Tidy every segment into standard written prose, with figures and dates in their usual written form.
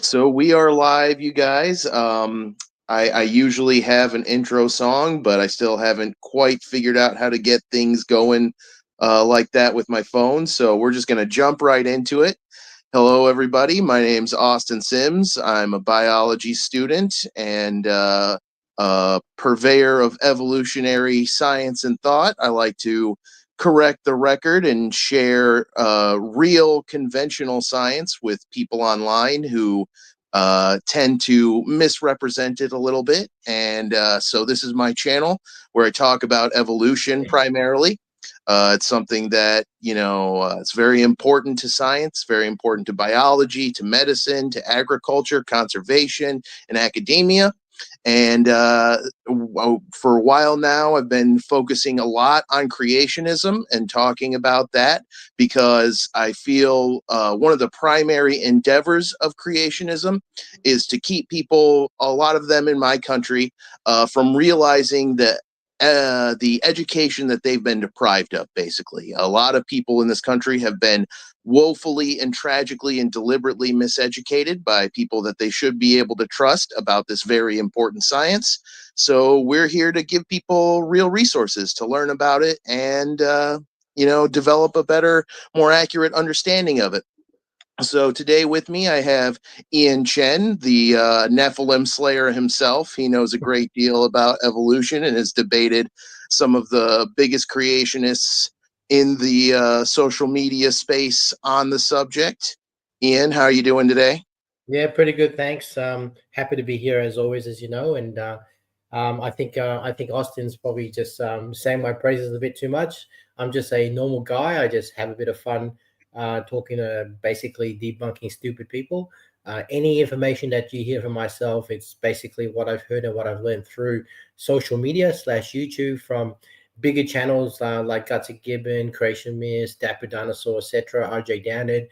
So we are live, you guys. I usually have an intro song, but I still haven't quite figured out how to get things going like that with my phone. So we're just going to jump right into it. Hello, everybody. My name's Austin Sims. I'm a biology student and a purveyor of evolutionary science and thought. I like to correct the record and share real conventional science with people online who tend to misrepresent it a little bit. And so this is my channel where I talk about evolution primarily. It's something that, it's very important to science, very important to biology, to medicine, to agriculture, conservation, and academia. And for a while now, I've been focusing a lot on creationism and talking about that because I feel one of the primary endeavors of creationism is to keep people, a lot of them in my country, from realizing that the education that they've been deprived of, basically. A lot of people in this country have been woefully and tragically and deliberately miseducated by people that they should be able to trust about this very important science. So we're here to give people real resources to learn about it and, develop a better, more accurate understanding of it. So today with me, I have Ian Chen, the Nephilim Slayer himself. He knows a great deal about evolution and has debated some of the biggest creationists in the social media space on the subject. Ian, how are you doing today? Yeah, pretty good. Thanks. Happy to be here as always, as you know. And I think Austin's probably just saying my praises a bit too much. I'm just a normal guy. I just have a bit of fun talking to basically debunking stupid people. Any information that you hear from myself, it's basically what I've heard and what I've learned through social media / YouTube from bigger channels like Gutsy Gibbon, Creation Myths, Dapper Dinosaur, etc., RJ Downed.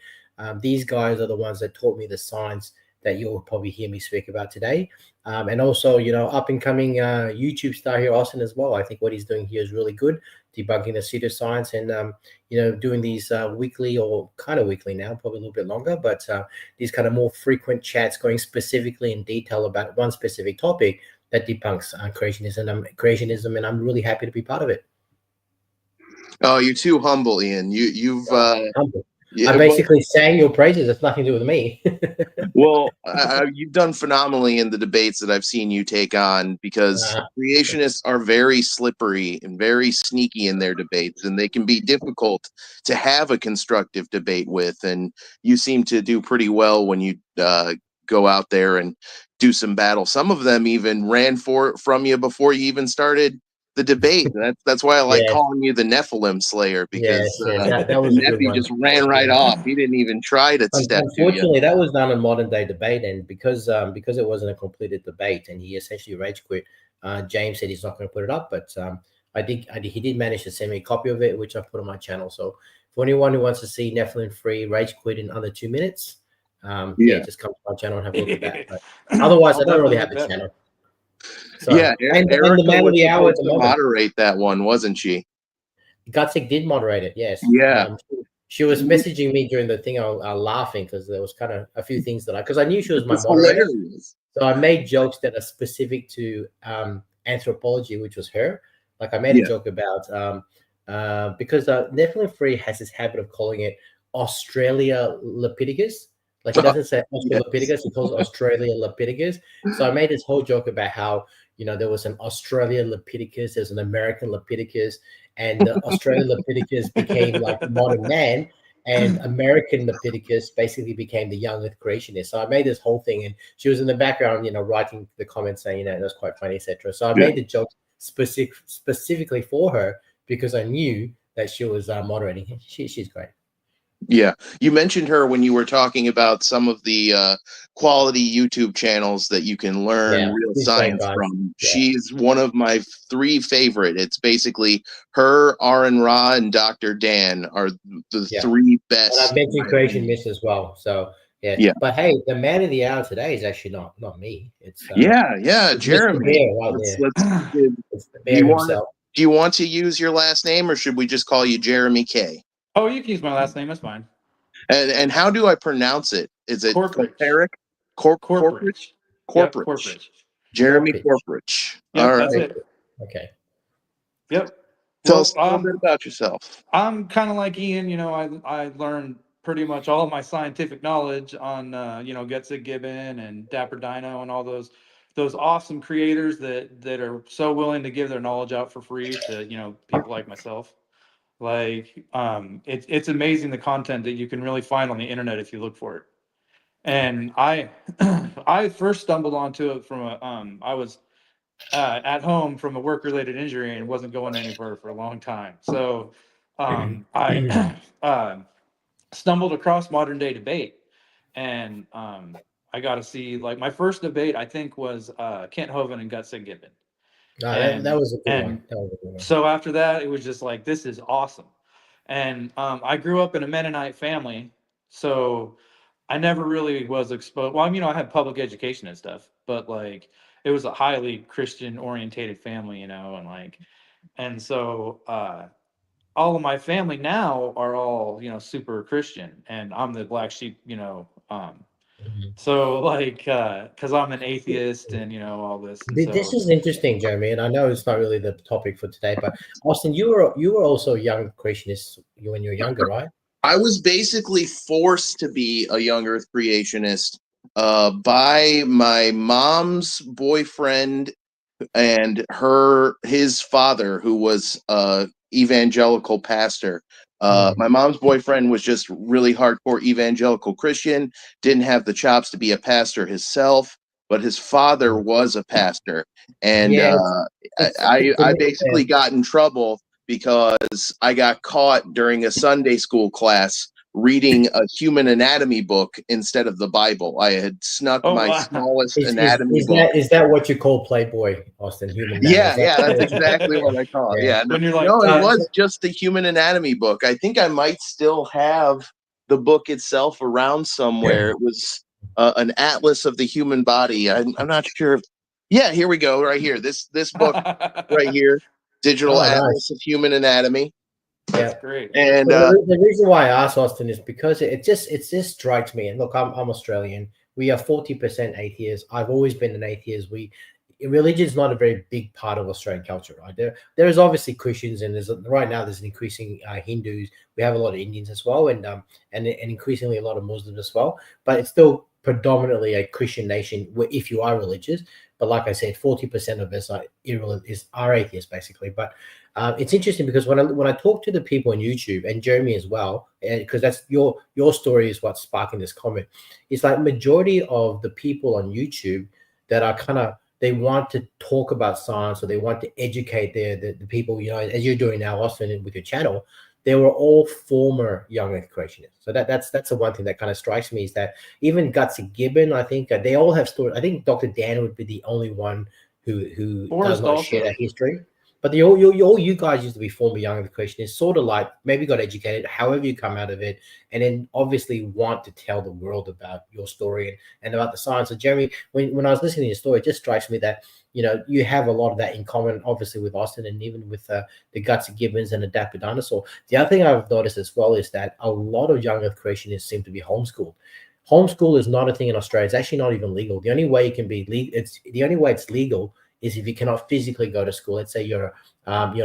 These guys are the ones that taught me the science that you'll probably hear me speak about today. And also, up and coming YouTube star here, Austin, as well. I think what he's doing here is really good, debunking the pseudoscience and, doing these weekly or kind of weekly now, probably a little bit longer, but these kind of more frequent chats going specifically in detail about one specific topic that debunks creationism, and I'm really happy to be part of it. Oh, you're too humble, Ian. You've humble. I'm basically saying your praises. It's nothing to do with me. Well, you've done phenomenally in the debates that I've seen you take on because creationists are very slippery and very sneaky in their debates, and they can be difficult to have a constructive debate with. And you seem to do pretty well when you go out there and do some battle. Some of them even ran from you before you even started the debate. That's why I like calling you the Nephilim Slayer, because that was Nephi just ran right off. He didn't even try to step to you. Unfortunately, that was not a modern day debate, and because it wasn't a completed debate, and he essentially rage quit. James said he's not going to put it up, but he did manage to send me a copy of it, which I put on my channel. So for anyone who wants to see Nephilim free rage quit in under 2 minutes, just come to my channel and have a look at that. But otherwise, I don't really have a channel. So, and the man of the hour at the moment. Moderate that one, wasn't she? Gutsy did moderate it, yes. Yeah. She was messaging me during the thing, laughing because there was kind of a few things because I knew she was my moderator. Hilarious. So I made jokes that are specific to anthropology, which was her. Like I made a joke about because Nephilim Free has this habit of calling it Australopithecus. Like he doesn't say Australopithecus, he calls it Australopithecus. So I made this whole joke about how, there was an Australopithecus, there's an American Lepidicus, and the Australopithecus became like the modern man, and American Lepidicus basically became the young earth creationist. So I made this whole thing, and she was in the background, writing the comments saying, it was quite funny, etc. So I made the joke specifically for her because I knew that she was moderating. She's great. Yeah, you mentioned her when you were talking about some of the quality YouTube channels that you can learn real science from. Yeah. She's one of my 3 favorite. It's basically her, Aaron Ra, and Dr. Dan are the 3 best. And I've mentioned Creation Myths as well. So yeah. But hey, the man of the hour today is actually not me. It's it's Jeremy. Do you want to use your last name, or should we just call you Jeremy K? Oh, you can use my last name. That's fine. And how do I pronounce it? Is it Corperic? Corporate? Corporate. Yep, Corporate. Corporate. Jeremy Corporate. Corporate. Yep, All that's right. it. Okay. Yep. Tell us Well, a little bit about yourself. I'm kind of like Ian. I learned pretty much all of my scientific knowledge on Gutzig Gibbon and Dapper Dino and all those awesome creators that are so willing to give their knowledge out for free to people like myself. Like it's amazing the content that you can really find on the internet if you look for it. And I I first stumbled onto it from I was at home from a work related injury and wasn't going anywhere for a long time. So I stumbled across modern day debate, and I got to see, like, my first debate I think was Kent Hovind and Gutzig Gibbon. No, that And was a good and one. That was a good one. so after that, it was just like, this is awesome. And I grew up in a Mennonite family, so I never really was exposed. Well, I had public education and stuff, but like it was a highly Christian orientated family, and so all of my family now are all super Christian, and I'm the black sheep. Mhm. So like because I'm an atheist and all this, and This so is interesting, Jeremy, and I know it's not really the topic for today, but Austin, you were also a young creationist when you were younger, right? I was basically forced to be a young Earth creationist by my mom's boyfriend and his father, who was evangelical pastor. My mom's boyfriend was just really hardcore evangelical Christian, didn't have the chops to be a pastor himself, but his father was a pastor. And Yeah, it's I basically got in trouble because I got caught during a Sunday school class reading a human anatomy book instead of the Bible. I had snuck oh my wow. smallest is, anatomy is book. that what you call Playboy, Austin? Human anatomy? Yeah, Is that yeah, that's exactly what I call it. yeah? Yeah, no, When you're like, no, it Uh, was just the human anatomy book. I think I might still have the book itself around somewhere. It was an atlas of the human body. I'm not sure. Yeah, here we go, right here. This book right here, Digital oh, Atlas nice. of Human Anatomy, that's Yeah. great. and So the reason why I asked Austin is because it just strikes me. And look, I'm Australian. We are 40% atheists. I've always been an atheist. Religion is not a very big part of Australian culture, right? There is obviously Christians, and right now there's an increasing Hindus. We have a lot of Indians as well, and increasingly a lot of Muslims as well. But it's still predominantly a Christian nation if you are religious. But like I said, 40% of us are atheists basically. But it's interesting because when I talk to the people on YouTube and Jeremy as well, because that's your story is what's sparking this comment. It's like majority of the people on YouTube that are kind of they want to talk about science or they want to educate the people, as you're doing now, Austin, with your channel. They were all former young Earth creationists. So that's the one thing that kind of strikes me is that even Gutsy Gibbon, I think they all have stories. I think Dr. Dan would be the only one who does Forrest not share also. that history. But all you guys used to be former young Earth creationists, sort of like maybe got educated, however you come out of it, and then obviously want to tell the world about your story and about the science. So Jeremy, when I was listening to your story, it just strikes me that you have a lot of that in common, obviously with Austin and even with the Gutsy Gibbons and the Dapper Dinosaur. The other thing I've noticed as well is that a lot of young Earth creationists seem to be homeschooled. Homeschool is not a thing in Australia. It's actually not even legal. The only way it can be legal, the only way it's legal is if you cannot physically go to school. Let's say you're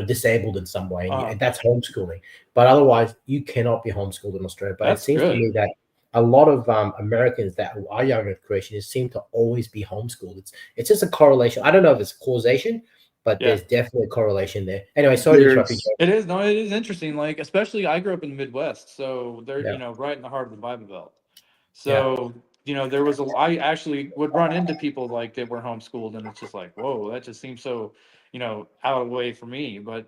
disabled in some way, and that's homeschooling. But otherwise, you cannot be homeschooled in Australia. But it That's seems to good. me that a lot of Americans that are young Earth creationists seem to always be homeschooled. It's just a correlation. I don't know if it's causation, but Yeah. there's definitely a correlation there. Anyway, sorry to interrupt you. there's It is. No, it is interesting. Like, especially I grew up in the Midwest, so they're, Yeah, right in the heart of the Bible Belt. yeah. So, there was I actually would run into people like that were homeschooled, and it's just like, whoa, that just seems so, out of the way for me. But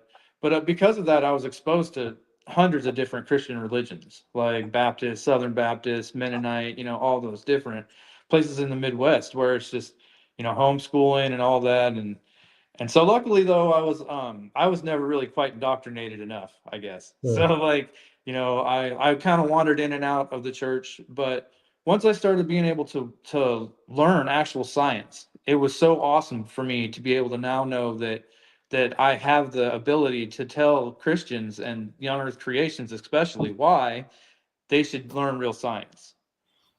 because of that, I was exposed to hundreds of different Christian religions, like Baptist, Southern Baptist, Mennonite, all those different places in the Midwest where it's just, homeschooling and all that. And so luckily though, I was never really quite indoctrinated enough, I guess. So Hmm. like, I kind of wandered in and out of the church, but once I started being able to learn actual science, it was so awesome for me to be able to now know that I have the ability to tell Christians and young earth creations especially why they should learn real science.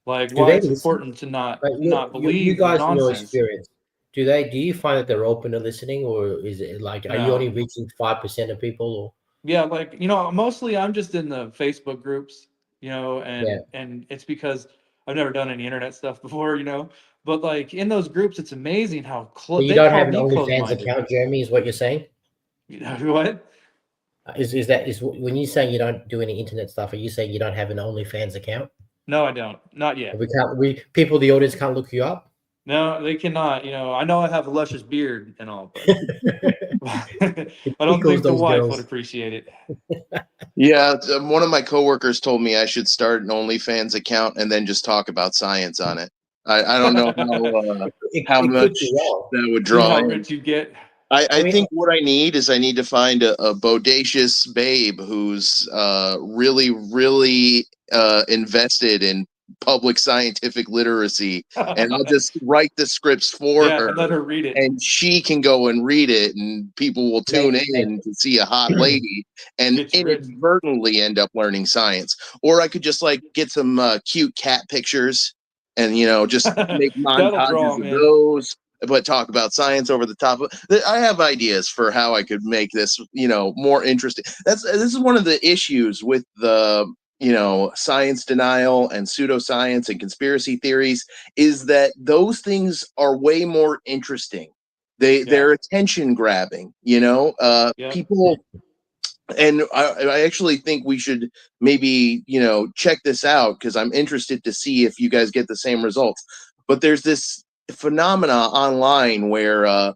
Like Do why they it's listen? important to not Like not you believe guys, in your nonsense. experience, do you find that they're open to listening, or is it like, are you only No. reaching 5% of people? Or Yeah, like, mostly I'm just in the Facebook groups, yeah, and it's because I've never done any internet stuff before, but like in those groups, it's amazing how so you they don't call have an me OnlyFans closed-minded. account, Jeremy? Is what you're saying? You know what? Is that is when you saying you don't do any internet stuff? Are you saying you don't have an OnlyFans account? No, I don't. Not yet. We can't. We people, the audience can't look you up. No, they cannot. I know I have a luscious beard and all, but It I don't tickles think the those wife would girls. appreciate it. Yeah, one of my coworkers told me I should start an OnlyFans account and then just talk about science on it. I don't know how It could be much wrong. that would See draw how in. rich you get. I I mean, think what I need is I need to find a bodacious babe who's really, really invested in public scientific literacy, and I'll just write the scripts for Yeah, her, and let her read it. and she can go and read it, and people will tune in to see a hot lady and Get you rich. inadvertently end up learning science. Or I could just like get some cute cat pictures and just make That'll draw montages them of in. those, but talk about science over the top of. I have ideas for how I could make this, more interesting. This is one of the issues with the, science denial and pseudoscience and conspiracy theories, is that those things are way more interesting. Yeah. They're attention grabbing, Yep. people. And I actually think we should maybe, check this out, because I'm interested to see if you guys get the same results. But there's this phenomena online where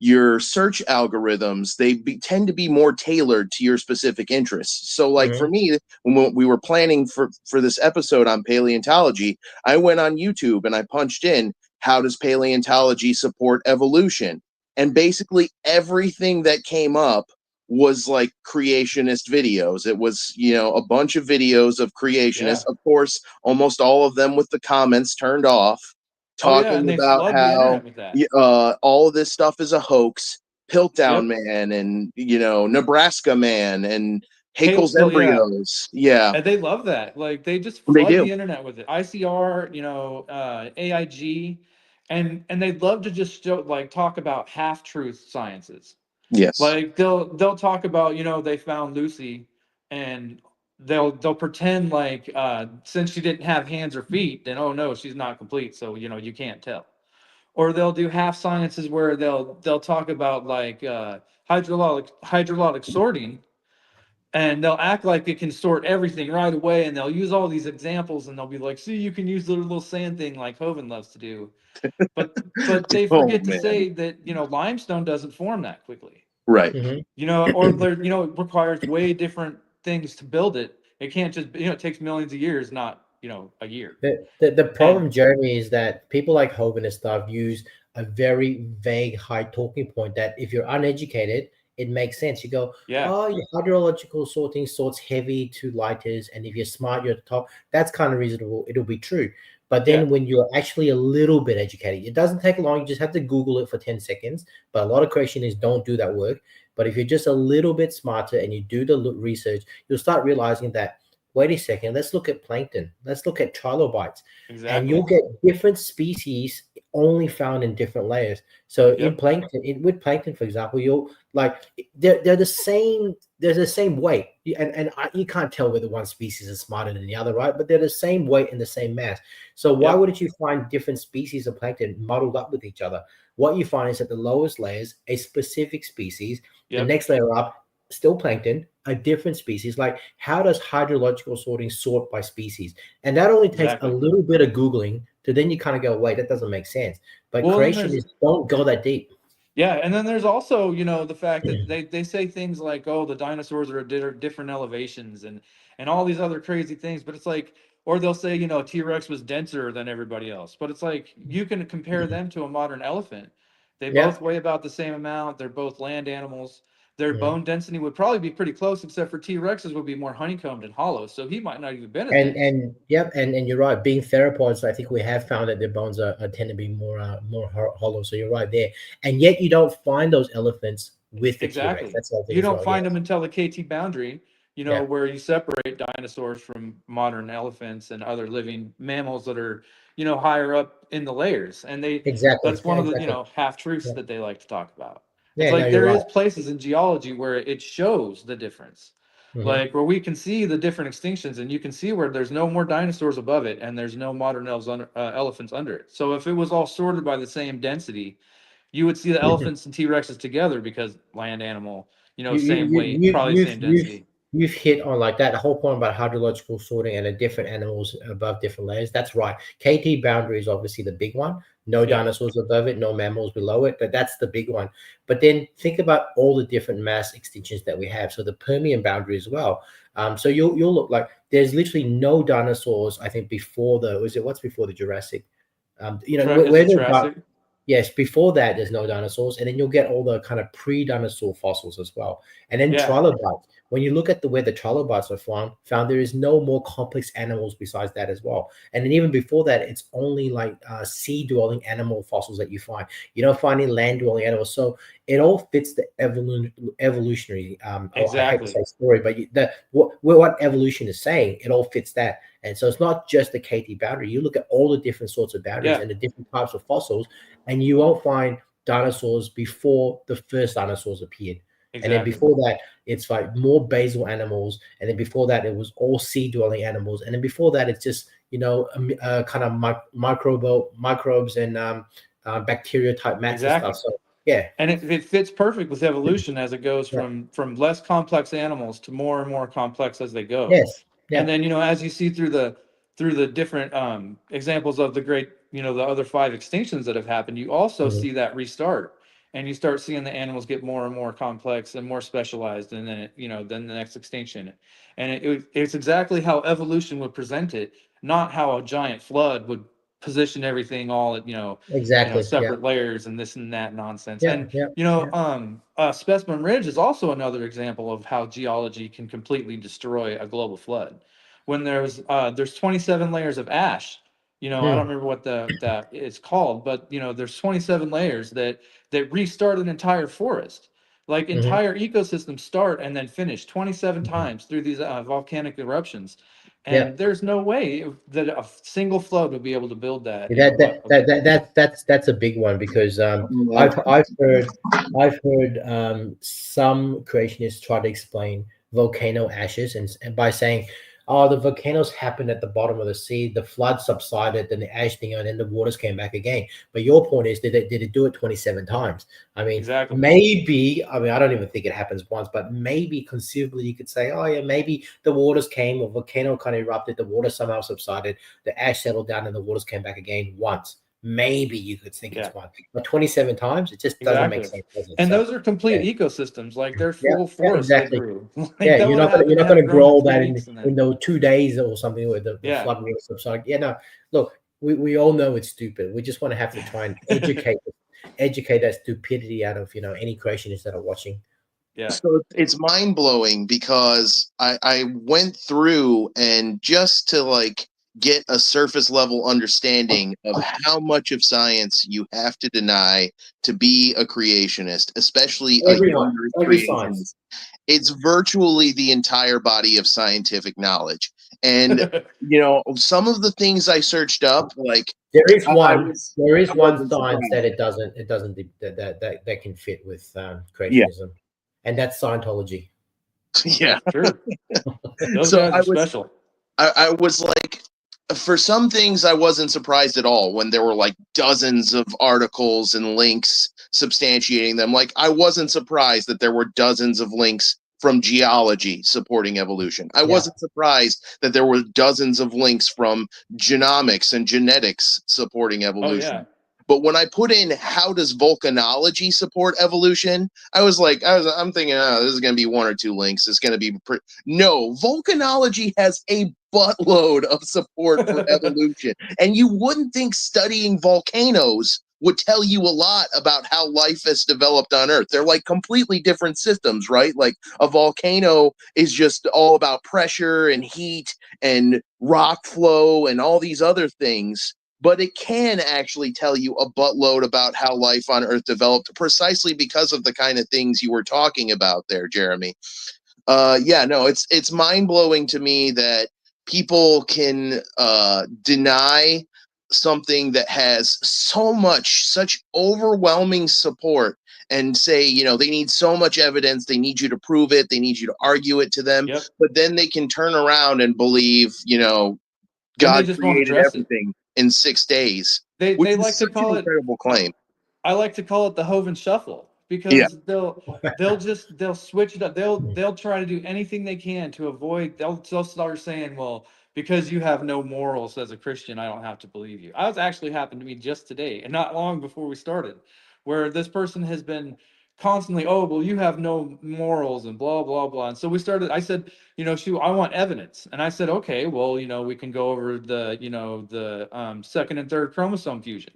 your search algorithms, tend to be more tailored to your specific interests. So, like for mhm. me, when we were planning for this episode on paleontology, I went on YouTube and I punched in, how does paleontology support evolution? And basically everything that came up was like creationist videos. It was, a bunch of videos of creationists, Yeah. of course, almost all of them with the comments turned off, Oh yeah, talking and they about flood the how internet with that. all of this stuff is a hoax. Piltdown Yep. Man and, Nebraska Man and Haeckel's Hail, yeah. embryos. Yeah, And they love that. Like they just they flood do. the internet with it. ICR, AIG, and they'd love to just talk about half-truth sciences. Yes. Like they'll talk about, they found Lucy, and they'll pretend like since she didn't have hands or feet, then oh no, she's not complete, so you can't tell. Or they'll do half sciences where they'll talk about like hydraulic sorting, and they'll act like it can sort everything right away, and they'll use all these examples, and they'll be like, see, you can use the little sand thing like Hovind loves to do. But they Oh forget to man. say that limestone doesn't form that quickly. Right. Mhm. Or there, it requires way different things to build it. It can't just, it takes millions of years, not, a year. The And problem, Jeremy, is that people like Hogan and stuff use a very vague, high talking point that if you're uneducated, it makes sense. You go, yeah, oh, your hydrological sorting sorts heavy to lighters, and if you're smart, you're at the top. That's kind of reasonable. It'll be true. But yeah, then when you're actually a little bit educated, it doesn't take long. You just have to Google it for 10 seconds. But a lot of creationists don't do that work. But if you're just a little bit smarter and you do the research, you'll start realizing that, wait a second, let's look at plankton. Let's look at trilobites. And exactly. you'll get different species only found in different layers. So in Yep. plankton, with plankton, for example, you'll like they're the same. They're the same weight, and you can't tell whether one species is smarter than the other, right? But they're the same weight and the same mass. So why Yep. wouldn't you find different species of plankton muddled up with each other? What you find is at the lowest layers, a specific species. The Yep. next layer up, still plankton, a different species. Like, how does hydrological sorting sort by species? And that only takes a Exactly. little bit of Googling to then you kind of go, wait, that doesn't make sense. But Well, then there's, creationists don't go that deep. yeah, and then there's also, the fact that they say things like, oh, the dinosaurs are at different elevations, and all these other crazy things, but it's like, or they'll say, T-Rex was denser than everybody else, but it's like you can compare them to a modern elephant. They Yeah. both weigh about the same amount. They're both land animals. Their Mhm. bone density would probably be pretty close, except for T-Rex's would be more honeycombed and hollow, so he might not even been as And dense. yep, and you're right. Being theropods, I think we have found that their bones are tend to be more hollow. So you're right there. And yet you don't find those elephants with the T-Rex. Exactly. That's the other thing You as don't well. Yeah. find them until the KT boundary, you Yeah. know, where you separate dinosaurs from modern elephants and other living mammals that are, you know, higher up in the layers. And Exactly. that's Yeah, one of the, you exactly. know, half truths Yeah. that they like to talk about. It's Yeah, no, like you're there right. is places in geology where it shows the difference, Hmm. like where we can see the different extinctions, and you can see where there's no more dinosaurs above it and there's no modern elephants under it. So if it was all sorted by the same density, you would see the elephants and T-Rexes together because land animal, you know, you you same you weight, you probably you've same you've density. you've hit on like that the whole point about hydrological sorting and the different animals above different layers. That's right. KT boundary is obviously the big one. No Yeah, dinosaurs above it, no mammals below it. That's the big one. But then think about all the different mass extinctions that we have. So the Permian boundary as well. So you'll look like there's literally no dinosaurs. I think before the was it what's before the Jurassic? Is Where it the Jurassic? yes, before that, there's no dinosaurs, and then you'll get all the kind of pre-dinosaur fossils as well. And then Yeah, trilobites. When you look at the where the trilobites are found there is no more complex animals besides that as well. And then even before that, it's only like sea-dwelling animal fossils that you find. You don't find any land-dwelling animals. So it all fits the evolutionary. Or I hate to exactly. say story, but what evolution is saying, it all fits that. And so it's not just the KT boundary. You look at all the different sorts of boundaries Yeah, and the different types of fossils, and you won't find dinosaurs before the first dinosaurs appeared. And then exactly. before that, it's like more basal animals. And then before that, it was all sea dwelling animals. And then before that, it's just, kind of microbes and bacteria type mats and stuff. Exactly. So, yeah. And it fits perfect with evolution as it goes Yeah. from less complex animals to more and more complex as they go. Yes. And Yeah. then, you know, as you see through the different examples of the great, you know, the other five extinctions that have happened, you also Mhm. see that restart. And you start seeing the animals get more and more complex and more specialized, and then you know, then the next extinction. And it's exactly how evolution would present it, not how a giant flood would position everything all at, you know, Exactly. Yeah. separate layers and this and that nonsense. Yeah. And Yeah. you know, Yeah. Specimen Ridge is also another example of how geology can completely destroy a global flood. When there's 27 layers of ash. You know, I don't Mm. remember what that it's called, but you know, there's 27 layers that restart an entire forest. Like Hmm. entire ecosystems start and then finish 27 Hmm. times through these volcanic eruptions. Yeah. And there's no way that a single flood would be able to build that in That what that that, that, that that's a big one because Yeah. I've heard some creationists try to explain volcano ashes and by saying, oh, the volcanoes happened at the bottom of the sea, the flood subsided, then the ash thing, and then the waters came back again. But your point is, did it do it 27 times? I mean, exactly. maybe. I mean, I don't even think it happens once, but maybe conceivably you could say, oh yeah, maybe the waters came, or volcano kind of erupted, the water somehow subsided, the ash settled down, and the waters came back again once. Maybe you could think Yeah. it's one, but 27 times, it just doesn't make Exactly. sense, does it? And So, those are complete yeah, ecosystems. Like there's yeah, full yeah, forests that exactly. grew. Like Yeah, that you're would have not gonna happened to have grow grown in all three that weeks and in then those 2 days or something where the yeah. flood water subside. Yeah, no. Look, we all know it's stupid. We just want to have to try and educate that stupidity out of any creationists that are watching. Yeah. So it's mind blowing because I went through and just to like get a surface level understanding of how much of science you have to deny to be a creationist, especially a Everyone, young earth every science. creationist. It's virtually the entire body of scientific knowledge. And some of the things I searched up, like There is I one. was There is I one wasn't science surprised. that it doesn't that can fit with Yeah. creationism, and that's Scientology. Yeah. Sure. Those So guys are special. I was like, for some things, I wasn't surprised at all when there were like dozens of articles and links substantiating them. Like, I wasn't surprised that there were dozens of links from geology supporting evolution. I Yeah. wasn't surprised that there were dozens of links from genomics and genetics supporting Oh yeah. evolution. But when I put in how does volcanology support evolution, I'm thinking, oh, this is going to be one or two links. It's going to be no, volcanology has a buttload of support for evolution. And you wouldn't think studying volcanoes would tell you a lot about how life has developed on Earth. They're like completely different systems, right? Like a volcano is just all about pressure and heat and rock flow and all these other things. But it can actually tell you a buttload about how life on Earth developed precisely because of the kind of things you were talking about there, Jeremy. Yeah, no, it's mind-blowing to me that people can deny something that has such overwhelming support and say, they need so much evidence, they need you to prove it, they need you to argue it to them, Yep. but then they can turn around and believe, Then they God just won't created address it. everything in 6 days, which They is like to such an call it. incredible claim. I like to call it the Hovind shuffle Yeah, because they'll switch it up. They'll try to do anything they can to avoid. They'll start saying, "Well, because you have no morals as a Christian, I don't have to believe you." I was actually happened to me just today, and not long before we started, where this person has been constantly, "Oh, well, you have no morals," and blah blah blah. And so we started. I said, shoot, I want evidence, and I said, okay, well, we can go over the second and third chromosome fusion.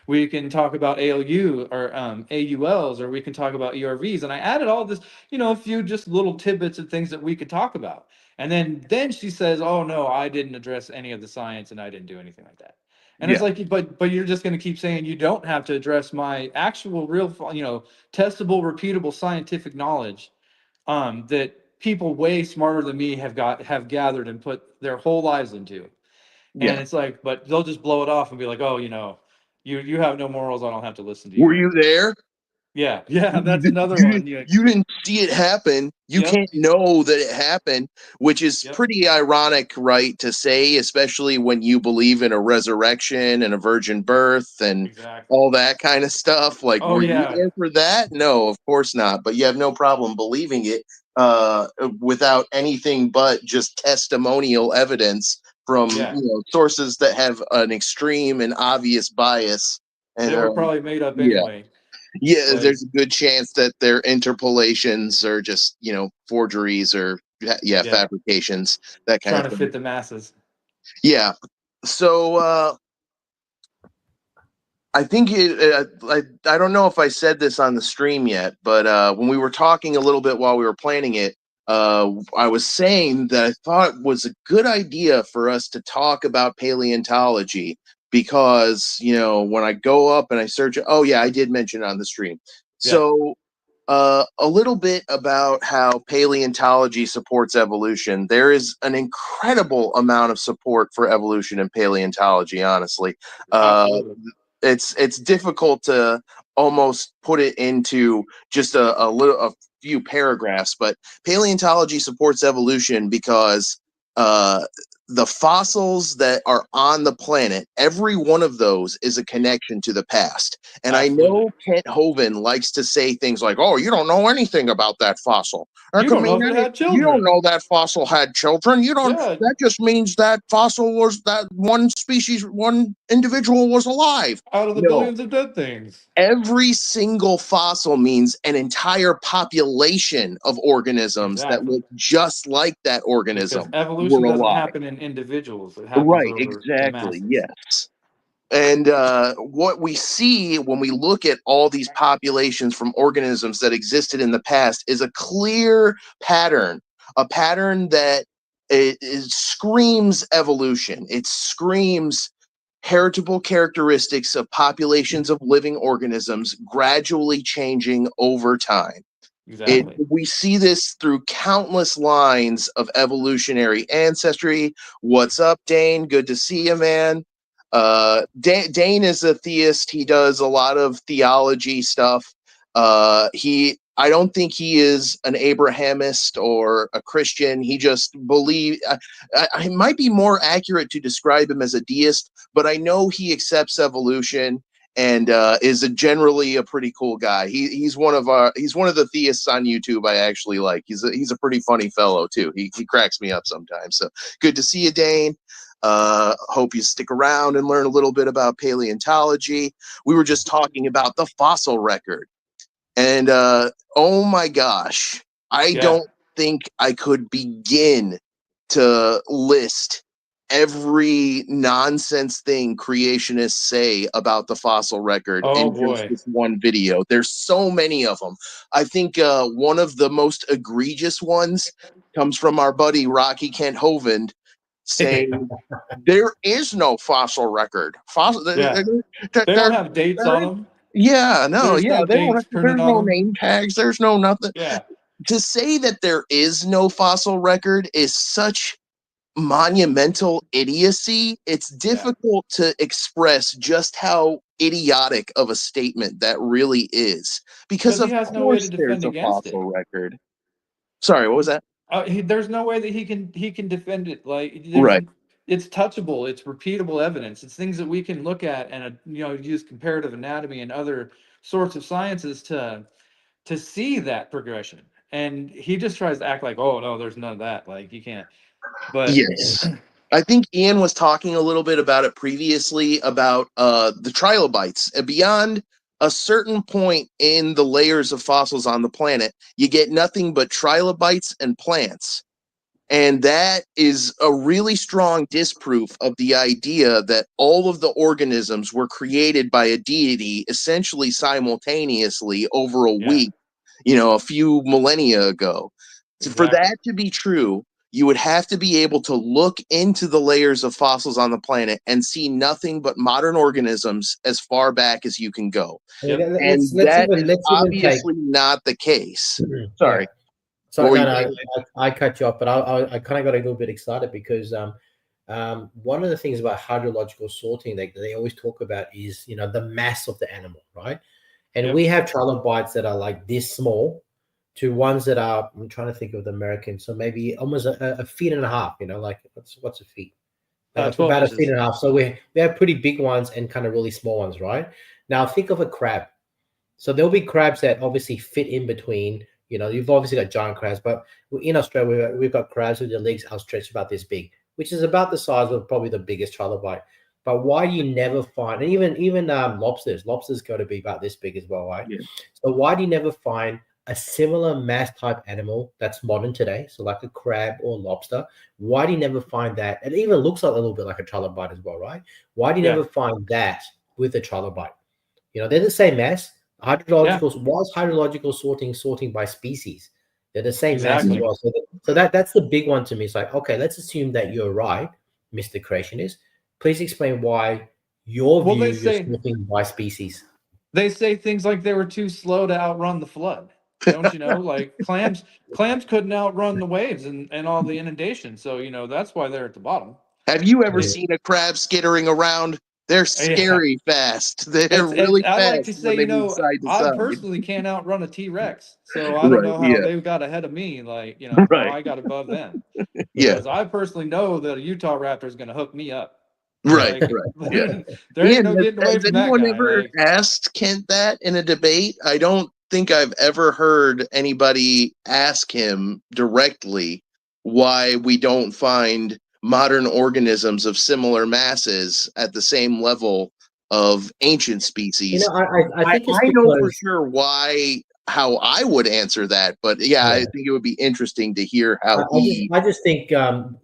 We can talk about ALU or AULs, or we can talk about ERVs. And I added all this, a few just little tidbits of things that we could talk about. And then she says, "Oh no, I didn't address any of the science, and I didn't do anything like that." And it's yeah, like, but you're just going to keep saying you don't have to address my actual, real, testable, repeatable scientific knowledge that people way smarter than me have gathered and put their whole lives into. And yeah. it's like, but they'll just blow it off and be like, "Oh, you have no morals. I don't have to listen to Were you." you there? Yeah, yeah, You, that's another you didn't one. Yeah, you didn't see it happen. You yep, can't know that it happened, which is yep, pretty ironic, right, to say, especially when you believe in a resurrection and a virgin birth and exactly. all that kind of stuff. Like, Oh were you yeah, there for that? No, of course not. But you have no problem believing it uh, without anything but just testimonial evidence from yeah. sources that have an extreme and obvious bias and They were are probably made up yeah. anyway. Yeah, Like, there's a good chance that their interpolations are just, forgeries or yeah, yeah, fabrications, that kind trying of to thing. fit the masses. Yeah. So I think I don't know if I said this on the stream yet, but when we were talking a little bit while we were planning it, I was saying that I thought it was a good idea for us to talk about paleontology because, when I go up and I search, oh yeah, I did mention it on the stream. Yeah. So a little bit about how paleontology supports evolution. There is an incredible amount of support for evolution in paleontology, honestly. Uh, Absolutely. it's difficult to almost put it into just a few paragraphs, but paleontology supports evolution because uh, the fossils that are on the planet, every one of those is a connection to the past. And I Absolutely. know Kent Hovind likes to say things like, "Oh, you don't know anything about that fossil. That You could don't know mean if it had you don't children. know that fossil had children. You don't. Yeah, That just means that fossil was that one species, one individual was alive." out of the No, billions of dead things. every single fossil means an entire population of organisms that Exactly. look just like that Because organism evolution were doesn't alive. happen in individuals; it happens Right, over the exactly. masses. Yes. And what we see when we look at all these populations from organisms that existed in the past is a clear pattern, a pattern that it screams evolution. It screams heritable characteristics of populations of living organisms gradually changing over time. Exactly. We see this through countless lines of evolutionary ancestry. What's up, Dane? Good to see you, man. Dane is a theist. He does a lot of theology stuff. I don't think he is an Abrahamist or a Christian. He just believe. I might be more accurate to describe him as a deist, but I know he accepts evolution and is generally a pretty cool guy. He's one of the theists on YouTube I actually like. He's a pretty funny fellow too. He cracks me up sometimes. So good to see you, Dane. Hope you stick around and learn a little bit about paleontology. We were just talking about the fossil record, and oh my gosh, I Yeah. don't think I could begin to list every nonsense thing creationists say about the fossil record Oh in just boy. this one video. There's so many of them. I think one of the most egregious ones comes from our buddy Rocky Kent Hovind saying there is no fossil record. Yeah. They don't have dates on them. Yeah, no, There's yeah, no they don't. dates printed There's on no them. name tags. There's no nothing. Yeah. to say that there is no fossil record is such monumental idiocy. It's difficult to express just how idiotic of a statement that really is, because he of has no way to course there's defend a against it. fossil record. Sorry, what was that? There's no way that he can defend it. Like Right. it's touchable, it's repeatable evidence. It's things that we can look at and use comparative anatomy and other sorts of sciences to see that progression. And he just tries to act like, oh no, there's none of that. Like you can't. But Yes. I think Ian was talking a little bit about it previously about the trilobites. Beyond a certain point in the layers of fossils on the planet, you get nothing but trilobites and plants. And that is a really strong disproof of the idea that all of the organisms were created by a deity essentially simultaneously over a week, a few millennia ago. So for that to be true, you would have to be able to look into the layers of fossils on the planet and see nothing but modern organisms as far back as you can go. Yep. And that is obviously not the case. Sorry. So I cut you off, but I kind of got a little bit excited because one of the things about hydrological sorting they always talk about is the mass of the animal, right? And we have trilobites that are like this small to ones that are, I'm trying to think of the American, so maybe almost a feet and a half, like what's a feet? About a feet and a half. So we have pretty big ones and kind of really small ones, right? Now think of a crab. So there'll be crabs that obviously fit in between. You've obviously got giant crabs, but in Australia, we've got crabs with their legs outstretched about this big, which is about the size of probably the biggest trilobite. But why do you never find, and even lobsters got to be about this big as well, right? Yeah. So why do you never find a similar mass type animal that's modern today, so like a crab or lobster? Why do you never find that? It even looks like a little bit like a trilobite as well, right? Why do you never find that with a trilobite? They're the same mass. Why is hydrological sorting by species? They're the same mass as well. So that's the big one to me. It's like, okay, let's assume that you're right, Mr. Creationist. Please explain why your view is sorting by species. They say things like they were too slow to outrun the flood. Don't you know? Like clams couldn't outrun the waves and all the inundation. So that's why they're at the bottom. Have you ever seen a crab skittering around? They're scary fast. They're really fast. I like to say, I personally can't outrun a T-Rex, so I don't know how they got ahead of me. Like, how I got above them. Because I personally know that a Utah Raptor is going to hook me up. Right. There ain't no getting away from that guy. Has anyone ever asked Kent that in a debate? I don't think I've ever heard anybody ask him directly why we don't find modern organisms of similar masses at the same level of ancient species. I think I know for sure how I would answer that, but I think it would be interesting to hear how I just think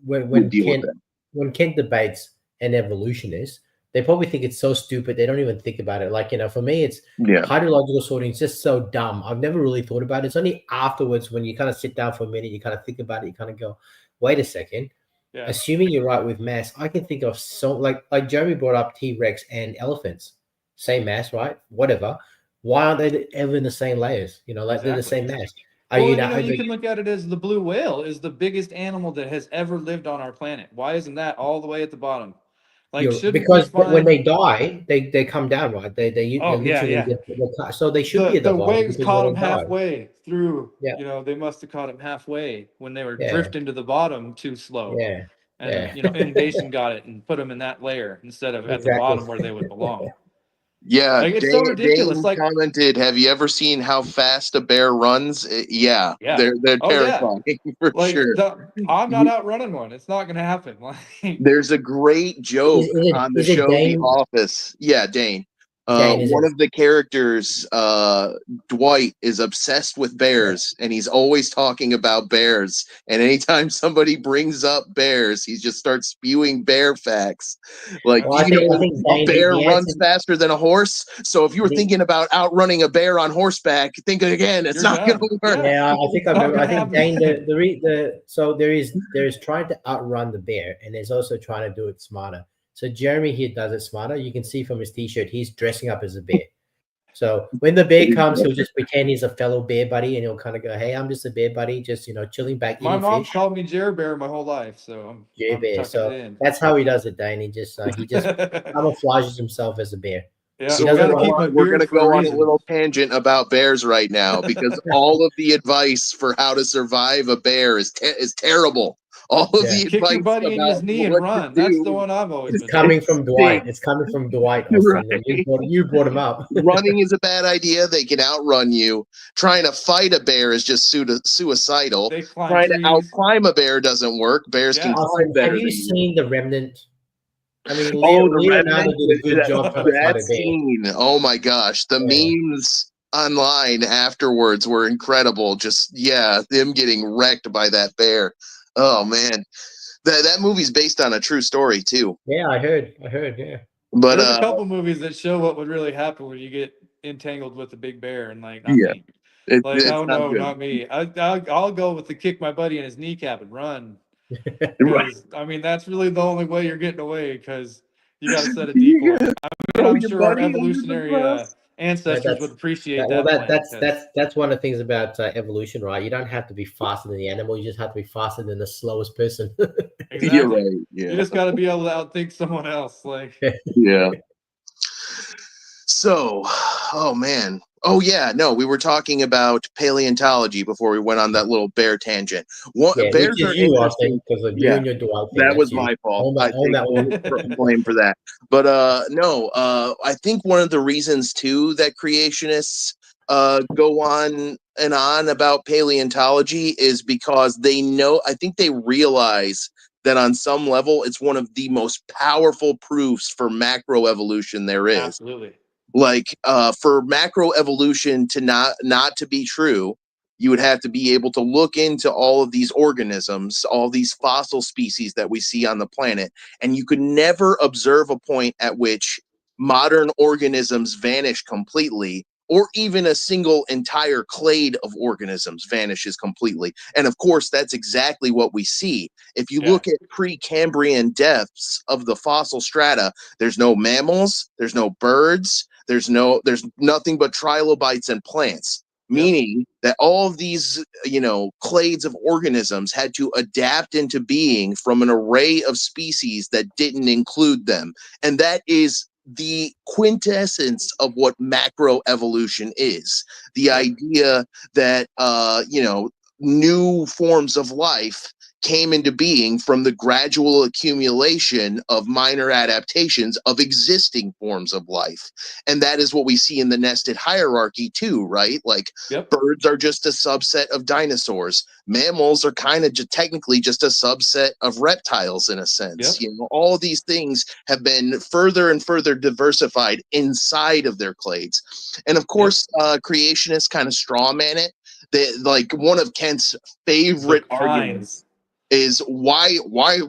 when Kent debates an evolutionist, they probably think it's so stupid they don't even think about it. Like, for me, it's hydrological sorting is just so dumb. I've never really thought about it. It's only afterwards when you kind of sit down for a minute, you kind of think about it, you kind of go, wait a second. Assuming you're right with mass, I can think of like Jeremy brought up T-Rex and elephants, same mass, right? Whatever. Why aren't they ever in the same layers? They're the same mass. You can look at it as the blue whale is the biggest animal that has ever lived on our planet. Why isn't that all the way at the bottom? Like, because when they die, they come down, right? They literally so they should be at the bottom. Waves caught them halfway through. They must have caught them halfway when they were drifting to the bottom too slow. And inundation got it and put them in that layer instead of at the bottom where they would belong. Yeah, it's so ridiculous. Dane commented, "Have you ever seen how fast a bear runs?" They're terrifying for sure. I'm not outrunning one. It's not going to happen. There's a great joke on the show The Office. Yeah, Dane. One of the characters, Dwight, is obsessed with bears, and he's always talking about bears. And anytime somebody brings up bears, he just starts spewing bear facts. Like, a bear runs faster than a horse. So if you were thinking about outrunning a bear on horseback, think again. It's not going to work. Yeah, I think I remember. I think Dane, so there is trying to outrun the bear, and there's also trying to do it smarter. So Jeremy here does it smarter. You can see from his T-shirt, he's dressing up as a bear. So when the bear comes, he'll just pretend he's a fellow bear buddy, and he'll kind of go, "Hey, I'm just a bear buddy, just chilling back My eating mom's fish." called me Jer Bear my whole life, so Bear, I'm bear. tucking it So in. that's how he does it, Dane. He just camouflages himself as a bear. Yeah, He So doesn't gotta want. keep my we're gonna beard for a go on a reason. little tangent about bears right now because all of the advice for how to survive a bear is terrible. All of Yeah. the Kick your advice buddy in about his knee and what to run. That's the do one I've always It's been coming told. from Dwight. It's coming from Dwight, Austin. And right. you brought him up. Running is a bad idea. They can outrun you. Trying to fight a bear is just suicidal. They climb Trying to trees. outclimb a bear doesn't work. Bears can Yeah. climb Austin, better have you than you. seen The Remnant? I mean, Oh, the Leonardo Revenant. did a good job trying to fight That a bear. scene. Oh my gosh. The Yeah. memes online afterwards were incredible. Just, yeah, them getting wrecked by that bear. Oh man. That movie's based on a true story too. Yeah, I heard. Yeah. But There's a couple movies that show what would really happen when you get entangled with a big bear, and like, not yeah, me. Like, it's oh not no, good. not me. I'll go with the kick my buddy in his kneecap and run. Right. Because I mean, that's really the only way you're getting away. Because you got to set a decoy. I mean, Throw I'm your sure our buddy under the evolutionary bus. ancestors would appreciate well, that plan. that's one of the things about evolution, right? You don't have to be faster than the animal. You just have to be faster than the slowest person. Exactly. You're right. You Yeah. just got to be able to outthink someone else. Like, Yeah. So, oh man. Oh yeah, no, we were talking about paleontology before we went on that little bear tangent. Yeah, Bears which are is you, interesting. Austin, because of you Yeah, and your Dwight thing. that was That's you. my fault. Own I that, own take that one. full blame for that. But no, I think one of the reasons too that creationists go on and on about paleontology is because they know, I think they realize that on some level it's one of the most powerful proofs for macroevolution there is. absolutely. Like for macroevolution to not to be true, you would have to be able to look into all of these organisms, all these fossil species that we see on the planet, and you could never observe a point at which modern organisms vanish completely, or even a single entire clade of organisms vanishes completely. And of course, that's exactly what we see. If you Yeah. look at Precambrian depths of the fossil strata, there's no mammals, there's no birds, there's nothing but trilobites and plants. Meaning that all of these, clades of organisms had to adapt into being from an array of species that didn't include them. And that is the quintessence of what macroevolution is. The idea that, new forms of life came into being from the gradual accumulation of minor adaptations of existing forms of life. And that is what we see in the nested hierarchy too, right? Like birds are just a subset of dinosaurs. Mammals are kind of technically just a subset of reptiles in a sense. All of these things have been further and further diversified inside of their clades. And of course, creationists kind of straw man it. Like one of Kent's favorite arguments is why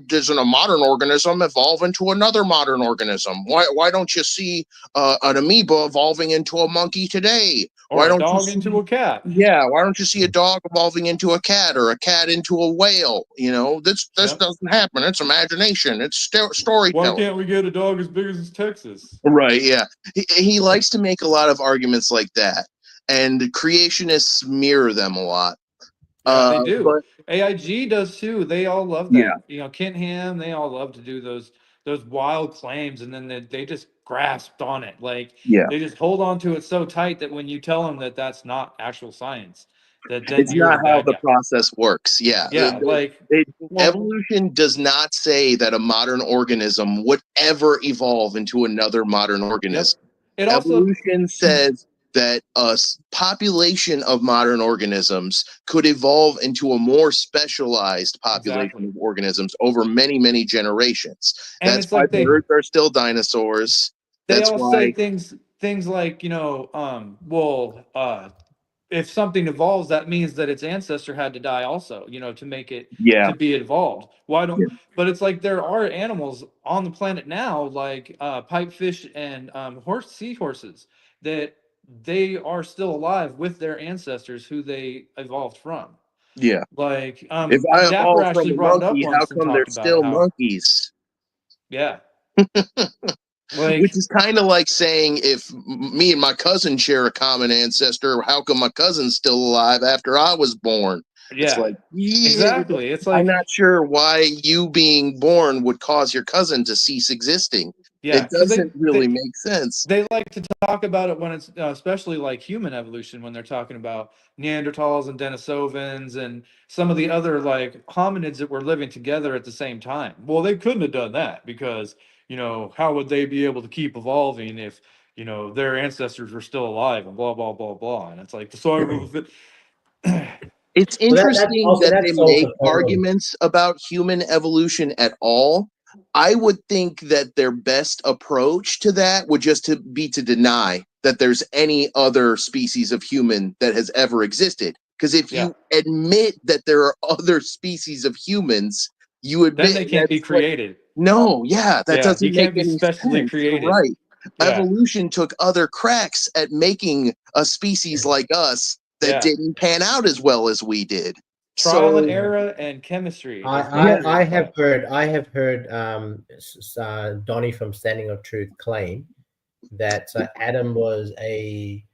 doesn't a modern organism evolve into another modern organism? Why don't you see an amoeba evolving into a monkey today? Or a dog into a cat? Yeah, why don't you see a dog evolving into a cat, or a cat into a whale? This doesn't happen. It's imagination. It's storytelling. Why can't we get a dog as big as Texas? Right, yeah. He likes to make a lot of arguments like that, and creationists mirror them a lot. Yeah, they do. But AIG does too. They all love that. Kent Ham, they all love to do those wild claims, and then they just grasped on it. Like they just hold on to it so tight that when you tell them that that's not actual science, that then it's not how the process works. Evolution does not say that a modern organism would ever evolve into another modern organism. Evolution says that a population of modern organisms could evolve into a more specialized population of organisms over many, many generations. And that's why birds are still dinosaurs. They all say things like, if something evolves, that means that its ancestor had to die also, to make it to be evolved. Why don't? But it's like there are animals on the planet now, like pipefish and seahorses, that they are still alive with their ancestors who they evolved from. Yeah. Like if I Dapper evolved from actually a brought monkey, it up how once and come they're talked about still how, monkeys? Yeah. Like, Which is kind of like saying if me and my cousin share a common ancestor, how come my cousin's still alive after I was born? It's yeah, like, yeah, exactly. It's I'm like, not sure why you being born would cause your cousin to cease existing. yeah, It because doesn't really make sense. they like to talk about it when it's especially like human evolution, when they're talking about Neanderthals and Denisovans and some of the other like hominids that were living together at the same time. Well, they couldn't have done that because, how would they be able to keep evolving if, their ancestors were still alive and blah, blah, blah, blah. And it's like the sort of It's Well, that interesting also that that they solves make the problem. arguments about human evolution at all. I would think that their best approach to that would just to be to deny that there's any other species of human that has ever existed. Because if yeah, you admit that there are other species of humans, you then admit they can't be that's like, created. no, yeah, that Yeah, you doesn't make can't be any specially sense. You're created. right. Yeah, Evolution took other cracks at making a species like us that yeah. didn't pan out as well as we did. Trial and So error and chemistry I, is what yeah, it I, I is. have heard Donnie from Standing of Truth claim that Adam was a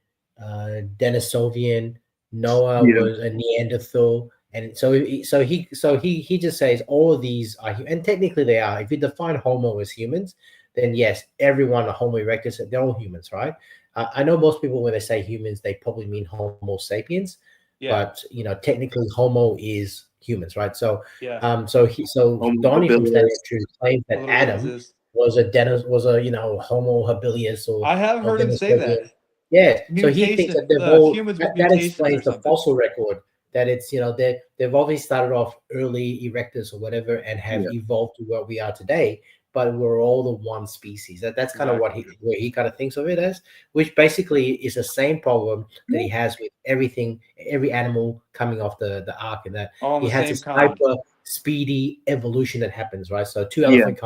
Denisovian, Noah yeah, was a Neanderthal, and so he just says all of these are, and technically they are. If you define Homo as humans, then yes, everyone Homo erectus, they're all humans, right? I know most people when they say humans, they probably mean Homo sapiens, Yeah, but technically Homo is humans, right? So yeah. so Homo Donnie from Standing habilis. of Truth claims A that little Adam racist. was a Homo habilis I have or heard him say Denisovian. that. Yeah, so he thinks that Mutation, they've all humans with that mutations or explains the something. fossil record, that it's they've obviously started off early erectors or whatever and have Yeah, evolved to where we are today, but we're all the one species. That's kind of Exactly. where he kind of thinks of it as, which basically is the same problem that he has with every animal coming off the ark, and that All in he the has same this kind. hyper speedy evolution that happens, right? So two yeah. elephant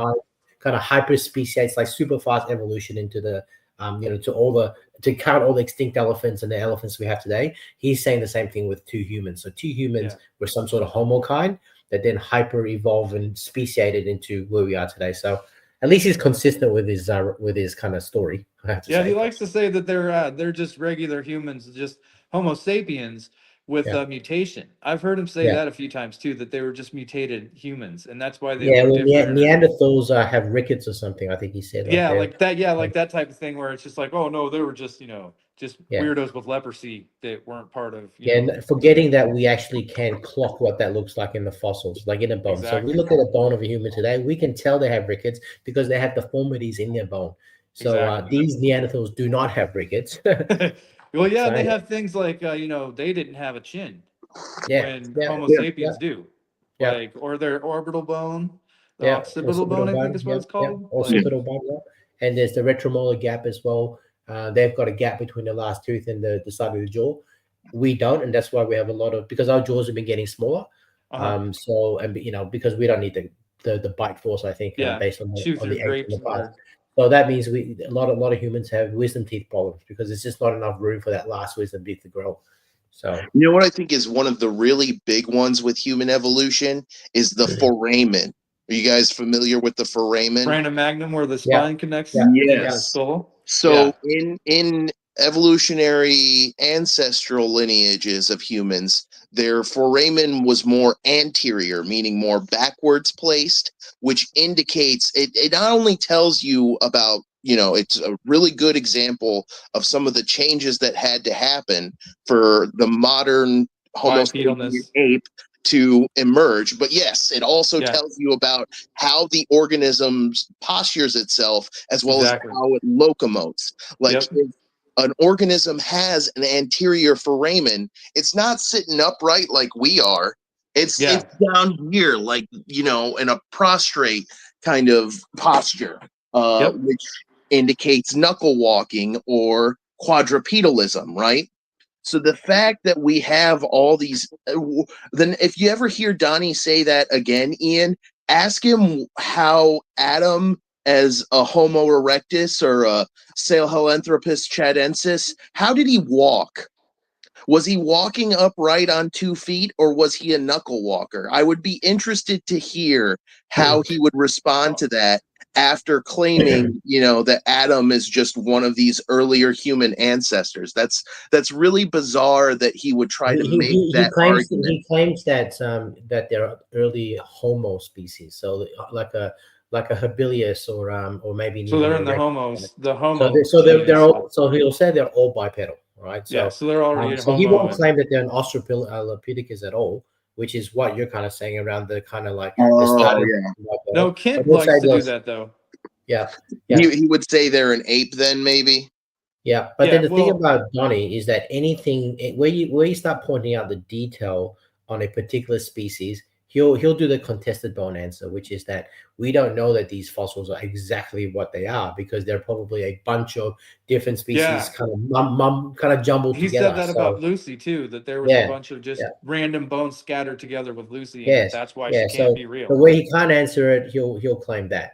kind of hyper speciates, like super fast evolution into the to all the to count all the extinct elephants and the elephants we have today. He's saying the same thing with two humans. So two humans Yeah. were some sort of homo kind that then hyper evolved and speciated into where we are today. So at least he's consistent with his kind of story, I have to Yeah, he say. likes to say that they're just regular humans, just Homo sapiens with Yeah, a mutation. I've heard him say yeah, that a few times too, that they were just mutated humans, and that's why they yeah. look Well, different. Neanderthals have rickets or something. I think he said like Yeah, they're like that. Yeah, like that type of thing where it's just like, oh no, they were just yeah. weirdos with leprosy that weren't part of, Yeah, and forgetting that we actually can clock what that looks like in the fossils, like in a bone. So if we exactly, look at a bone of a human today, we can tell they have rickets because they have deformities in their bone. So exactly. these Neanderthals do not have rickets. Well, yeah, So and they anyway, have things like they didn't have a chin yeah, when yeah, Homo Yeah. yeah, sapiens do, yeah, like, or their orbital bone, the yeah. occipital bone, Occipital I think bone, is what yeah, it's yeah, called. Like, Yeah. occipital bone, yeah. And there's the retromolar gap as well. They've got a gap between the last tooth and the side of the jaw. We don't, and that's why we have a lot of, because our jaws have been getting smaller. uh-huh, So, and because we don't need the bite force, I think, yeah, based on chew the through age in grapes the past. or So that means a lot of humans have wisdom teeth problems because there's just not enough room for that last wisdom teeth to grow. So You know what I think is one of the really big ones with human evolution is the foramen. Are you guys familiar with the foramen? Brandon Magnum, where the yeah, spine connects yeah, in yeah, the Yes. skull. So Yeah, in evolutionary ancestral lineages of humans, their foramen was more anterior, meaning more backwards placed, which indicates it not only tells you about, it's a really good example of some of the changes that had to happen for the modern Homo sapien bipedalness. ape to emerge, but yes, it also Yeah, tells you about how the organism postures itself as well as exactly. how it locomotes. Like Yep. if an organism has an anterior foramen, it's not sitting upright like we are. It's Yeah. down here, like in a prostrate kind of posture, Yep. which indicates knuckle walking or quadrupedalism, right? So the fact that we have all these, then if you ever hear Donnie say that again, Ian, ask him how Adam, as a Homo erectus or a Sahelanthropus chadensis, how did he walk? Was he walking upright on 2 feet or was he a knuckle walker? I would be interested to hear how he would respond to that after claiming, that Adam is just one of these earlier human ancestors. That's really bizarre that he would try to make that argument. He claims that that they're early Homo species, so like a habilis or maybe So they're even in the a homos, the so homo. they're all, so he'll say they're all bipedal, right? So Yeah, so they're already in so he homo. won't claim that they're an Australopithecus at all, which is what you're kind of saying around the kind of like the Oh, starting. yeah. No, Kent likes to do that though. Yeah, He would say they're an ape then, maybe. yeah. But Yeah, then the thing well- about Donnie is that anything where you start pointing out the detail on a particular species, he'll do the contested bone answer, which is that we don't know that these fossils are exactly what they are because they're probably a bunch of different species Yeah. kind of jumbled He together. said that So, about Lucy too, that there was Yeah, a bunch of just yeah. random bones scattered together with Lucy, and Yes, that's why yeah. she can't So be real. the way he can't answer it, he'll claim that.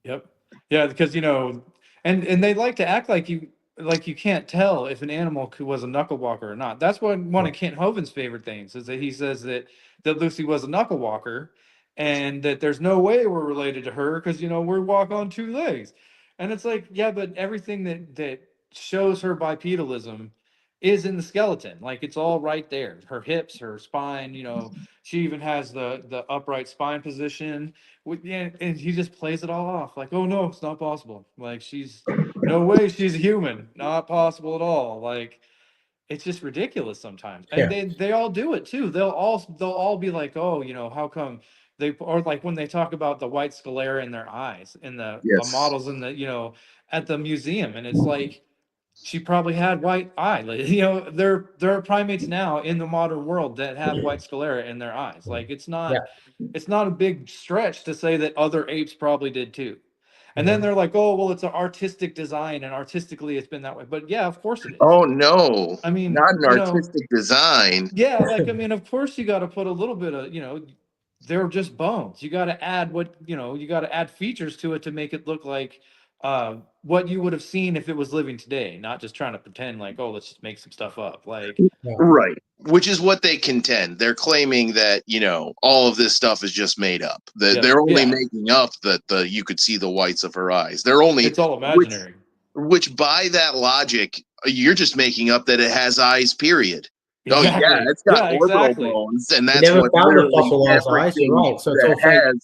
Yep. Yeah, because and they like to act like you can't tell if an animal was a knuckle walker or not. That's one of Kent Hovind's favorite things is that he says that Lucy was a knuckle walker, and that there's no way we're related to her because we walk on two legs, and it's like, yeah, but everything that shows her bipedalism is in the skeleton. Like, it's all right there. Her hips, her spine. She even has the upright spine position. Yeah, and he just plays it all off like, oh no, it's not possible. Like, no way she's a human, not possible at all. Like, it's just ridiculous sometimes, and Yeah. they all do it too. They'll all be like, oh, how come or like when they talk about the white sclera in their eyes in the Yes. models in the at the museum, and it's like, she probably had white eye. Like, there are primates now in the modern world that have white sclera in their eyes. Like, it's not a big stretch to say that other apes probably did too. And then they're like, oh, well, it's an artistic design and artistically it's been that way. But yeah, of course it is. Oh no. I mean, not an artistic design. Yeah, like, I mean, of course you got to put a little bit of, they're just bones. You got to add you got to add features to it to make it look like what you would have seen if it was living today, not just trying to pretend like, oh, let's just make some stuff up. Like, Right. Which is what they contend. They're claiming that, all of this stuff is just made up. They're only making up that you could see the whites of her eyes. It's all imaginary. Which by that logic, you're just making up that it has eyes, period. Exactly. Oh yeah, it's got orbital bones, and that's what found the fossilized eyes. You're right. So it's all fake.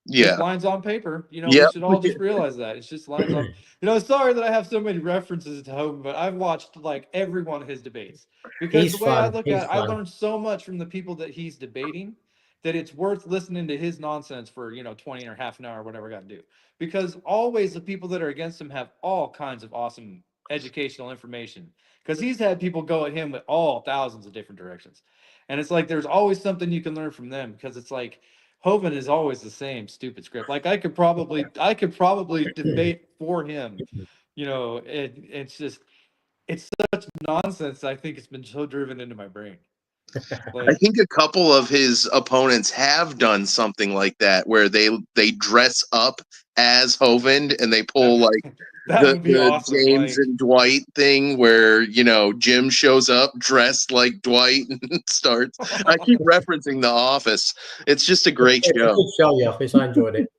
Just lines on paper. We should all just realize that. It's just lines on. Sorry that I have so many references to Hogan, but I've watched like every one of his debates. Because the way I look at it, I learned so much from the people that he's debating that it's worth listening to his nonsense for 20 or half an hour or whatever I got to do. Because always the people that are against him have all kinds of awesome educational information. Because he's had people go at him with all thousands of different directions. And it's like there's always something you can learn from them, because it's like Hovind is always the same stupid script. Like, I could probably debate for him. It's such nonsense. I think it's been so driven into my brain. I think a couple of his opponents have done something like that, where they dress up as Hovind and they pull like the awesome. James and Dwight thing, where Jim shows up dressed like Dwight and starts. I keep referencing The Office. It's just a great show. It's a good show, The Office. I enjoyed it.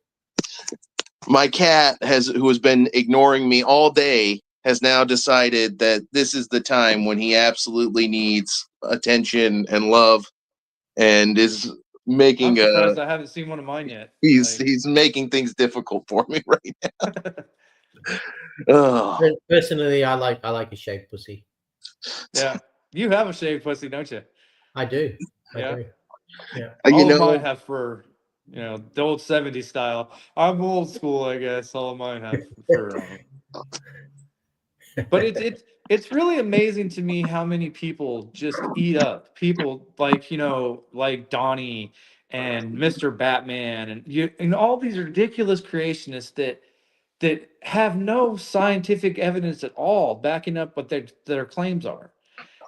My cat who has been ignoring me all day, has now decided that this is the time when he absolutely needs attention and love, and is making I'm surprised I haven't seen one of mine yet. He's making things difficult for me right now. Personally, I like a shaved pussy. Yeah, you have a shaved pussy, don't you? I do. Yeah. All of mine have fur. The old 70s style. I'm old school, I guess. All of mine have fur on them. But it's really amazing to me how many people just eat up people like like Donnie and Mr. Batman and all these ridiculous creationists that have no scientific evidence at all backing up what their claims are.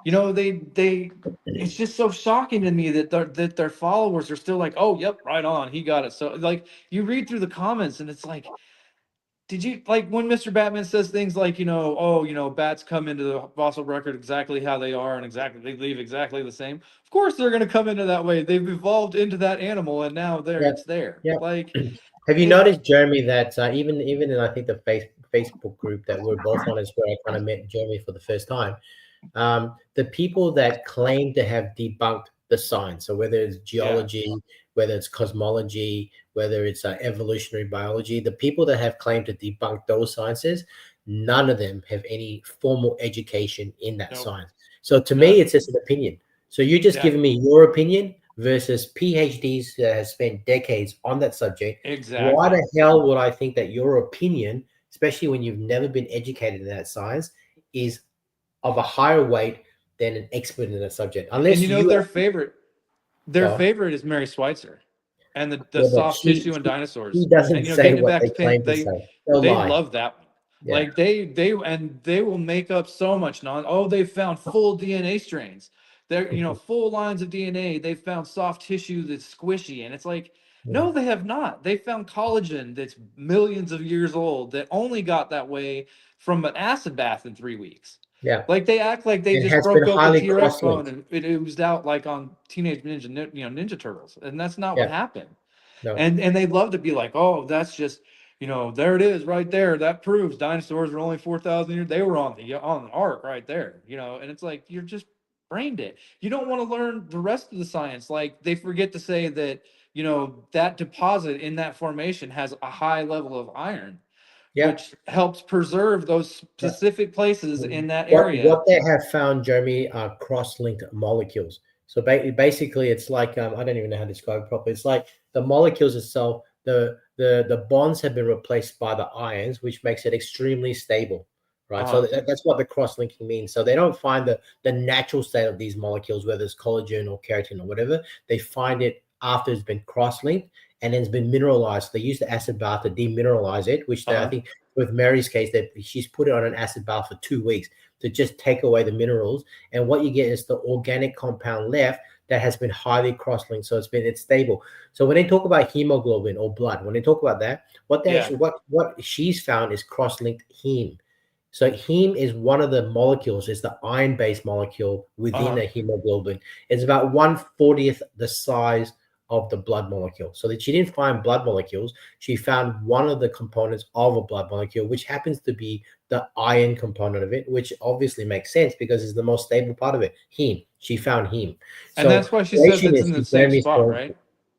It's just so shocking to me that their followers are still like, oh, yep, right on, he got it. So like, you read through the comments and it's like, did you like when Mr. Batman says things like, bats come into the fossil record exactly how they are and they leave exactly the same. Of course they're going to come into that way. They've evolved into that animal and now it's there. Yeah. Like, Have you noticed, Jeremy, that even in I think the Facebook group that we're both on is where I kind of met Jeremy for the first time. The people that claim to have debunked the science, so whether it's geology, whether it's cosmology, whether it's evolutionary biology, the people that have claimed to debunk those sciences, none of them have any formal education in that science. So to me, it's just an opinion. So you're just giving me your opinion versus PhDs that have spent decades on that subject. Exactly. Why the hell would I think that your opinion, especially when you've never been educated in that science, is of a higher weight than an expert in that subject? Unless And their favorite is Mary Schweitzer and the soft tissue and dinosaurs. He doesn't And say getting what back they to claim to Pink, say. they love that one. Yeah. Like they will make up so much they found full DNA strains. They're full lines of DNA. They found soft tissue that's squishy. And it's like, no, they have not. They found collagen that's millions of years old that only got that way from an acid bath in 3 weeks. Yeah. Like they act like they It just has broke been open highly T-Rex bone cross-linked. and it oozed out like on Teenage Ninja Turtles. And that's not what happened. No. And they love to be like, oh, that's just, there it is right there. That proves dinosaurs were only 4,000 years. They were on the ark right there, and it's like, you're just brain dead. You don't want to learn the rest of the science. Like they forget to say that, that deposit in that formation has a high level of iron, which helps preserve those specific places in that area. What they have found, Jeremy, are cross-linked molecules. So basically, it's like I don't even know how to describe it properly. It's like the molecules itself, the bonds have been replaced by the ions, which makes it extremely stable, right? So that's what the cross-linking means. So they don't find the natural state of these molecules, whether it's collagen or keratin or whatever. They find it after it's been cross-linked and then it's been mineralized. They use the acid bath to demineralize it, which I think with Mary's case, that she's put it on an acid bath for 2 weeks to just take away the minerals. And what you get is the organic compound left that has been highly cross-linked. So it's stable. So when they talk about hemoglobin or blood, when they talk about that, what she's found is cross-linked heme. So heme is one of the molecules, it's the iron-based molecule within a hemoglobin. It's about 1/40th the size of the blood molecule. So that she didn't find blood molecules, she found one of the components of a blood molecule, which happens to be the iron component of it, which obviously makes sense because it's the most stable part of it. Heme. She found heme. And that's why she says it's in the same spot, right?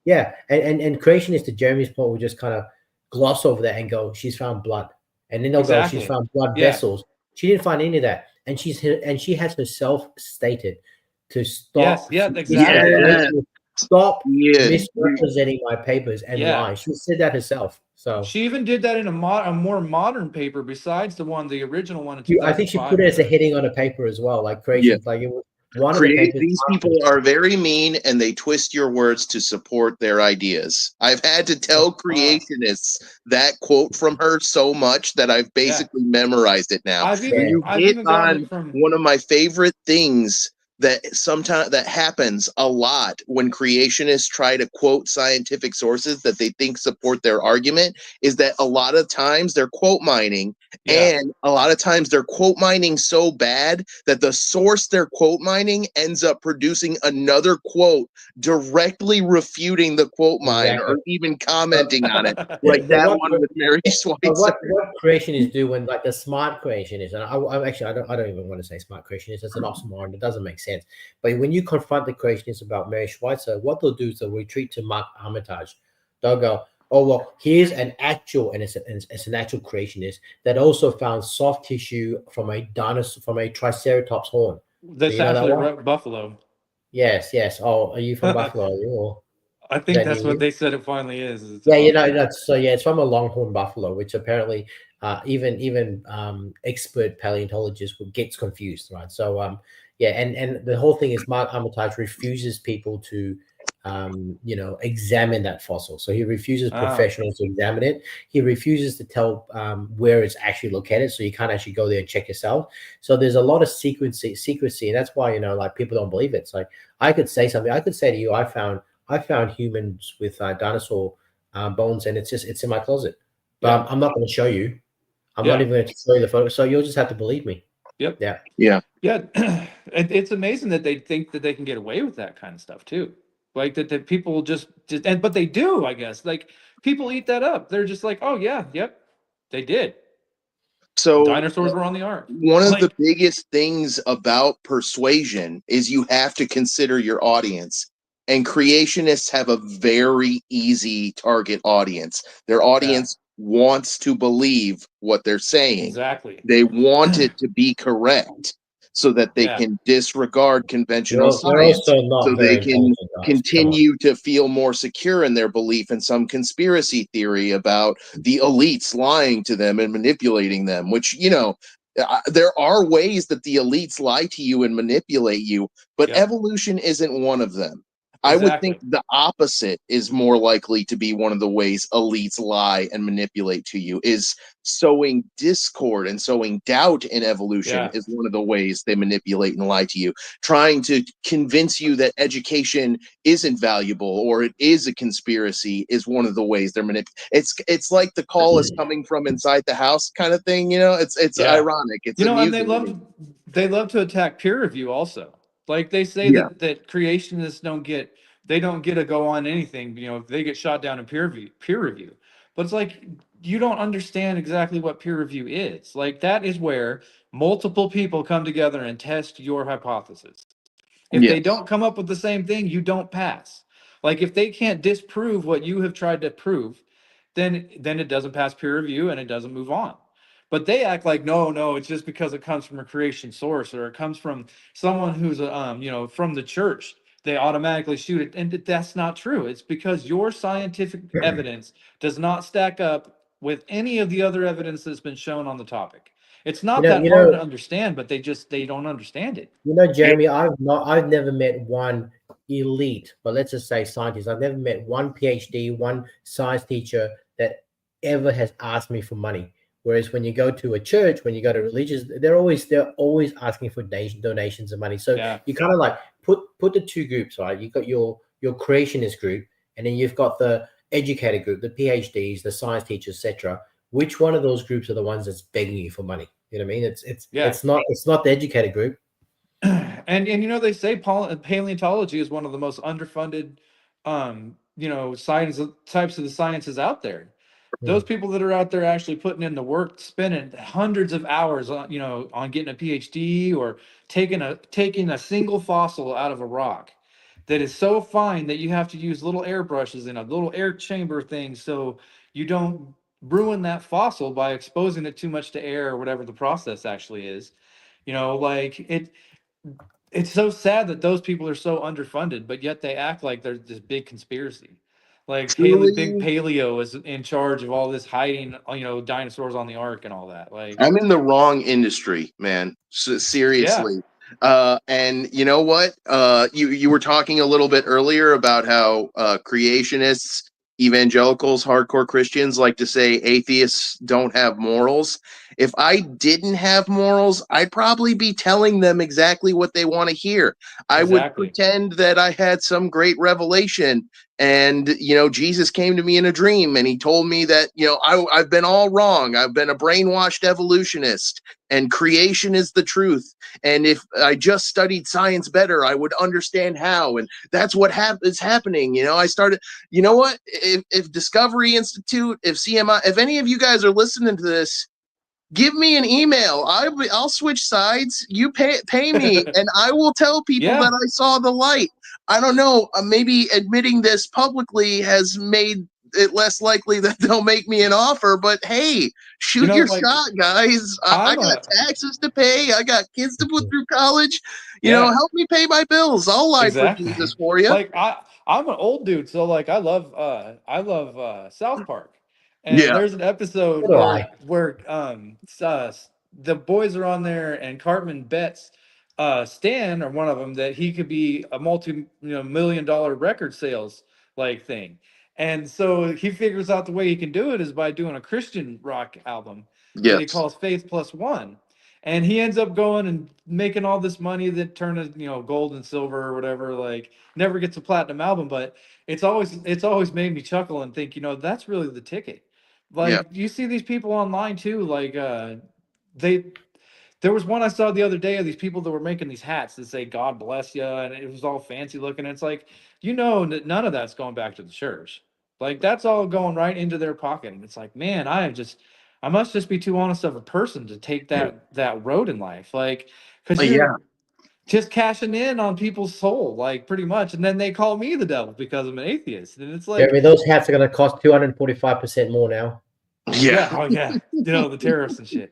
Yeah. And creationists, to Jeremy's point, will just kind of gloss over that and go, she's found blood. And then they'll go, she's found blood vessels. She didn't find any of that. And she has herself stated to stop. Stop misrepresenting my papers and lying. She said that herself. So she even did that in a more modern paper besides the original one in 2005. I think she put it as a heading on a paper as well, like creation. Like it was one of the papers. These people are very mean and they twist your words to support their ideas. I've had to tell creationists that quote from her so much that I've basically memorized it now. I've even gotten it from one of my favorite things that happens a lot when creationists try to quote scientific sources that they think support their argument is that a lot of times they're quote mining and a lot of times they're quote mining so bad that the source they're quote mining ends up producing another quote directly refuting the quote mine or even commenting on it, like that one with Mary Schweitzer. What creationists do when, like, the smart creationists, and I don't even want to say smart creationists, that's an oxymoron, it doesn't make sense. But when you confront the creationists about Mary Schweitzer, what they'll do is they'll retreat to Mark Armitage. They'll go, oh, well, here's an actual, and it's an actual creationist that also found soft tissue from a dinosaur, from a Triceratops horn. That's actually buffalo. Yes. Oh, are you from Buffalo? Or I think that's what they said it finally is. It's from a longhorn buffalo, which apparently even expert paleontologists gets confused, right? So and the whole thing is Mark Armitage refuses people to examine that fossil. So he refuses professionals to examine it. He refuses to tell where it's actually located, so you can't actually go there and check yourself. So there's a lot of secrecy, and that's why like people don't believe it. It's like I could say something. I could say to you, I found humans with dinosaur bones, and it's in my closet. But I'm not going to show you. I'm not even going to show you the photo. So you'll just have to believe me. Yep. Yeah. It's amazing that they think that they can get away with that kind of stuff too. Like that people just but they do, I guess. Like people eat that up. They're just like, oh yeah, yep, they did. So Dinosaurs were on the ark. one of the Like, biggest things about persuasion is you have to consider your audience. And creationists have a very easy target audience. Their audience wants to believe what they're saying. exactly. They want it to be correct so that they Yeah. can disregard conventional They're science, also not so they very can intelligent, guys. Come on. continue to feel more secure in their belief in some conspiracy theory about the elites lying to them and manipulating them, which, there are ways that the elites lie to you and manipulate you, but Yep. evolution isn't one of them. I would think Exactly. the opposite is more likely to be one of the ways elites lie and manipulate to you, is sowing discord and sowing doubt in evolution Yeah. is one of the ways they manipulate and lie to you, trying to convince you that education isn't valuable or it is a conspiracy is one of the ways they're it's like the call is coming from inside the house kind of thing, it's Yeah. ironic, it's And amusing to me. they love to attack peer review also. Like they say Yeah. that creationists don't get a go on anything, if they get shot down in peer review. But it's like you don't understand exactly what peer review is. Like that is where multiple people come together and test your hypothesis. If they Yes. don't come up with the same thing, you don't pass. Like if they can't disprove what you have tried to prove, then it doesn't pass peer review and it doesn't move on. But they act like no, it's just because it comes from a creation source or it comes from someone who's from the church. They automatically shoot it, and that's not true. It's because your scientific evidence does not stack up with any of the other evidence that's been shown on the topic. It's You not know, that you hard to know, understand, but they don't understand it. Jeremy, I've never met one elite, but let's just say scientist. I've never met one PhD, one science teacher that ever has asked me for money. Whereas when you go to a church, when you go to religious, they're always asking for donations of money. So Yeah. you kind of like put the two groups, right? You've got your creationist group, and then you've got the educated group, the PhDs, the science teachers, etc. Which one of those groups are the ones that's begging you for money? You know what I mean? Yeah. It's not the educated group. And they say paleontology is one of the most underfunded science types of the sciences out there. Those people that are out there actually putting in the work, spending hundreds of hours on on getting a PhD or taking a single fossil out of a rock that is so fine that you have to use little airbrushes in a little air chamber thing so you don't ruin that fossil by exposing it too much to air or whatever the process actually is. Like it's so sad that those people are so underfunded, but yet they act like there's this big conspiracy. Like Big Truly, Paleo is in charge of all this hiding, dinosaurs on the ark and all that. Like, I'm in the wrong industry, man. yeah, Seriously. And you know what? You were talking a little bit earlier about how creationists, evangelicals, hardcore Christians like to say atheists don't have morals. If I didn't have morals, I'd probably be telling them exactly what they want to hear. I would exactly. pretend that I had some great revelation and Jesus came to me in a dream and he told me that I've been all wrong. I've been a brainwashed evolutionist and creation is the truth, and if I just studied science better I would understand how, and that's what is happening. I started, what, if Discovery Institute, if CMI, if any of you guys are listening to this, give me an email. I'll switch sides. You pay me, and I will tell people Yeah. that I saw the light. I don't know. Maybe admitting this publicly has made it less likely that they'll make me an offer. But hey, shoot your Like shot, guys. I I'm got a taxes to pay. I got kids to put through college. yeah, Help me pay my bills. I'll lie for Jesus exactly. for you. Like I'm an old dude, so like I love South Park. And Yeah. there's an episode So do I. where the boys are on there and Cartman bets Stan, or one of them, that he could be a $multi-million record sales like thing. And so he figures out the way he can do it is by doing a Christian rock album that he Yes. calls Faith Plus One. And he ends up going and making all this money that turn it, gold and silver or whatever. Like, never gets a platinum album, but it's always made me chuckle and think, that's really the ticket. Yeah. Like, you see these people online too, like they there was one I saw the other day of these people that were making these hats that say "God bless you," and it was all fancy looking. It's like, none of that's going back to the church. Like that's all going right into their pocket. And it's like, man, I must just be too honest of a person to take that road in life. Like, because Yeah. you're just cashing in on people's soul, like pretty much. And then they call me the devil because I'm an atheist. And it's I like, mean, those hats are going to cost 245% more now. yeah, oh yeah, the terrorists and shit.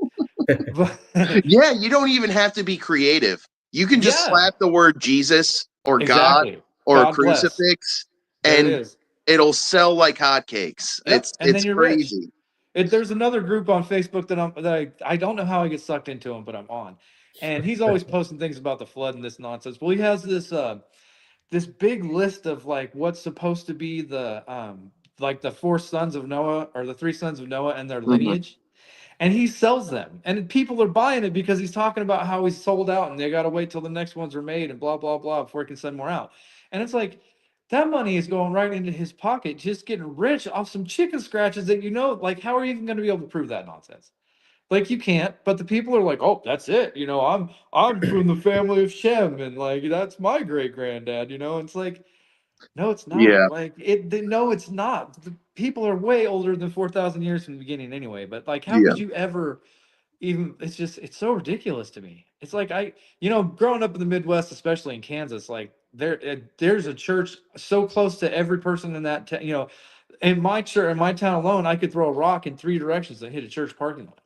But Yeah, you don't even have to be creative. You can just yeah, slap the word Jesus or God exactly. or a God bless. crucifix, There it and is. it'll sell like hotcakes. Yep. And then It's you're rich. crazy. There's another group on Facebook I don't know how I get sucked into them, but I'm on. And he's always posting things about the flood and this nonsense. Well, he has this big list of like what's supposed to be the like the four sons of Noah or the three sons of Noah and their Mhm. lineage. And he sells them. And people are buying it because he's talking about how he's sold out and they got to wait till the next ones are made and blah, blah, blah before he can send more out. And it's like, that money is going right into his pocket, just getting rich off some chicken scratches that like, how are you even going to be able to prove that nonsense? Like you can't, but the people are like, oh, that's it. I'm from the family of Shem, and like that's my great granddad. It's like, no, it's Yeah, not. Like no, it's not. The people are way older than 4,000 years from the beginning anyway. But like, how yeah, could you ever even? It's so ridiculous to me. It's like growing up in the Midwest, especially in Kansas, like there's a church so close to every person in that in my church, in my town alone, I could throw a rock in three directions and hit a church parking lot.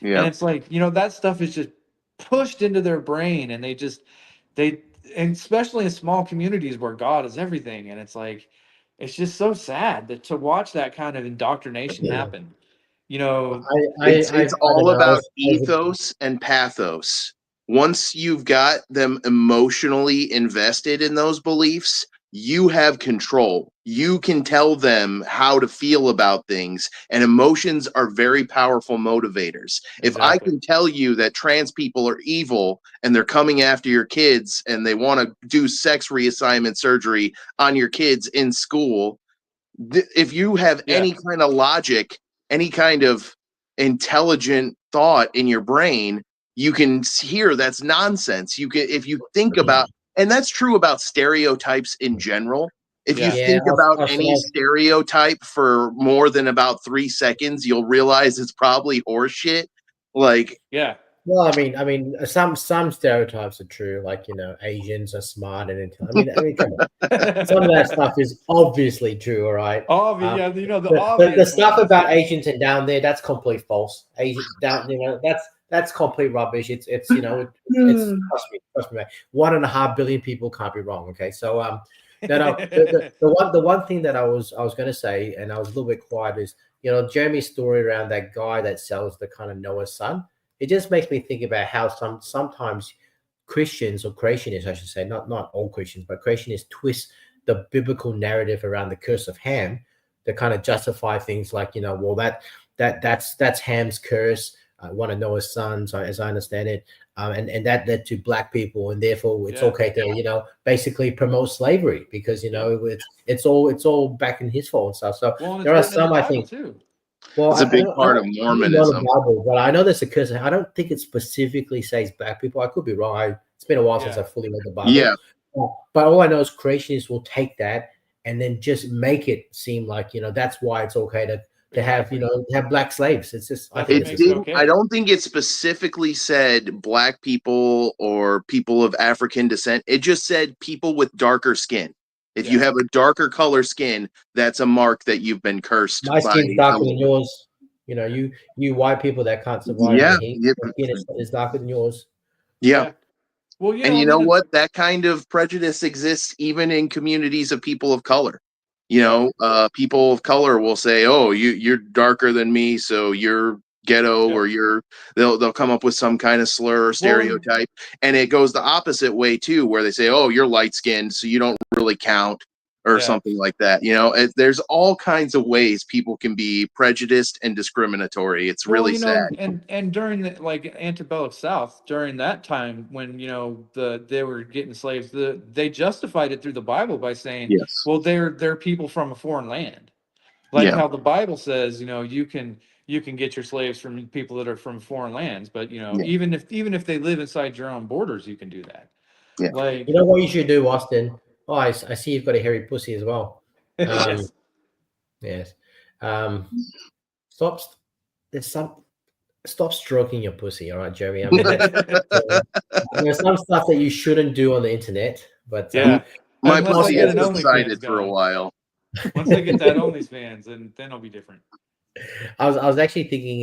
And yeah. it's like, that stuff is just pushed into their brain and they, and especially in small communities where God is everything. And it's like, it's just so sad that to watch that kind of indoctrination happen, you know, It's I don't all know. about ethos and pathos. Once you've got them emotionally invested in those beliefs, you have control. You can tell them how to feel about things, and emotions are very powerful motivators. If I exactly. can tell you that trans people are evil and they're coming after your kids and they want to do sex reassignment surgery on your kids in school, if you have Yeah. any kind of logic, any kind of intelligent thought in your brain, you can hear that's nonsense. You can, if you think about, and that's true about stereotypes in general. If you Yeah. Yeah, think about any I'll stereotype for more than about 3 seconds, you'll realize it's probably horseshit. Like, Yeah. well, I mean, some stereotypes are true, like Asians are smart and intelligent. I mean, come on. Some of that stuff is obviously true, all right. Obvious, yeah, the The obvious stuff ones. about Asians and down there, that's complete false. Asian down, that's complete rubbish. It's trust me, mate. 1.5 billion people can't be wrong. Okay, so no, the one thing that I was going to say, and I was a little bit quiet, is Jeremy's story around that guy that sells the kind of Noah's son. It just makes me think about how sometimes Christians, or creationists, I should say, not all Christians, but creationists twist the biblical narrative around the curse of Ham to kind of justify things like, well, that's Ham's curse, one of Noah's sons, as I understand it, and that led to black people, and therefore it's okay to basically promote slavery because it's all back in his fault and stuff. So Well, and it's there are written in the some, I Bible think. too. Well, it's a big I part of don't really know the Mormonism. Bible, but I know there's a curse. I don't think it specifically says black people. I could be wrong. It's been a while since I fully read the Bible. Yeah. But all I know is creationists will take that and then just make it seem like that's why it's okay to have have black slaves. It's just I think That's what it's makes it just okay. I don't think it specifically said black people or people of African descent. It just said people with darker skin. If you have a darker color skin, that's a mark that you've been cursed my by. skin's darker than yours. You white people that can't survive Yeah, the heat, yeah, your skin is darker than yours. yeah. Well, And you know what? That kind of prejudice exists even in communities of people of color. People of color will say, "Oh, you're darker than me, so you're ghetto," or they'll come up with some kind of slur or stereotype, and it goes the opposite way too, where they say, "Oh, you're light skinned, so you don't really count," or something like that. There's all kinds of ways people can be prejudiced and discriminatory. It's really sad. And during the antebellum South, during that time when they were getting slaves, they justified it through the Bible by saying, Yes. well, they're people from a foreign land, like Yeah. how the Bible says, you can get your slaves from people that are from foreign lands, but even if they live inside your own borders, you can do that. Yeah. Like, You know what you should do, Austin? Oh, I see you've got a hairy pussy as well. yes. Yes. Um, stop. There's some. Stop stroking your pussy, all right, Jeremy. I mean, there's some stuff that you shouldn't do on the internet, but Yeah, My unless they pussy get has an subsided OnlyFans for a going. while. Once they get that OnlyFans, and then it'll be different. I was actually thinking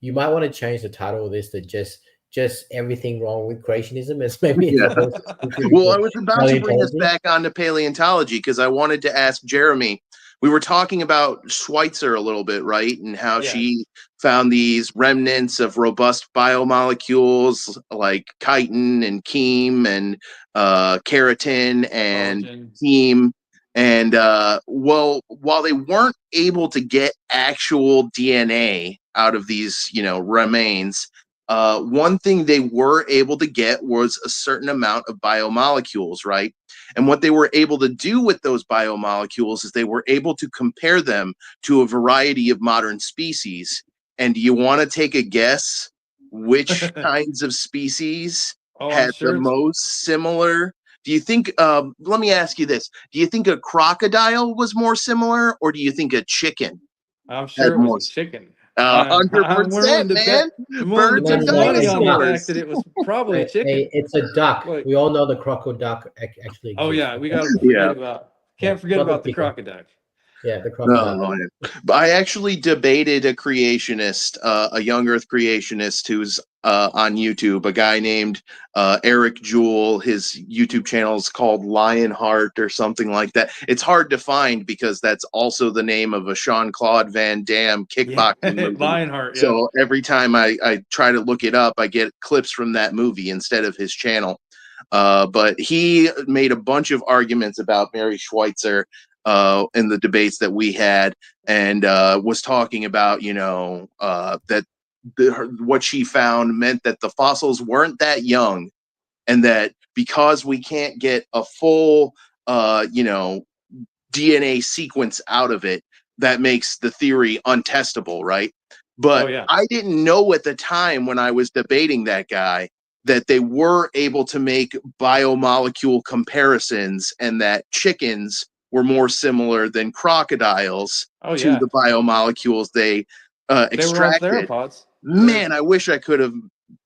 you might want to change the title of this to just everything wrong with creationism, as maybe it's Yeah. a whole specific Well, I to was about to bring us paleontology. back onto paleontology because I wanted to ask Jeremy. We were talking about Schweitzer a little bit, right? And how Yeah. she found these remnants of robust biomolecules like chitin and heme and keratin and Collagen. heme. And well, while they weren't able to get actual DNA out of these, remains, one thing they were able to get was a certain amount of biomolecules, right? And what they were able to do with those biomolecules is they were able to compare them to a variety of modern species. And do you want to take a guess which kinds of species Oh, I'm had the sure it's. most similar? Do you think, let me ask you this. Do you think a crocodile was more similar, or do you think a chicken I'm had sure it was more? a chicken. We're Willing to bet. man. I'm willing to Birds No, are put no, some no, money it's on the not. fact dinosaurs. that it was probably a chicken. It's a duck. Like, We all know the crocodile actually oh exists. yeah, we gotta Yeah. forget about. Yeah, Can't forget not the about the chicken. crocodile. Yeah, the Oh, crocodile. man. But I actually debated a creationist, a young Earth creationist who's on YouTube, a guy named Eric Jewell. His YouTube channel is called Lionheart or something like that. It's hard to find because that's also the name of a Jean-Claude Van Damme Yeah, kickboxing movie. Lionheart. Yeah. So every time I try to look it up, I get clips from that movie instead of his channel. But he made a bunch of arguments about Mary Schweitzer in the debates that we had, and was talking about, that what she found meant that the fossils weren't that young, and that because we can't get a full, DNA sequence out of it, that makes the theory untestable, right? Oh But yeah. I didn't know at the time when I was debating that guy that they were able to make biomolecule comparisons and that chickens were more similar than crocodiles Oh to yeah. the biomolecules they They were all extracted. theropods. Man, I wish I could have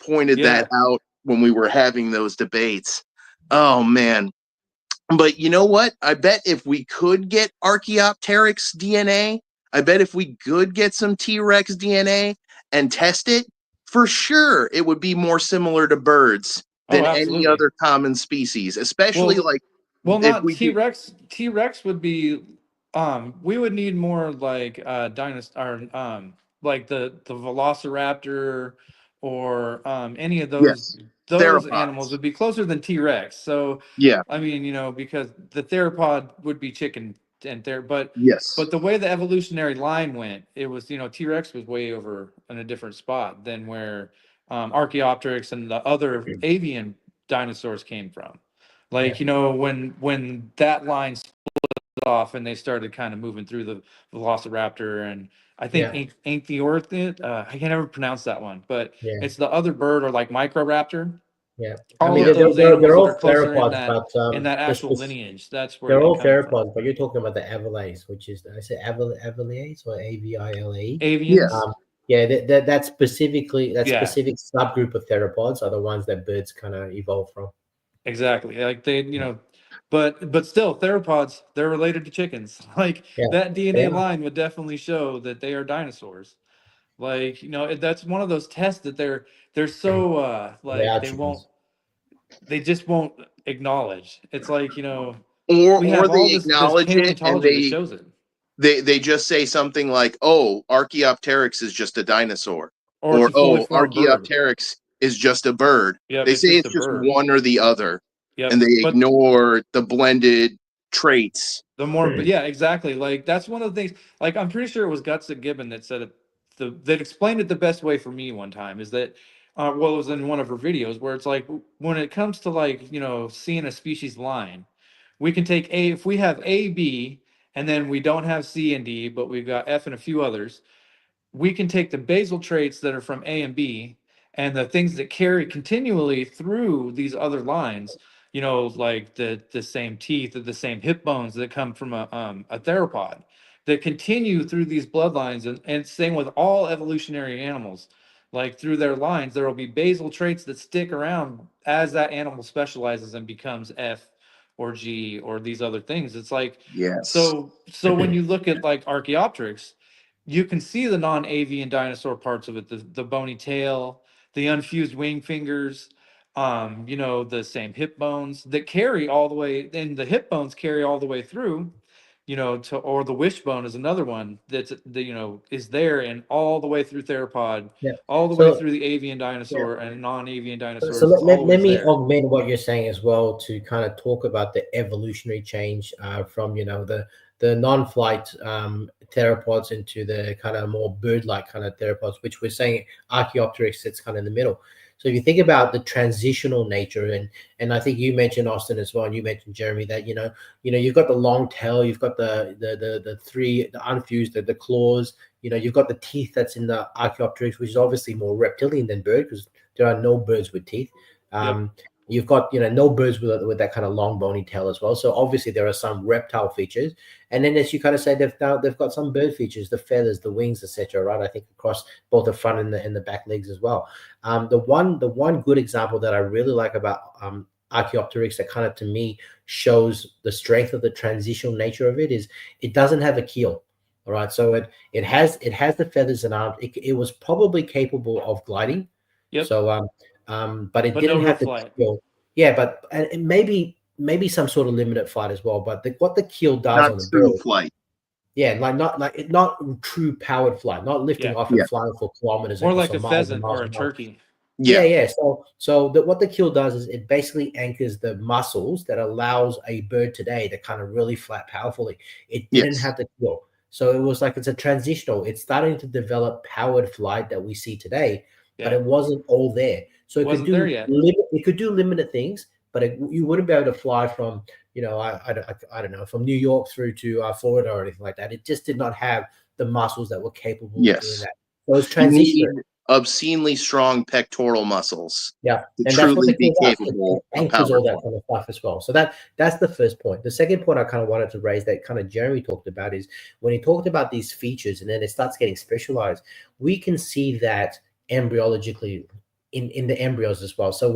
pointed that Yeah. out when we were having those debates. Oh man. But you know what? I bet if we could get Archaeopteryx DNA, I bet if we could get some T Rex DNA and test it, for sure it would be more similar to birds Oh, than any absolutely. other common species, especially Well, like well, if not we do. T-Rex. T-Rex would be. We would need more like dinosaur, like the Velociraptor, or any of those. Yes, Those animals theropods. would be closer than T-Rex. So, Yeah, I mean, because the theropod would be chicken and there, yes. but the way the evolutionary line went, it was, T-Rex was way over in a different spot than where Archaeopteryx and the other avian dinosaurs came from. Yeah, Like, when that line split off and they started kind of moving through the Velociraptor, and I think yeah, Anchiornithid, I can never pronounce that one, but yeah, it's the other bird, or like Microraptor. yeah. I All mean, of Yeah. those they're animals that are all closer theropods, but in that this actual was lineage, that's where they're they all come from. theropods. But you're talking about the avalaes, which is I say avalaes or Avile. Yes. Avians. Yeah, that Yeah, specific subgroup of theropods are the ones that birds kind of evolve from. exactly. Like but still, theropods, they're related to chickens. Like Yeah, that they DNA are. line would definitely show that they are dinosaurs. Like, that's one of those tests that they're so They like are chickens. they just won't acknowledge. It's like, we Or have all they this acknowledge it and paleontology that shows it. they just say something like, "Oh, Archaeopteryx is just a dinosaur," Or it's or a fully "Oh, formed bird. Archaeopteryx is just a bird." Yep, They it's say just it's a just bird. one or the other, and Yep. they But ignore the blended traits. the more, but yeah, exactly. Like that's one of the things. Like I'm pretty sure it was Guts Gibbon that said it. That explained it the best way for me one time is that, well, it was in one of her videos where it's like when it comes to like seeing a species line, we can take A if we have A B and then we don't have C and D, but we've got F and a few others. We can take the basal traits that are from A and B and the things that carry continually through these other lines, like the same teeth or the same hip bones that come from a theropod, that continue through these bloodlines, and same with all evolutionary animals. Like through their lines, there will be basal traits that stick around as that animal specializes and becomes F or G or these other things. It's like, Yes. so when you look at like Archaeopteryx, you can see the non-avian dinosaur parts of it, the bony tail, the unfused wing fingers, you know, the same hip bones that carry all the way, and the hip bones carry all the way through, you know, to, or the wishbone is another one that's the, you know, is there and all the way through theropod, Yeah. all the way So through the avian yeah. dinosaur and non-avian So dinosaurs. It's let always me there. augment what you're saying as well to kind of talk about the evolutionary change from, you know, the non-flight theropods into the kind of more bird-like kind of theropods, which we're saying Archaeopteryx sits kind of in the middle. So if you think about the transitional nature, and I think you mentioned Austin as well, and you mentioned Jeremy, that you've got the long tail, you've got the three, the unfused, the claws, you've got the teeth that's in the Archaeopteryx, which is obviously more reptilian than bird because there are no birds with teeth. Yep. You've got no birds with that kind of long bony tail as well. So obviously there are some reptile features, and then as you kind of say, they've got some bird features, the feathers, the wings, etc. Right? I think across both the front and the back legs as well. The one good example that I really like about Archaeopteryx that kind of to me shows the strength of the transitional nature of it is it doesn't have a keel. All right, so it has the feathers and arms. It was probably capable of gliding. Yep. So but it But didn't no real have the flight. keel. Yeah, but and maybe some sort of limited flight as well. But what the keel does Not on the true bird, flight. yeah, not true powered flight, not lifting Yeah. off Yeah. and flying for kilometers More or like so a miles and pheasant miles or a and miles. turkey. Yeah, Yeah. yeah. So what the keel does is it basically anchors the muscles that allows a bird today to kind of really flap powerfully. It didn't Yes. have the keel. So it was like it's a transitional. It's starting to develop powered flight that we see today, but Yeah. it wasn't all there. So it Wasn't there yet. it could do limited things, but you wouldn't be able to fly from I don't know, from New York through to Florida or anything like that. It just did not have the muscles that were capable of doing Yes. that. So it was You need transitional. obscenely strong pectoral muscles Yeah, to and that's what truly the be keel does. It capable of anchors power all that flight. kind of stuff as well. So that's the first point. The second point I kind of wanted to raise that kind of Jeremy talked about is when he talked about these features and then it starts getting specialized, we can see that embryologically in the embryos as well. So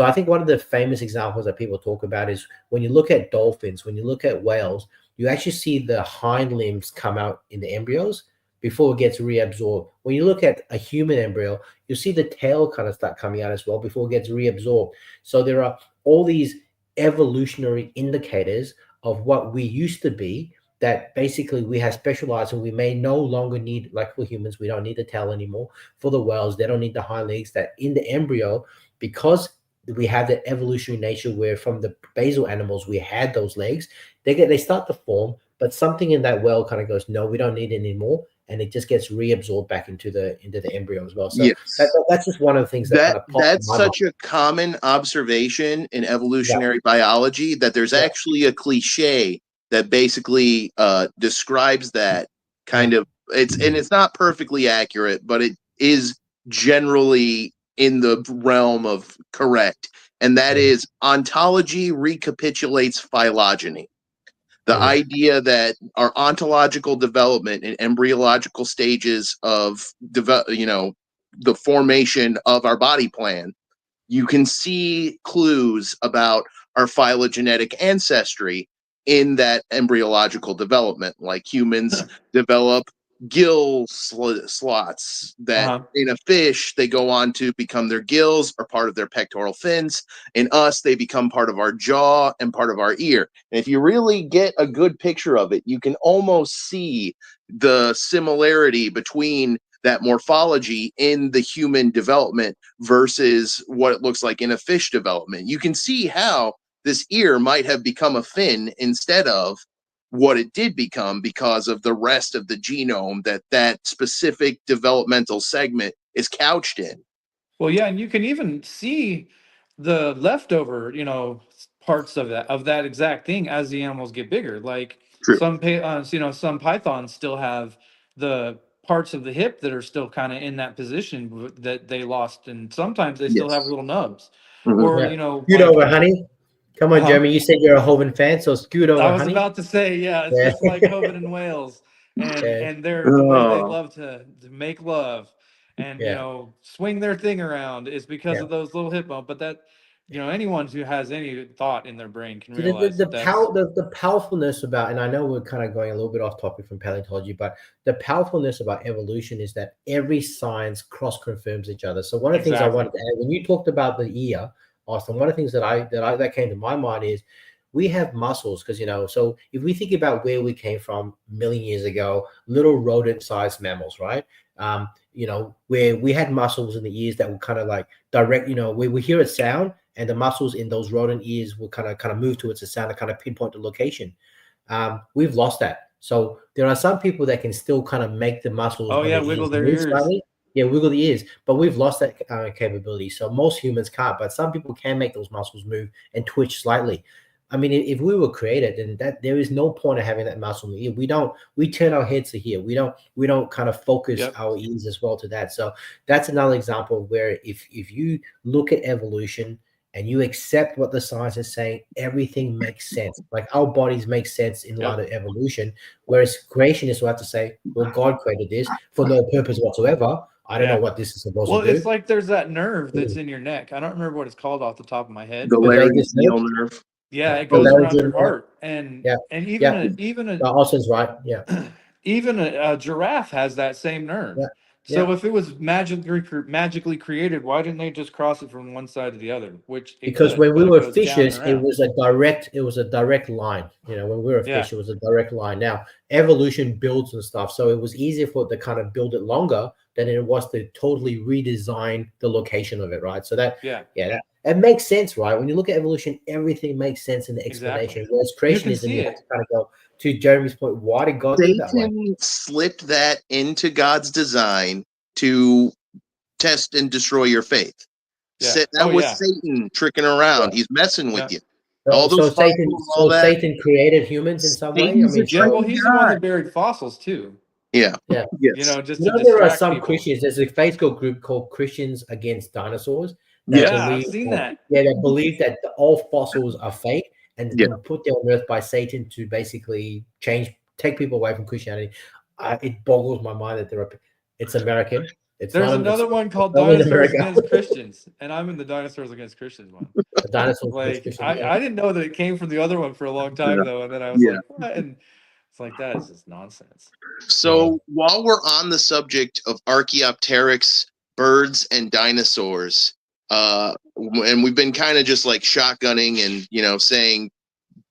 I think one of the famous examples that people talk about is when you look at dolphins, when you look at whales, you actually see the hind limbs come out in the embryos before it gets reabsorbed. When you look at a human embryo, you see the tail kind of start coming out as well before it gets reabsorbed. So there are all these evolutionary indicators of what we used to be that basically we have specialized and we may no longer need, like for humans, we don't need the tail anymore. For the whales, they don't need the hind legs, that in the embryo, because we have that evolutionary nature where from the basal animals we had those legs, they start to form, but something in that whale kind of goes, no, we don't need it anymore, and it just gets reabsorbed back into the embryo as well. So Yes. that's just one of the things that kind of popped in That's my mind. such a common observation in Yeah, evolutionary biology that there's yeah, actually a cliche that basically describes that kind yeah, of it's not perfectly accurate, but it is generally in the realm of correct. And that mhm, is ontology recapitulates phylogeny. The mhm, idea that our ontological development and embryological stages of the formation of our body plan, you can see clues about our phylogenetic ancestry in that embryological development. Like humans develop slots that Uh-huh. in a fish they go on to become their gills or part of their pectoral fins. In us, they become part of our jaw and part of our ear. And if you really get a good picture of it, you can almost see the similarity between that morphology in the human development versus what it looks like in a fish development. You can see how this ear might have become a fin instead of what it did become because of the rest of the genome that specific developmental segment is couched in. Well, yeah, and you can even see the leftover, parts of that exact thing as the animals get bigger. Like True. some pythons still have the parts of the hip that are still kind of in that position that they lost, and sometimes they still have Yes. little nubs. Mhm. Or yeah. Scoot like, over, honey. Come on, huh? Jeremy. You said you're a Hovind fan, so scoot I over, was honey. about to say, yeah, it's Yeah. just like Hovid and Wales. and they're the way they Oh. love to make love and Yeah. swing their thing around is because Yeah. of those little hip bump. But that anyone who has any thought in their brain can See, realize that that's the powerfulness about, and I know we're kind of going a little bit off topic from paleontology, but the powerfulness about evolution is that every science cross confirms each other. So one of the things I wanted to add when you talked about the ear, Austin, one of the things that came to my mind is we have muscles because so if we think about where we came from a million years ago, little rodent-sized mammals, right? Where we had muscles in the ears that were kind of like direct, we hear a sound and the muscles in those rodent ears will kind of move towards the sound and kind of pinpoint the location. We've lost that. So there are some people that can still kind of make the muscles on their wiggle ears their move ears. slightly. Yeah, wiggle the ears, but we've lost that capability. So most humans can't, but some people can make those muscles move and twitch slightly. I mean, if we were created, then that there is no point of having that muscle in the ear. We turn our heads to here. We don't kind of focus our ears as well to that. So that's another example where if you look at evolution and you accept what the science is saying, everything makes sense. Like our bodies make sense in light of evolution, whereas creationists will have to say, well, God created this for no purpose whatsoever. I don't know what this is supposed to do. It's like there's that nerve that's in your neck. I don't remember what it's called off the top of my head. The laryngeal nerve. Yeah, it goes around your heart, and even a Austin's right. Yeah, even a giraffe has that same nerve. Yeah. So if it was magically created, why didn't they just cross it from one side to the other? Because when we were fishes, it was a direct line. When we were fish, it was a direct line. Now evolution builds and stuff, so it was easier for it to kind of build it longer than it was to totally redesign the location of it, right? So it makes sense, right? When you look at evolution, everything makes sense in the explanation. Whereas creationism, you have to kind of go to Jeremy's point. Why did God do that way? Satan slipped that into God's design to test and destroy your faith. Yeah. That was Satan tricking around. He's messing with you. All those Satan created humans in some way. Satan's he's the one that buried fossils too. Yeah. Yeah. Yes. Just there are some people. Christians. There's a Facebook group called Christians Against Dinosaurs. I've seen that. Yeah, they believe that all fossils are fake and put there on earth by Satan to basically take people away from Christianity. It boggles my mind that it's American. There's another one called Dinosaurs Against Christians, and I'm in the Dinosaurs Against Christians one. The Dinosaurs Against Christians, I didn't know that it came from the other one for a long time though, and then I was like, what? And it's like, that is just nonsense. So while we're on the subject of Archaeopteryx, birds, and dinosaurs, and we've been kind of just like shotgunning and saying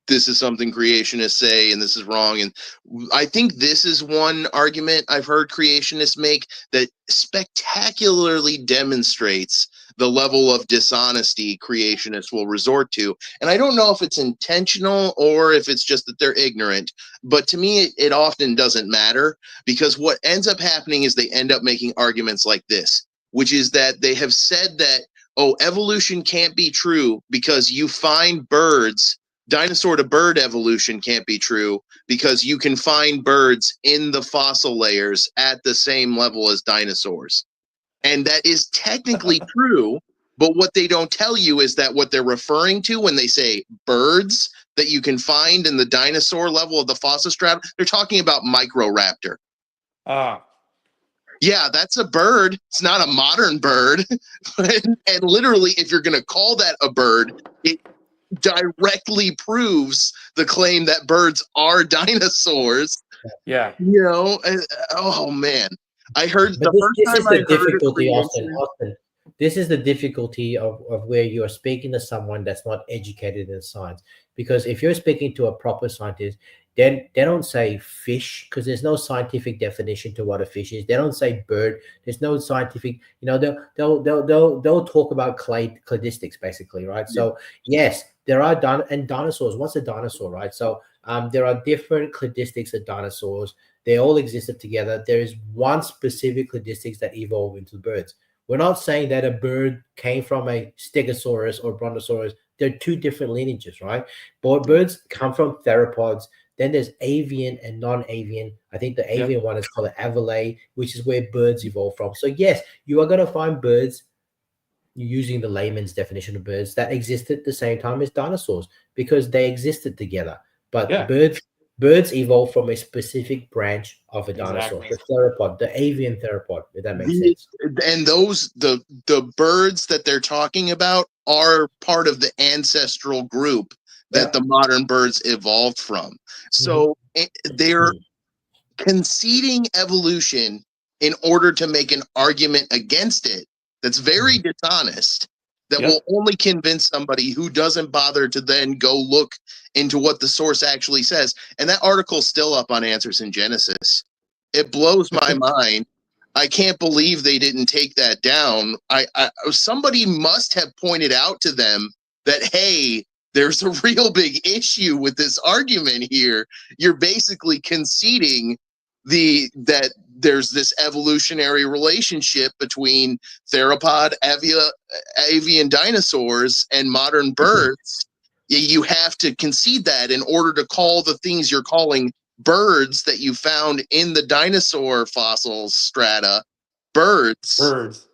this is something creationists say and this is wrong, and I think this is one argument I've heard creationists make that spectacularly demonstrates the level of dishonesty creationists will resort to. And I don't know if it's intentional or if it's just that they're ignorant, but to me it often doesn't matter, because what ends up happening is they end up making arguments like this, which is that they have said that, oh, evolution can't be true because you find birds. Dinosaur to bird evolution can't be true because you can find birds in the fossil layers at the same level as dinosaurs. And that is technically true, but what they don't tell you is that what they're referring to when they say birds that you can find in the dinosaur level of the fossil strata, they're talking about Microraptor. Yeah, that's a bird. It's not a modern bird. And literally, if you're going to call that a bird, it directly proves the claim that birds are dinosaurs. Yeah. Oh man. I heard but this is the difficulty, Austin. This is the difficulty of where you are speaking to someone that's not educated in science. Because if you're speaking to a proper scientist, then they don't say fish because there's no scientific definition to what a fish is. They don't say bird. There's no scientific. They'll talk about cladistics basically, right? Yeah. So yes, there are dinosaurs. What's a dinosaur, right? So there are different cladistics of dinosaurs. They all existed together. There is one specific cladistics that evolved into birds. We're not saying that a bird came from a Stegosaurus or Brontosaurus. They're two different lineages, right? But birds come from theropods. Then there's avian and non-avian. I think the avian one is called an avelate, which is where birds evolve from. So yes, you are going to find birds, using the layman's definition of birds, that existed at the same time as dinosaurs because they existed together. But Birds evolved from a specific branch of a dinosaur, Exactly. the theropod, the avian theropod, if that makes The- sense. and those the birds that they're talking about are part of the ancestral group that Yeah. the modern birds evolved from. So they're conceding evolution in order to make an argument against it that's very dishonest, that Yep. will only convince somebody who doesn't bother to then go look into what the source actually says. And that article's still up on Answers in Genesis. It blows my mind. I can't believe they didn't take that down. Somebody must have pointed out to them that, hey, there's a real big issue with this argument here. You're basically conceding that there's this evolutionary relationship between theropod avian dinosaurs and modern birds. You have to concede that in order to call the things you're calling birds that you found in the dinosaur fossils strata birds. Birds.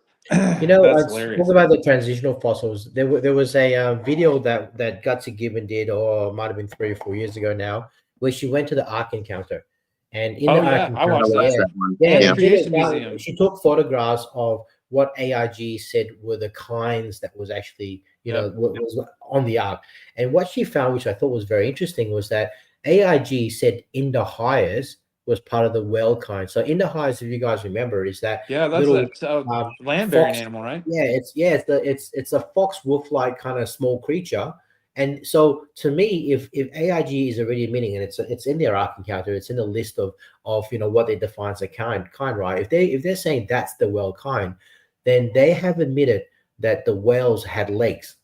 You know, That's talk hilarious. about the transitional fossils. There was a video that Gutsy Gibbon did, or might have been 3 or 4 years ago now, where she went to the Ark Encounter, and in Oh, the yeah, Ark I watched Encounter, that. yeah, And she the did Creation it down- Museum. She took photographs of what AIG said were the kinds that was actually, what was on the Ark, and what she found, which I thought was very interesting, was that AIG said Indohyus was part of the whale kind. So Indohyus, if you guys remember, is that Yeah, that's little that land-bearing fox animal, right? yeah, it's a fox wolf-like kind of small creature. And so to me, if AIG is already admitting, and it's in their Ark Encounter, it's in the list of what they define as a kind, right? If they're saying that's the whale kind, then they have admitted that the whales had legs.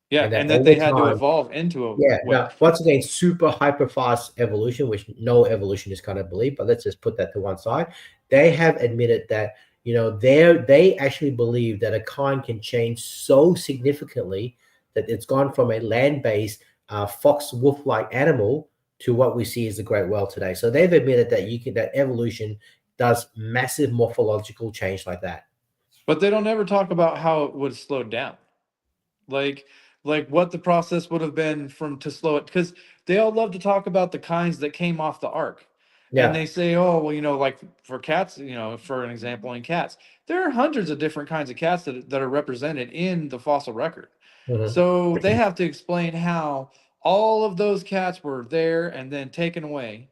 Yeah, And that and that over they had to time- evolve into a Yeah. whale. Now, once again, super hyper fast evolution, which no evolutionists kind of believe, but let's just put that to one side. They have admitted that they actually believe that a kind can change so significantly that it's gone from a land-based fox wolf-like animal to what we see as the great whale today. So they've admitted that evolution does massive morphological change like that. But they don't ever talk about how it would slow down. Like what the process would have been to slow it, because they all love to talk about the kinds that came off the Ark. Yeah. And they say, oh, well, like for cats, for an example, in cats, there are hundreds of different kinds of cats that are represented in the fossil record. Mhm. So they have to explain how all of those cats were there and then taken away.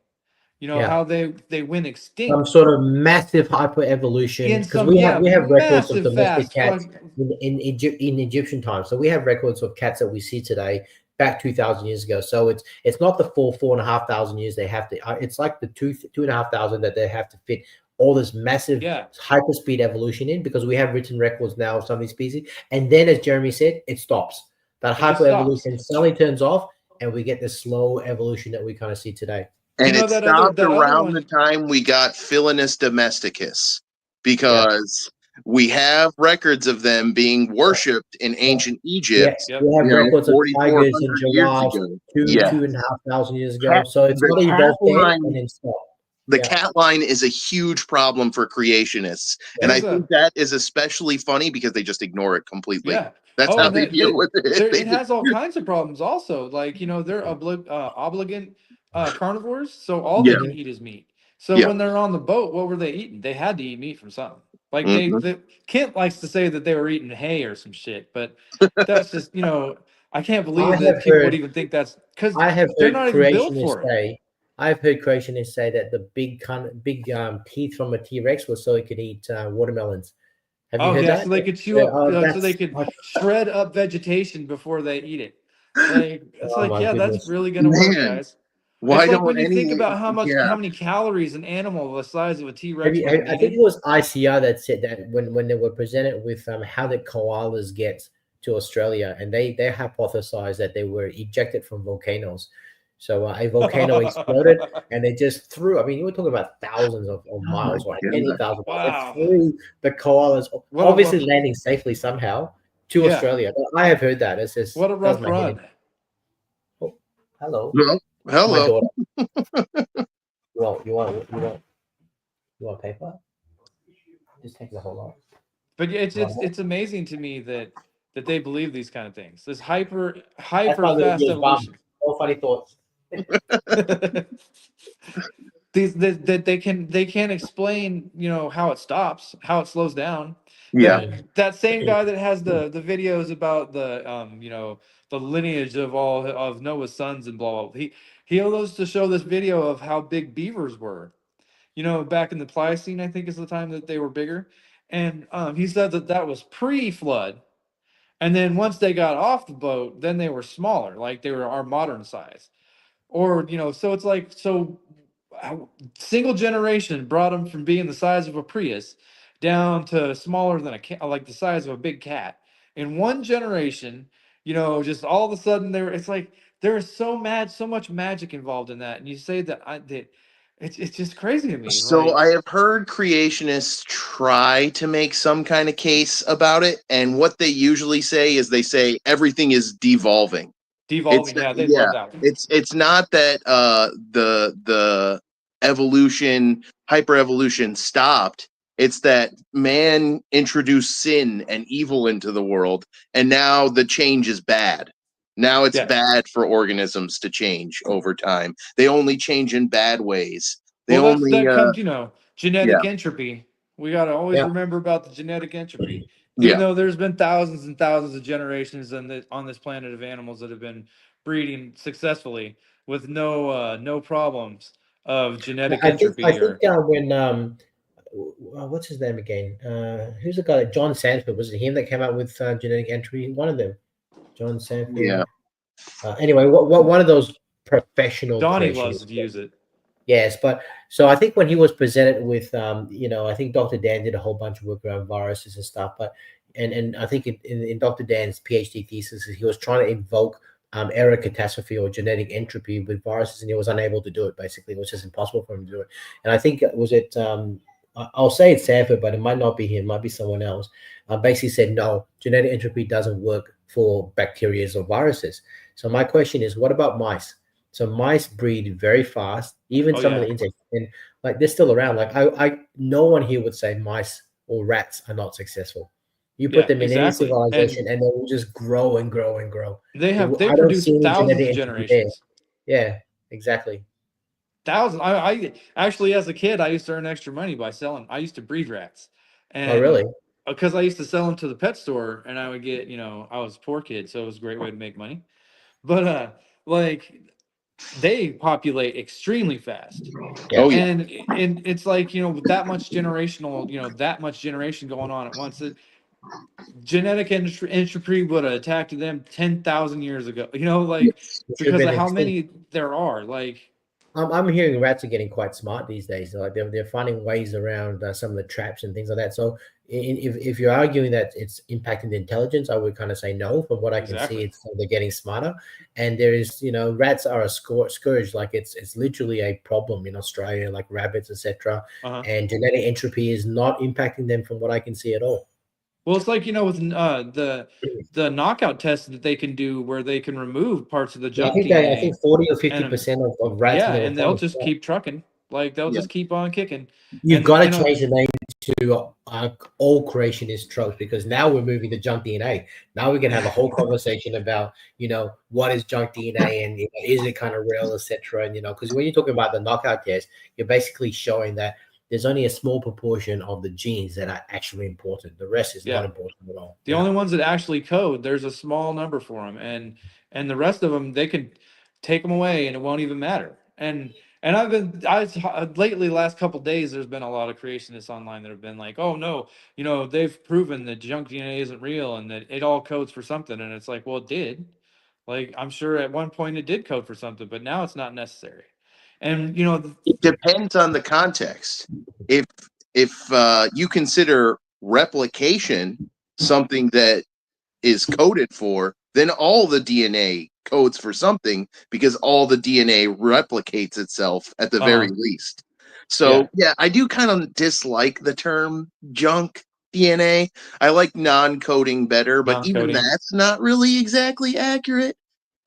Yeah. How they went extinct. Some sort of massive hyper evolution, In because some, we have records of massive domestic fast cats fuck- in Egyptian times. So we have records of cats that we see today back 2,000 years ago. So it's not the 4,500 years they have to. It's like the 2,500 that they have to fit all this massive hyper speed evolution in, because we have written records now of some of these species. And then, as Jeremy said, it stops. That hyper evolution suddenly turns off, and we get this slow evolution that we kind of see today. And it stopped around the time we got Philinus domesticus, because we have records of them being worshipped in ancient Egypt. Yeah, we have records of tigers and 4,400 years giraffes ago. 2,500 years ago. So it's got to evolve there and then stop. The cat line is a huge problem for creationists. And I think that is especially funny because they just ignore it completely. Yeah. That's how they deal with it. It has all kinds of problems also. Like, they're obligate carnivores, so all they can eat is meat. So when they're on the boat, what were they eating? They had to eat meat from something. Like Kent likes to say that they were eating hay or some shit, but that's just, I can't believe that people would even think that's, because they're not even built for it. I've heard creationists say that the big teeth from a T-Rex was so it could eat watermelons. Have you heard that? So they could chew up, so they could shred up vegetation before they eat it. Like, it's that's really gonna work, guys. Why it's like don't when you think about how many calories an animal the size of a T-Rex I think it was ICR that said that when they were presented with how the koalas get to Australia, and they hypothesized that they were ejected from volcanoes. So a volcano exploded, and they just threw. I mean, you were talking about thousands of miles, right? Many thousands. Wow. They threw the koalas, obviously landing safely somehow, to Australia. I have heard that. It's just what a rough run. Oh, hello. Hello. You want paper? Just take the whole lot. But it's amazing to me that they believe these kind of things. This hyper fast evolution. No funny thoughts. These that they can't explain, how it stops, how it slows down. Yeah. That same guy that has the videos about the lineage of all of Noah's sons and blah blah. He loves to show this video of how big beavers were. Back in the Pliocene, I think is the time that they were bigger, and he said that was pre-flood. And then once they got off the boat, then they were smaller, like they were our modern size. Or, so it's like, single generation brought them from being the size of a Prius down to smaller than a cat, like the size of a big cat. In one generation, just all of a sudden it's like there is so much magic involved in that. And you say that it's just crazy to me. So Like I have heard creationists try to make some kind of case about it, and what they usually say is they say everything is devolving. It's devolving, yeah, they yeah, love that one. it's not that the evolution, hyper-evolution stopped. It's that man introduced sin and evil into the world, and now the change is bad. Now it's Yeah. bad for organisms to change over time. They only change in bad ways. They Well, only that comes, yeah, genetic entropy. We got to always Yeah. remember about the genetic entropy. Even yeah. though there's been thousands and thousands of generations on this planet of animals that have been breeding successfully with no problems of genetic I entropy think or when what's his name again? Who's the guy? John Sanford, was it him that came out with genetic entropy? One of them, John Yeah. Sanford. Anyway, what one of those professional Donnie loves creationists. to use it. Yes, but so I think when he was presented with, I think Dr. Dan did a whole bunch of work around viruses and stuff, but and I think in Dr. Dan's PhD thesis, he was trying to invoke error catastrophe or genetic entropy with viruses, and he was unable to do it. Basically, it was just impossible for him to do it. And I think I'll say it's Sanford, but it might not be him, it might be someone else. Basically said no, genetic entropy doesn't work for bacteria or viruses. So my question is, what about mice? So mice breed very fast, even Oh some of yeah. the insects, and like they're still around. Like no one here would say mice or rats are not successful. You put Yeah, them in any exactly. civilization, And and they will just grow and grow and grow. they I don't produce see any thousands genetic of entropy there. generations. Yeah, exactly. Thousands. I actually, as a kid, I used to earn extra money by selling. I used to breed rats, Oh, and really? because I used to sell them to the pet store, and I would get, I was a poor kid, so it was a great way to make money. But like they populate extremely fast, Yeah. Oh yeah. and it's like with that much generational, that much generation going on at once. Genetic entropy would have attacked them 10,000 years ago. Like Yes, it should have because been of how extinct. many there are. Like I'm hearing rats are getting quite smart these days. Like they're finding ways around some of the traps and things like that. So if you're arguing that it's impacting the intelligence, I would kind of say no. From what I can see, exactly. it's they're getting smarter. And there is, rats are a scourge. Like it's literally a problem in Australia, like rabbits, etc. Uh-huh. And genetic entropy is not impacting them from what I can see at all. Well, it's like with the knockout test that they can do, where they can remove parts of the Yeah, junk I think DNA, 40 or 50 and percent of rats in yeah, the and they'll republic. just keep trucking. Like they'll Yeah. just keep on kicking. You've And got to change the name to all creationist tropes, because now we're moving to junk DNA. Now we can have a whole conversation about, what is junk DNA and is it kind of real, etc. And because when you're talking about the knockout test, you're basically showing that there's only a small proportion of the genes that are actually important. The rest is not yeah, important at all. the only ones that actually code, there's a small number for them, and the rest of them they can take them away and it won't even matter. And lately, last couple days, there's been a lot of creationists online that have been like, oh no, they've proven that junk DNA isn't real and that it all codes for something. And it's like, well, it did. Like I'm sure at one point it did code for something, but now it's not necessary. And It depends on the context. If you consider replication something that is coded for, then all the DNA codes for something, because all the DNA replicates itself at the very least. So yeah, I do kind of dislike the term junk DNA. I like non-coding better, but even non-coding. that's not really exactly accurate.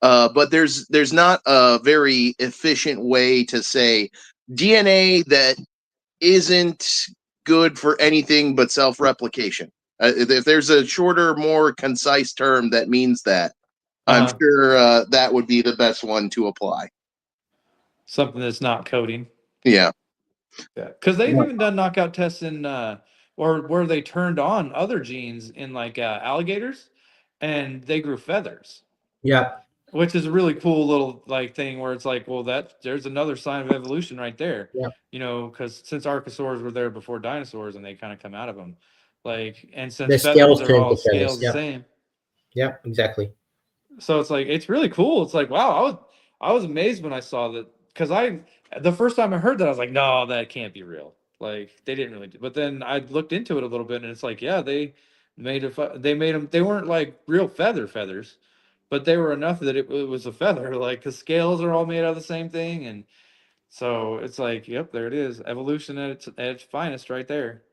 But there's not a very efficient way to say DNA that isn't good for anything but self-replication. If there's a shorter, more concise term that means that, I'm sure that would be the best one to apply. something that's not coding. Yeah. Yeah, because they've Yeah. even done knockout tests in or where they turned on other genes in like alligators, and they grew feathers, Yeah. which is a really cool little like thing where it's like, well, there's another sign of evolution right there. Yeah. You know, because since archosaurs were there before dinosaurs, and they kind of come out of them, like, and since Their feathers scales are turn all to feathers. scales the Yeah. same, Yeah. Exactly. so it's like it's really cool. It's like, wow, I was amazed when I saw that, because the first time I heard that I was like, no, that can't be real. Like they didn't really do. But then I looked into it a little bit, and it's like, yeah, they made them. They weren't like real feathers, but they were enough that it was a feather. Like the scales are all made out of the same thing, and so it's like, yep, there it is, evolution at its finest, right there.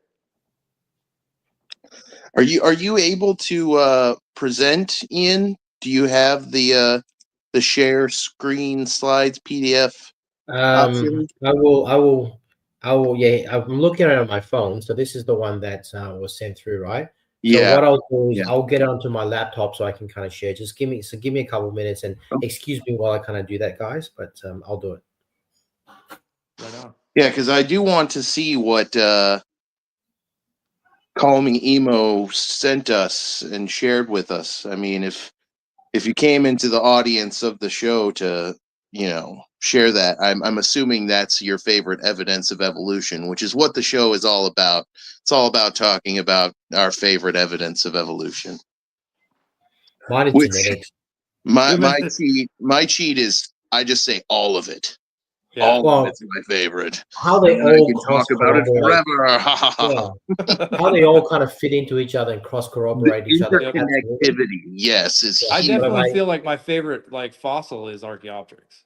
Are you able to present, Ian? Do you have the share screen slides PDF option? I will. I will. I will. Yeah. I'm looking at it on my phone. So this is the one that was sent through, right? So Yeah. what I'll do is Yeah. I'll get onto my laptop so I can kind of share. Just give me a couple of minutes and excuse me while I kind of do that, guys. But I'll do it. Right on. Yeah, because I do want to see what Call Me Emo sent us and shared with us. I mean, if you came into the audience of the show to, share that, I'm assuming that's your favorite evidence of evolution, which is what the show is all about. It's all about talking about our favorite evidence of evolution. Mine is Which genetics. my cheat is I just say all of it. Yeah. All Well, of it's my favorite. how they And I all can cross talk about it corroborate. forever. Ha ha ha. Yeah. How they all kind of fit into each other and cross corroborate each other. Absolutely. Interconnectivity, yes, is Yeah. I huge. definitely But feel like my favorite like fossil is Archaeopteryx.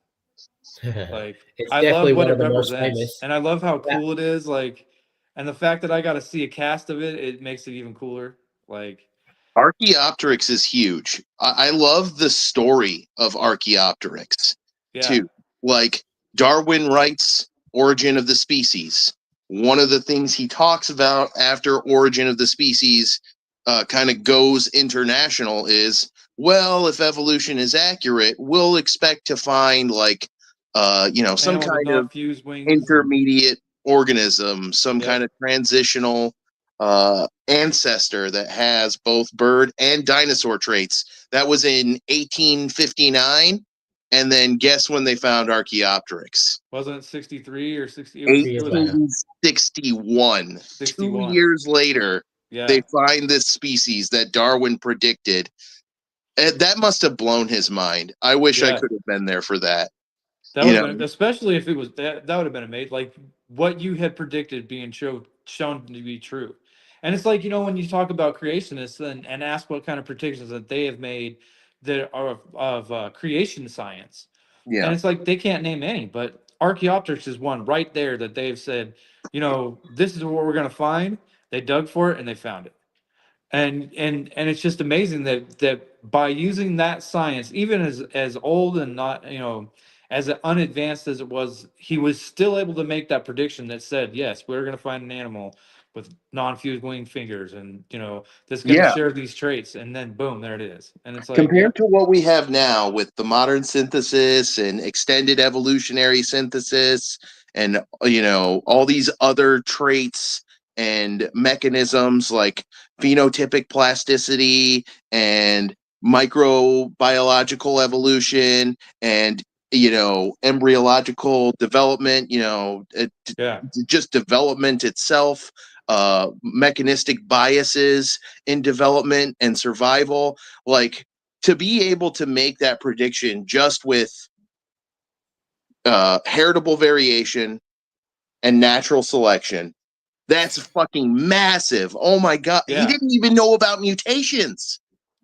Like it's I definitely love what one it of the most represents, famous. and I love how Yeah. cool it is. Like, and the fact that I got to see a cast of it, it makes it even cooler. Like, Archaeopteryx is huge. I love the story of Archaeopteryx yeah, too. Like Darwin writes Origin of the Species. One of the things he talks about after Origin of the Species kind of goes international is, well, if evolution is accurate, we'll expect to find like some animals with kind of non-fused wings. intermediate organism, some Yep. kind of transitional ancestor that has both bird and dinosaur traits. That was in 1859. And then guess when they found Archaeopteryx? Wasn't it 63 or 60? It was, 3 it years was later. 1861. 61. 2 years later, Yeah, they find this species that Darwin predicted. And that must have blown his mind. I wish I Yeah. could have been there for that. that You would know, have been, especially if it was that would have been amazing. Like what you had predicted being shown to be true. And it's like, when you talk about creationists and ask what kind of predictions that they have made that are of creation science. yeah. And it's like they can't name any, but Archaeopteryx is one right there that they've said, this is what we're going to find. They dug for it and they found it. And it's just amazing that by using that science, even as old and not, as unadvanced as it was, he was still able to make that prediction that said, yes, we're going to find an animal with non-fused wing fingers, and that's going to Yeah. share these traits, and then boom, there it is. And it's like, Compared to what we have now with the modern synthesis and extended evolutionary synthesis and all these other traits and mechanisms like phenotypic plasticity and microbiological evolution and embryological development, yeah, just development itself, mechanistic biases in development and survival, like to be able to make that prediction just with heritable variation and natural selection, that's fucking massive. Oh my god, he yeah. didn't even know about mutations.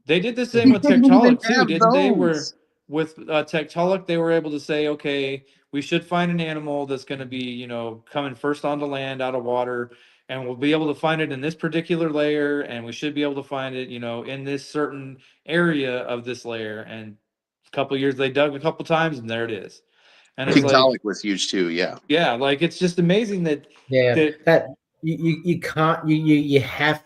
They did the same He with didn't even Tiktaalik too, have didn't they? Where those. with Tiktaalik, they were able to say, okay, we should find an animal that's going to be, coming first onto land out of water, and we'll be able to find it in this particular layer, and we should be able to find it, in this certain area of this layer. And a couple of years, they dug a couple times, and there it is. And it's like, Tiktaalik was huge too. Yeah. yeah, like it's just amazing that Yeah, that that you can't you have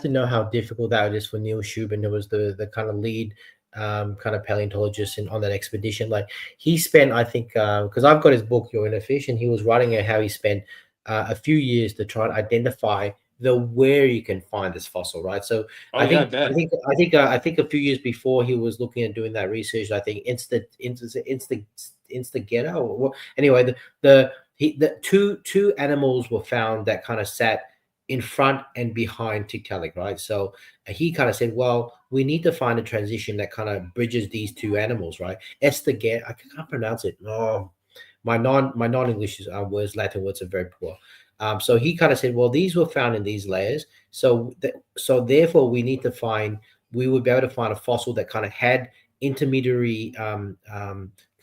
to know how difficult that is for Neil Shubin, who was the kind of lead kind of paleontologist on that expedition. Like he spent, I think, because I've got his book, You're in a Fish, and he was writing how he spent a few years to try and identify the where you can find this fossil, right? So Oh I yeah, I think bet. I think a few years before he was looking at doing that research, I think Instagetta or what? Anyway, the two animals were found that kind of sat in front and behind Tiktaalik, right? So he kind of said, well, we need to find a transition that kind of bridges these two animals, right? Estagetta, I can't pronounce it. Oh, my non English words, Latin words are very poor. So he kind of said, well, these were found in these layers, so therefore we would be able to find a fossil that kind of had intermediary kind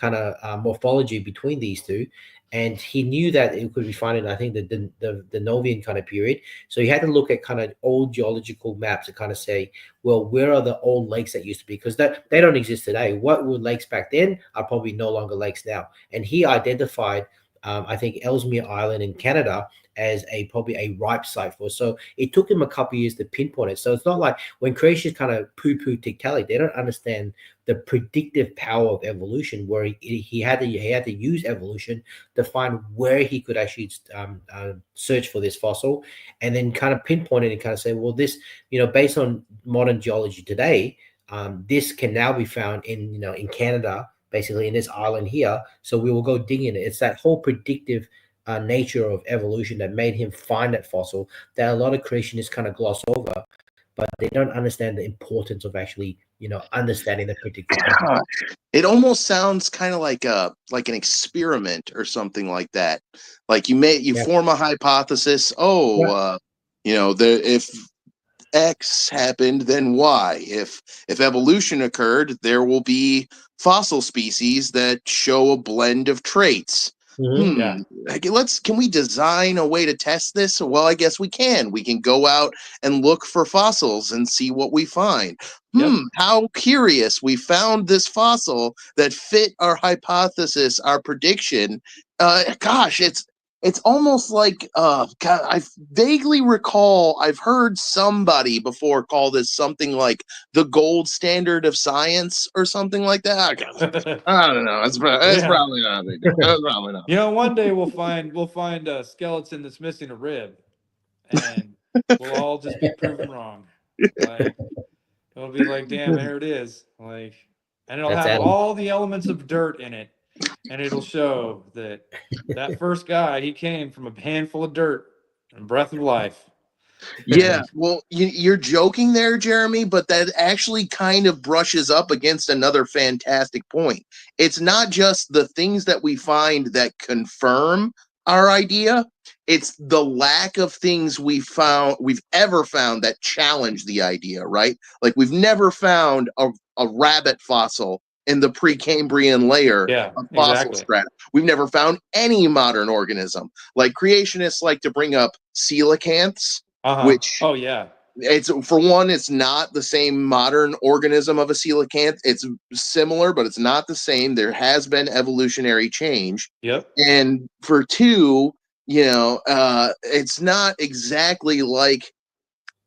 of morphology between these two, and he knew that it could be found in, I think, the Novian kind of period. So he had to look at kind of old geological maps to kind of say, well, where are the old lakes that used to be? Because that they don't exist today. What were lakes back then are probably no longer lakes now. And he identified, I think, Ellesmere Island in Canada as probably a ripe site for. So it took him a couple of years to pinpoint it. So it's not like when creationists kind of poo-poo Tiktaalik, they don't understand the predictive power of evolution, where he had to use evolution to find where he could actually search for this fossil, and then kind of pinpoint it and kind of say, well, this, based on modern geology today, this can now be found in Canada, basically in this island here. So we will go dig in it. It's that whole predictive nature of evolution that made him find that fossil that a lot of creationists kind of gloss over, but they don't understand the importance of actually, understanding the predictive power. It almost sounds kind of like an experiment or something like that. Like you form a hypothesis. If X happened, then Y. If evolution occurred, there will be fossil species that show a blend of traits. Yeah. Can we design a way to test this? Well, I guess we can. We can go out and look for fossils and see what we find. Yep. How curious. We found this fossil that fit our hypothesis, our prediction. It's almost like God, I vaguely recall I've heard somebody before call this something like the gold standard of science or something like that. I don't know. It's Yeah. probably not. It's probably not. One day we'll find a skeleton that's missing a rib, and we'll all just be proven wrong. Like, it'll be like, damn, there it is. Like, and it'll That's have Adam. all the elements of dirt in it, and it'll show that first guy, he came from a handful of dirt and breath of life. Yeah, well, you're joking there, Jeremy, but that actually kind of brushes up against another fantastic point. It's not just the things that we find that confirm our idea, it's the lack of things we've ever found that challenge the idea, right? Like we've never found a rabbit fossil in the Precambrian layer of fossil strata. We've never found any modern organism. Like creationists like to bring up coelacanths. Which it's not the same modern organism of a coelacanth. It's similar, but it's not the same. There has been evolutionary change. Yep. And for two, it's not exactly like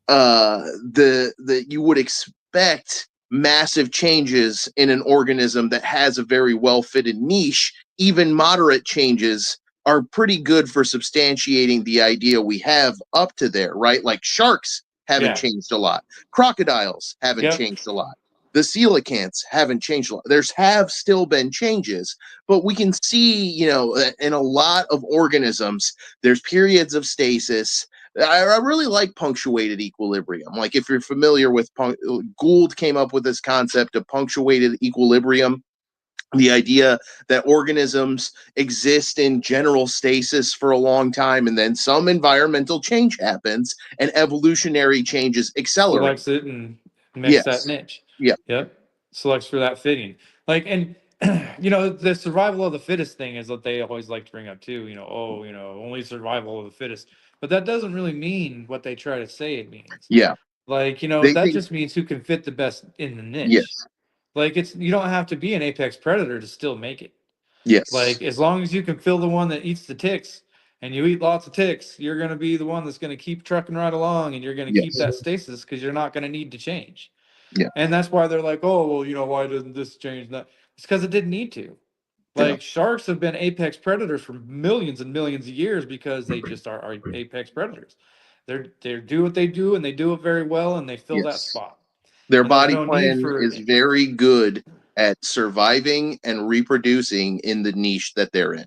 the you would expect massive changes in an organism that has a very well fitted niche. Even moderate changes are pretty good for substantiating the idea we have up to there, right? Like sharks haven't changed a lot. Crocodiles haven't changed a lot. The coelacanths haven't changed a lot. Have still been changes, but we can see, in a lot of organisms, there's periods of stasis. I really like punctuated equilibrium. Like if you're familiar with Gould came up with this concept of punctuated equilibrium. The idea that organisms exist in general stasis for a long time, and then some environmental change happens, and evolutionary changes accelerate. Selects it and makes that niche. Yeah. Yep. Selects for that fitting. Like, and the survival of the fittest thing is what they always like to bring up too. Only survival of the fittest. But that doesn't really mean what they try to say it means. Yeah. Like, that just means who can fit the best in the niche. Yes. Like you don't have to be an apex predator to still make it. Yes. Like as long as you can fill the one that eats the ticks and you eat lots of ticks, you're going to be the one that's going to keep trucking right along, and you're going to keep that stasis because you're not going to need to change. Yeah. And that's why they're like, oh, well, why doesn't this change that? It's because it didn't need to. Like sharks have been apex predators for millions and millions of years because they just are apex predators. They do what they do and they do it very well and they fill that Yes. spot. Their And there's body no need plan for is very good at surviving and reproducing in the niche that they're in.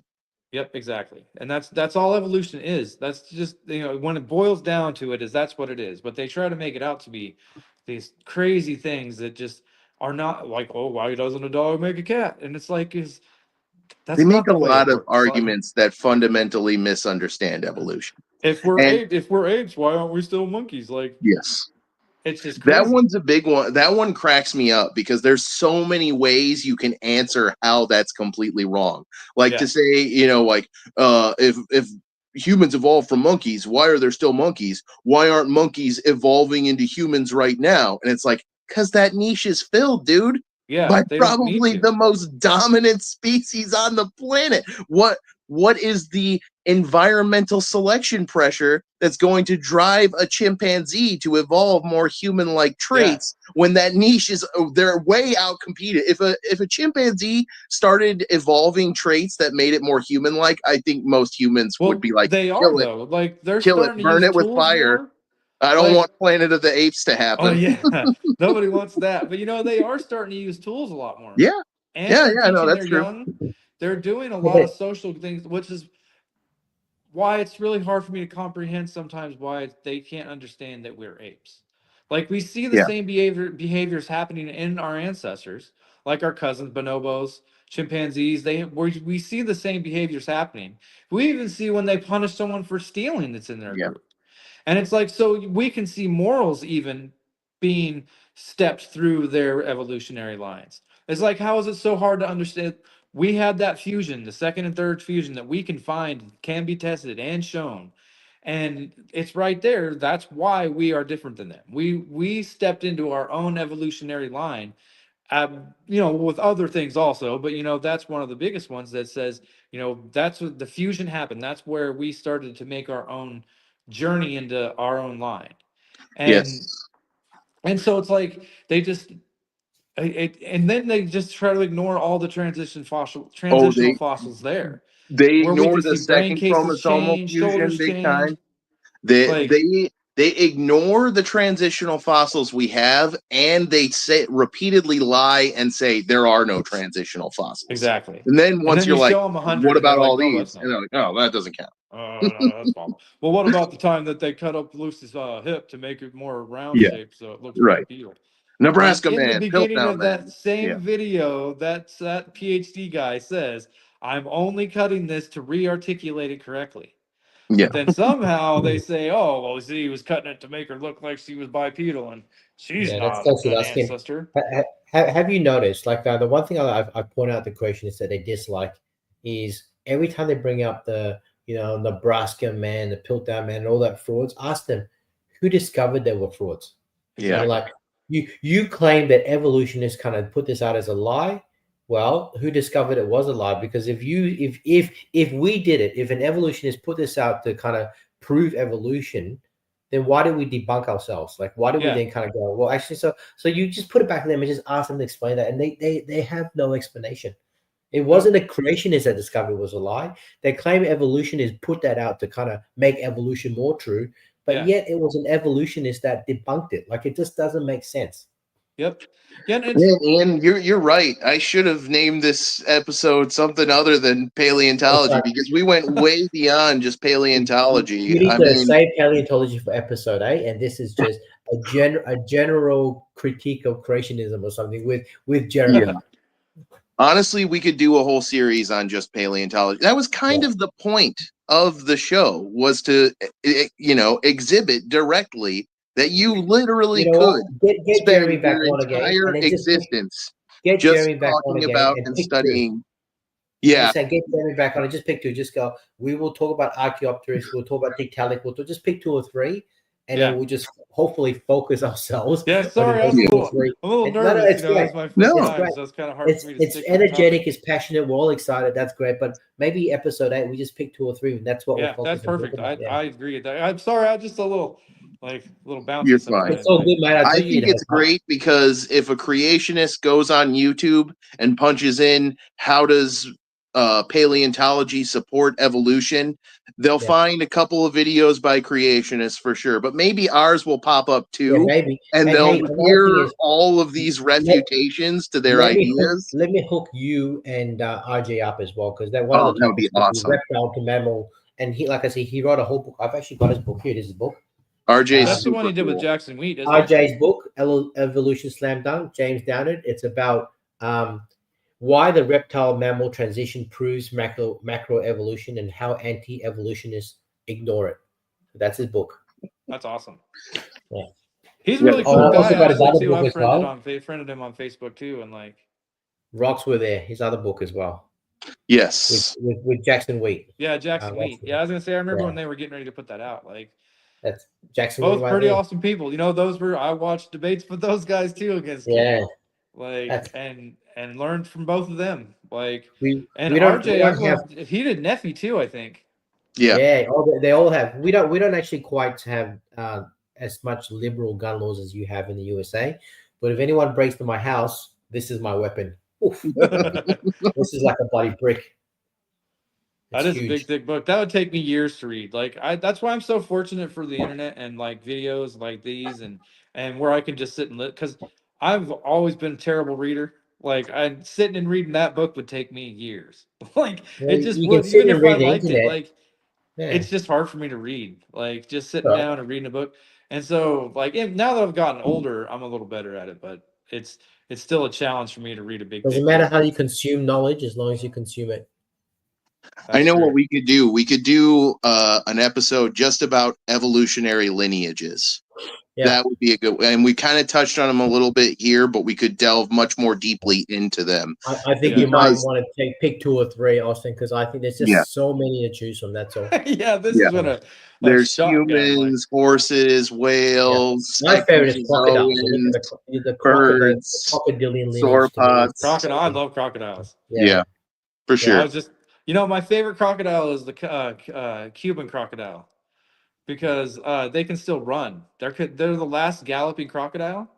Yep, exactly. And that's all evolution is. That's just when it boils down to it, is that's what it is. But they try to make it out to be these crazy things that just are not. Like, oh, why doesn't a dog make a cat? And it's like, They that's make not a the way it lot of works. Like, arguments that fundamentally misunderstand evolution. if we're And apes, why aren't we still monkeys? Like, yes, it's just that crazy. one's a big one. That one cracks me up because there's so many ways you can answer how that's completely wrong. Like to say, like if humans evolved from monkeys, why are there still monkeys? Why aren't monkeys evolving into humans right now? And it's like, because that niche is filled, dude. Yeah, By they don't need probably to. the most dominant species on the planet. What is the environmental selection pressure that's going to drive a chimpanzee to evolve more human-like traits when that niche is they're way out competed? If a chimpanzee started evolving traits that made it more human-like, I think most humans would be like, they are kill it, though. Like they're kill it, starting to burn use it with tools fire. more. I don't Like, want Planet of the Apes to oh happen. yeah, nobody wants that. But they are starting to use tools a lot more. Yeah, And they're no, teaching that's their true. young. They're doing a lot of social things, which is why it's really hard for me to comprehend sometimes why they can't understand that we're apes. Like we see the Yeah. same behaviors happening in our ancestors, like our cousins, bonobos, chimpanzees. We see the same behaviors happening. We even see when they punish someone for stealing that's in their Yeah. group. And it's like, so we can see morals even being stepped through their evolutionary lines. It's like, how is it so hard to understand? We had that fusion, the second and third fusion that we can find, can be tested and shown. And it's right there. That's why we are different than them. We stepped into our own evolutionary line, with other things also, but that's one of the biggest ones that says, that's what the fusion happened. That's where we started to make our own journey into our own line. And Yes. and so it's like they just and then they just try to ignore all the transitional fossils there, They where we ignore can the see brain second cases chromosomal change, fusion shoulders big change. time. They Like, they ignore the transitional fossils we have, and they say repeatedly lie and say there are no transitional fossils. exactly. And then once you you're like, show them 100, what and they're about like, all no, that's these? not. And they're like, oh, that doesn't count. No, that's false. Well, what about the time that they cut up Lucy's hip to make it more round Yeah. shape so it looks Right. bipedal? Nebraska And in the man, beginning Piltdown of man. that same Yeah. video, that PhD guy says, I'm only cutting this to re-articulate it correctly. Yeah. But then somehow they say, oh, well, see, he was cutting it to make her look like she was bipedal, and she's not an ancestor. Have you noticed, like the one thing I point out the question is that they dislike is every time they bring up the Nebraska man, the Piltdown man, and all that frauds, ask them who discovered they were frauds. Yeah. And like you claim that evolutionists kind of put this out as a lie. Well, who discovered it was a lie? Because if we did it, if an evolutionist put this out to kind of prove evolution, then why did we debunk ourselves? Like, why did we then kind of go, well, actually, so you just put it back to them and just ask them to explain that, and they have no explanation. It wasn't a creationist that discovered it was a lie. They claim evolutionists put that out to kind of make evolution more true, but yet it was an evolutionist that debunked it. Like, it just doesn't make sense. Yep. Yeah, and you're right. I should have named this episode something other than paleontology because we went way beyond just paleontology. You need to save paleontology for episode 8, and this is just a general critique of creationism or something with Jeremy. Yeah. Honestly, we could do a whole series on just paleontology. That was kind of the point of the show, was to exhibit directly that you literally could get Jeremy spend back your on again, entire and existence get just Jeremy back on talking again about and studying. Yeah, get Jeremy back on and just pick two. Just go. We will talk about Archaeopteryx. We'll talk about Tiktaalik. We'll just pick 2 or 3, and then we'll just hopefully focus ourselves. Yeah, sorry, I'm a little nervous. No, it's it's my great. first time, so it's kind of hard for me to It's energetic, it's passionate, we're all excited. That's great. But maybe episode 8, we just pick 2 or 3, and that's what we're focusing that's perfect. on. I agree with that. I'm sorry, I'm just a little like a little bouncy You're fine. It's sometimes. all Like, good, mate. I I told you think it's great because if a creationist goes on YouTube and punches in how does paleontology support evolution, they'll Yeah. find a couple of videos by creationists for sure. But maybe ours will pop up Yeah, too, maybe. and And they'll hey, another thing hear is all of these let, refutations to their let me hook ideas. let me hook you and RJ up as well, because that one Oh, of the that would be topics would be awesome. reptile to mammal. And he, like I said, he wrote a whole book. I've actually got his book here. This is his book. RJ's that's the one super he did with cool. Jackson Wheat, isn't it? RJ's book, Evolution Slam Dunk, James Downard. It's about why the reptile mammal transition proves macro evolution and how anti-evolutionists ignore it. That's his book. That's awesome. Yeah. He's a Yeah, really Oh, cool I also guy, got his actually, other too. book I've as well. friended him on Facebook too, and like, Rocks Were There, his other book as well, Yes. with Jackson Wheat. yeah, Jackson Wheat. Yeah, I was gonna say, I remember Yeah. when they were getting ready to put that out. Like, That's Jackson Wheat both right pretty there. awesome people. You know, those were I watched debates with those guys too against Yeah, Kidd. Like, that's and learned from both of them. Like, and we RJ, I've don't have. loved. He did Neffy too, I think. Yeah. Yeah, they all have. We don't actually quite have as much liberal gun laws as you have in the USA. But if anyone breaks to my house, this is my weapon. Oof. This is like a bloody brick. It's That is a big, huge. thick book. That would take me years to read. Like, that's why I'm so fortunate for the internet and like videos like these, and where I can just sit and because I've always been a terrible reader. Like, I sitting and reading that book would take me years. Like, it just You can would, sit even and if I read the liked it. internet. Like, Yeah. it's just hard for me to read. Like, just sitting Right. down and reading a book. And so, like, now that I've gotten older, I'm a little better at it. But it's still a challenge for me to read a big, Doesn't thick matter book. how you consume knowledge as long as you consume it. I That's know true. what we could do. We could do an episode just about evolutionary lineages. Yeah. That would be a good, and we kind of touched on them a little bit here, but we could delve much more deeply into them. I think Yeah. you might Because, want to pick 2 or 3, Austin, because I think there's yeah, just so many to choose from. That's all. Yeah, this yeah. has been a There's shotgun. Like, humans, horses, Yeah. whales, My favorite is crocodiles. ichthyosaurs, The birds, crocodilian lineage to me is sauropods. crocodile. I amazing. love crocodiles. Yeah. Yeah, for Yeah, I sure. was just, my favorite crocodile is the Cuban crocodile because they can still run. They're the last galloping crocodile,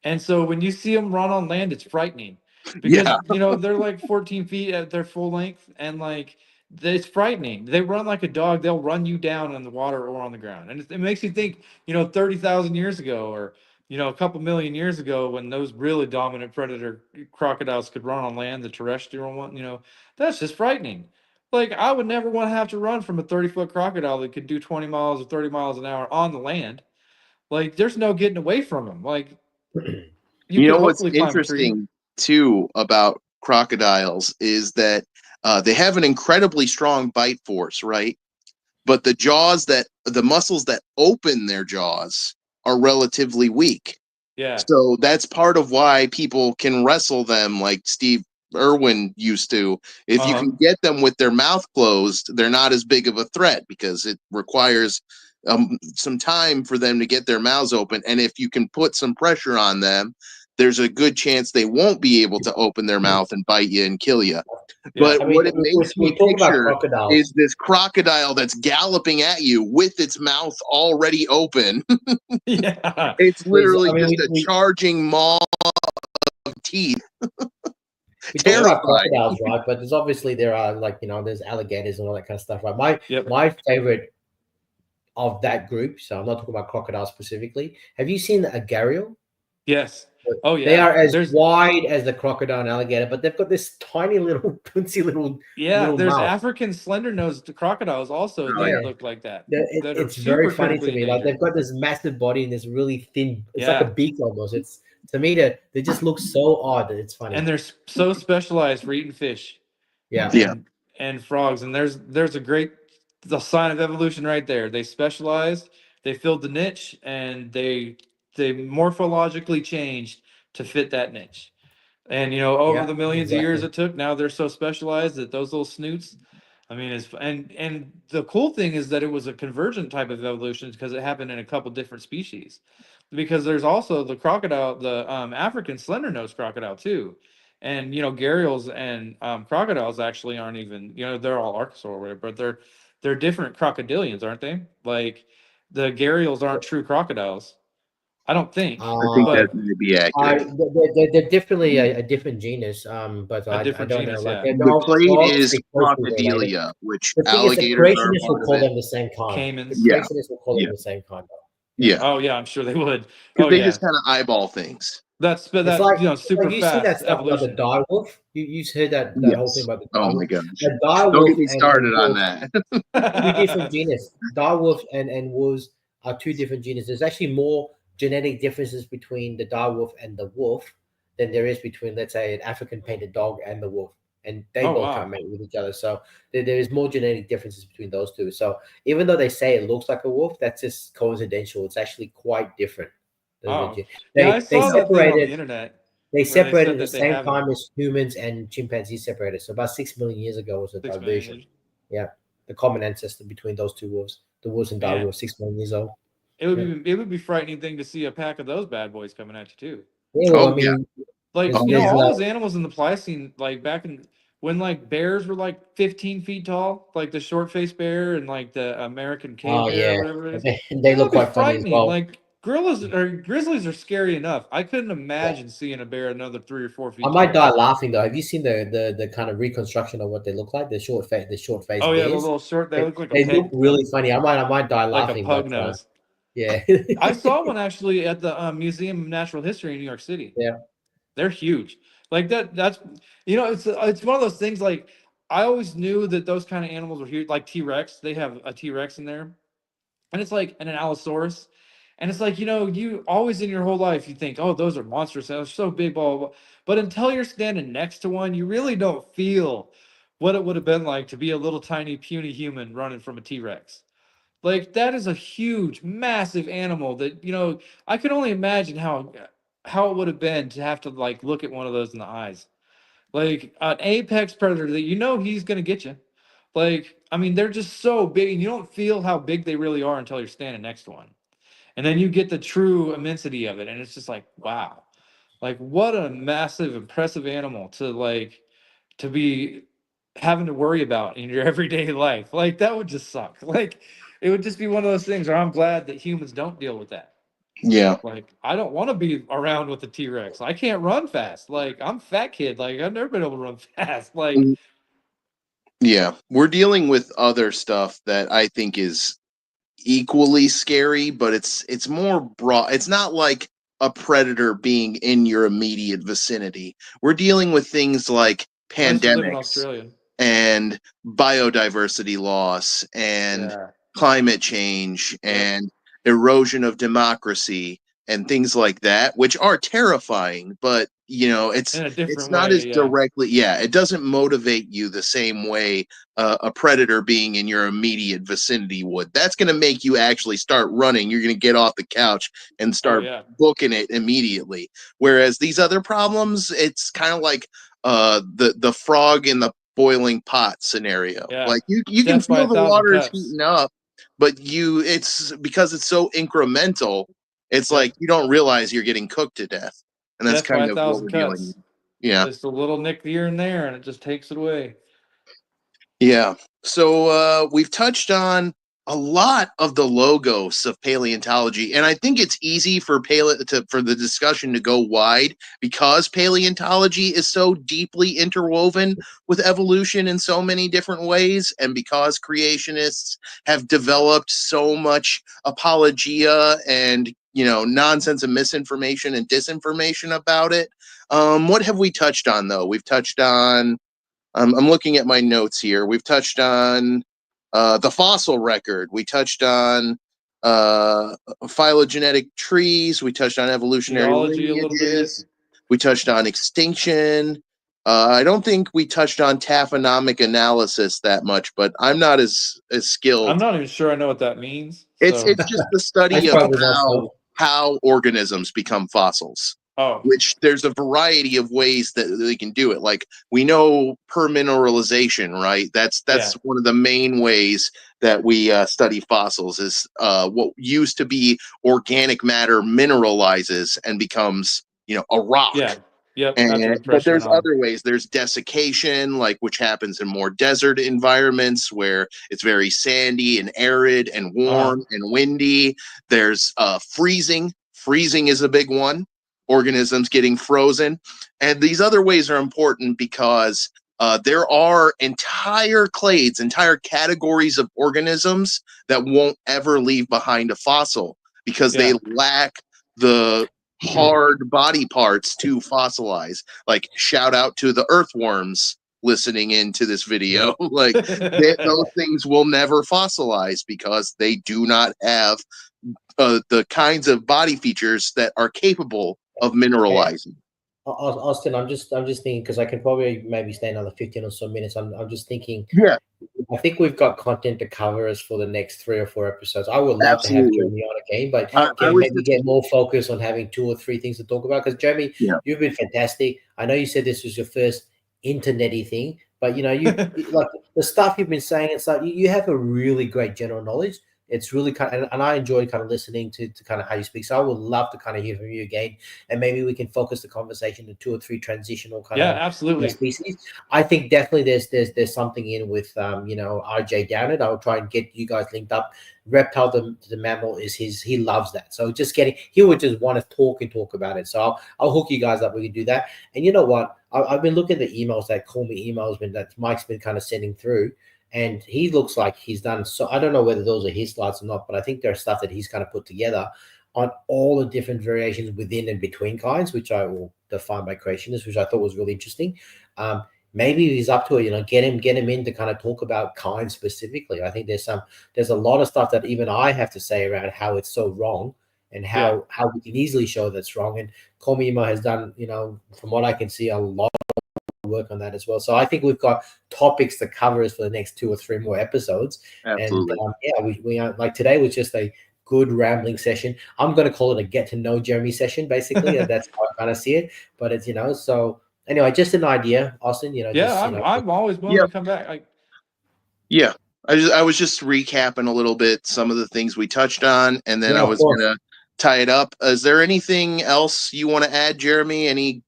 and so when you see them run on land, it's frightening because Yeah, they're like 14 feet at their full length, and like it's frightening. They run like a dog. They'll run you down in the water or on the ground, and it makes you think, 30,000 years ago, or a couple million years ago, when those really dominant predator crocodiles could run on land, the terrestrial one, that's just frightening. Like, I would never want to have to run from a 30-foot crocodile that could do 20 miles or 30 miles an hour on the land. Like, there's no getting away from them. Like, you you could know what's hopefully climb a tree. interesting too about crocodiles is that they have an incredibly strong bite force, right? But the muscles that open their jaws are relatively weak. Yeah. So that's part of why people can wrestle them like Steve Irwin used to. If you Uh-huh. can get them with their mouth closed, they're not as big of a threat because it requires some time for them to get their mouths open. And if you can put some pressure on them, there's a good chance they won't be able to open their mouth and bite you and kill you. Yeah. But I mean, what it makes me we talk about picture crocodiles. is this crocodile that's galloping at you with its mouth already open. Yeah. It's literally I mean, just a charging maw of teeth. we talk about Terrifying. crocodiles, right? But there are like there's alligators and all that kind of stuff, right? Yep. My favorite of that group. So I'm not talking about crocodiles specifically. Have you seen a gharial? Yes. Oh yeah. They are as There's wide as the crocodile and alligator, but they've got this tiny little punsy little there's mouth. African slender nosed crocodiles also Oh, that yeah. look like that. That are It's very super funny to critically me. Like endangered. they've got this massive body and this really thin. It's like Yeah. a beak almost. It's to me that they just look so odd that it's funny. And they're so specialized for eating fish. Yeah. Yeah. And frogs. And there's a great the sign of evolution right there. They specialized, they filled the niche, and they morphologically changed to fit that niche. And over Yeah, the millions of years exactly. it took, now they're so specialized that those little snoots, I mean, and the cool thing is that it was a convergent type of evolution because it happened in a couple different species. Because there's also the crocodile, the African slender nose crocodile too. And gharials and crocodiles actually aren't even, they're all Arkansas or whatever, but they're different crocodilians, aren't they? Like, the gharials aren't true crocodiles. I don't think, I think that but may be accurate. They're definitely a different genus, but a I different don't know. genus. Like Yeah, they're, The they're clade is obviously closely related. crocodilia, which The thing is, the alligators are a creationists will part of call it. them the same kind. The caimans. Yeah, creationists will call yeah, them the same kind. Yeah. yeah. Oh yeah, I'm sure they would. Because Oh they yeah, just kind of eyeball things. It's that like, super you see that fast stuff about the evolution. dire wolf. You heard that whole thing Yes. about the Oh dire my wolf. gosh. The dire Don't get wolf me and started on wolf, that. two different genus. Dire wolf and wolves are two different genus. There's actually more genetic differences between the dire wolf and the wolf than there is between, let's say, an African painted dog and the wolf. And they Oh both wow. can't mate with each other. So there is more genetic differences between those two. So even though they say it looks like a wolf, that's just coincidental. It's actually quite different. Oh yeah, I They saw that thing on the separated internet they where they separated said at the that they same have them. time as humans and chimpanzees separated. So about 6 million years ago was a 6 million diversion. years. Yeah, the common ancestor between those two wolves, the wolves and dire Man, wolves, 6 million years old. it Yeah, would be frightening thing to see a pack of those bad boys coming at you too. yeah. Well, Oh I yeah. mean, Like, Oh you know, yeah. all those animals in the Pliocene, like back in when like bears were like 15 feet tall, like the short faced bear and like the American cave oh bear or yeah, whatever it is. they That would look be quite funny as frightening. well. Like gorillas or grizzlies are scary enough. I couldn't Yeah. imagine seeing a bear another 3 or 4 feet I might tall. die laughing though. Have you seen the kind of reconstruction of what they look like? The short Oh faced yeah, the bears. little short, they look They look really funny. I might die like a laughing, pug but nose. yeah, I saw one actually at the Museum of Natural History in New York City. yeah. They're huge. Like that's it's one of those things like I always knew that those kind of animals were huge. Like T-Rex, they have a T-Rex in there. And it's like and an Allosaurus. And it's like, you always in your whole life you think, "Oh, those are monsters. They're so big, blah, blah, blah." But until you're standing next to one, you really don't feel what it would have been like to be a little tiny puny human running from a T-Rex. Like that is a huge, massive animal that, I could only imagine how it would have been to have to like look at one of those in the eyes. Like an apex predator that he's gonna get you. Like, I mean, they're just so big and you don't feel how big they really are until you're standing next to one. And then you get the true immensity of it, and it's just like, wow. Like what a massive, impressive animal to be having to worry about in your everyday life. Like that would just suck. Like it would just be one of those things where I'm glad that humans don't deal with that. Yeah. Like I don't want to be around with the T-Rex. I can't run fast. Like I'm a fat kid. Like I've never been able to run fast. Like Yeah. We're dealing with other stuff that I think is equally scary, but it's more broad. It's not like a predator being in your immediate vicinity. We're dealing with things like unless you live in pandemics Australia. and biodiversity loss and Yeah. climate change Yep. and erosion of democracy and things like that, which are terrifying, but In a it's different not as way, yeah. directly, yeah, it doesn't motivate you the same way a predator being in your immediate vicinity would. That's going to make you actually start running. You're going to get off the couch and Oh start yeah. booking it immediately. Whereas these other problems, it's kind of like the frog in the boiling pot scenario. Yeah. Like you can Death by feel a the thousand water is cuts. heating up, but it's because it's so incremental. It's Yep. like you don't realize you're getting cooked to death, and that's Death by kind a of what thousand we're dealing with. cuts. Yeah, Just a little nick here and there, and it just takes it away. yeah. So we've touched on a lot of the logos of paleontology, and I think it's easy for for the discussion to go wide because paleontology is so deeply interwoven with evolution in so many different ways, and because creationists have developed so much apologia and nonsense and misinformation and disinformation about it. What have we touched on though? We've touched on I'm looking at my notes here. We've touched on the fossil record. We touched on phylogenetic trees. We touched on evolutionary Geology a little bit. lineages. We touched on extinction. I don't think we touched on taphonomic analysis that much, but I'm not as I'm skilled. not even sure I know what that means. It's So, just the I study of struggle with that stuff. how organisms become fossils, oh, which there's a variety of ways that they can do it. Like we know permineralization, right? That's yeah, one of the main ways that we study fossils is what used to be organic matter mineralizes and becomes a rock. yeah. Yep. That's a And good but pressure there's on. other ways. There's desiccation, like which happens in more desert environments where it's very sandy and arid and warm and windy. There's freezing. Freezing is a big one. Organisms getting frozen. And these other ways are important because there are entire clades, entire categories of organisms that won't ever leave behind a fossil because they lack the hard body parts to fossilize. Like, shout out to the earthworms listening into this video. Like, those things will never fossilize because they do not have the kinds of body features that are capable of mineralizing. Austin, I'm just thinking because I can probably maybe stay another 15 or so minutes. I'm just thinking. Yeah. I think we've got content to cover us for the next 3 or 4 episodes. I would love to have Jeremy on again, but maybe get more focus on having 2 or 3 things to talk about. Because Jeremy, you've been fantastic. I know you said this was your first internety thing, but you like the stuff you've been saying and stuff. You have a really great general knowledge. It's really and I enjoy kind of listening to kind of how you speak. So I would love to kind of hear from you again, and maybe we can focus the conversation to 2 or 3 transitional kind of absolutely species. I think definitely there's something in with RJ Downard. I'll try and get you guys linked up. Reptile the mammal is he loves that. So he would just want to talk about it. So I'll hook you guys up. We can do that. And you know what? I've been looking at the emails that call me emails that Mike's been kind of sending through. And he looks like he's done so. I don't know whether those are his slides or not, but I think there's stuff that he's kind of put together on all the different variations within and between kinds, which I will define by creationists, which I thought was really interesting. Maybe he's up to it, get him in to kind of talk about kinds specifically. I think there's a lot of stuff that even I have to say around how it's so wrong and how we can easily show that's wrong. And Komima has done, from what I can see, a lot work on that as well. So I think we've got topics to cover us for the next 2 or 3 more episodes. Absolutely. And we are, like, today was just a good rambling session. I'm going to call it a get to know Jeremy session, basically. That's how I kind of see it. But it's, so anyway, just an idea, Austin. I'm always willing to come back. I was just recapping a little bit some of the things we touched on, and then I was going to tie it up. Is there anything else you want to add, Jeremy? Any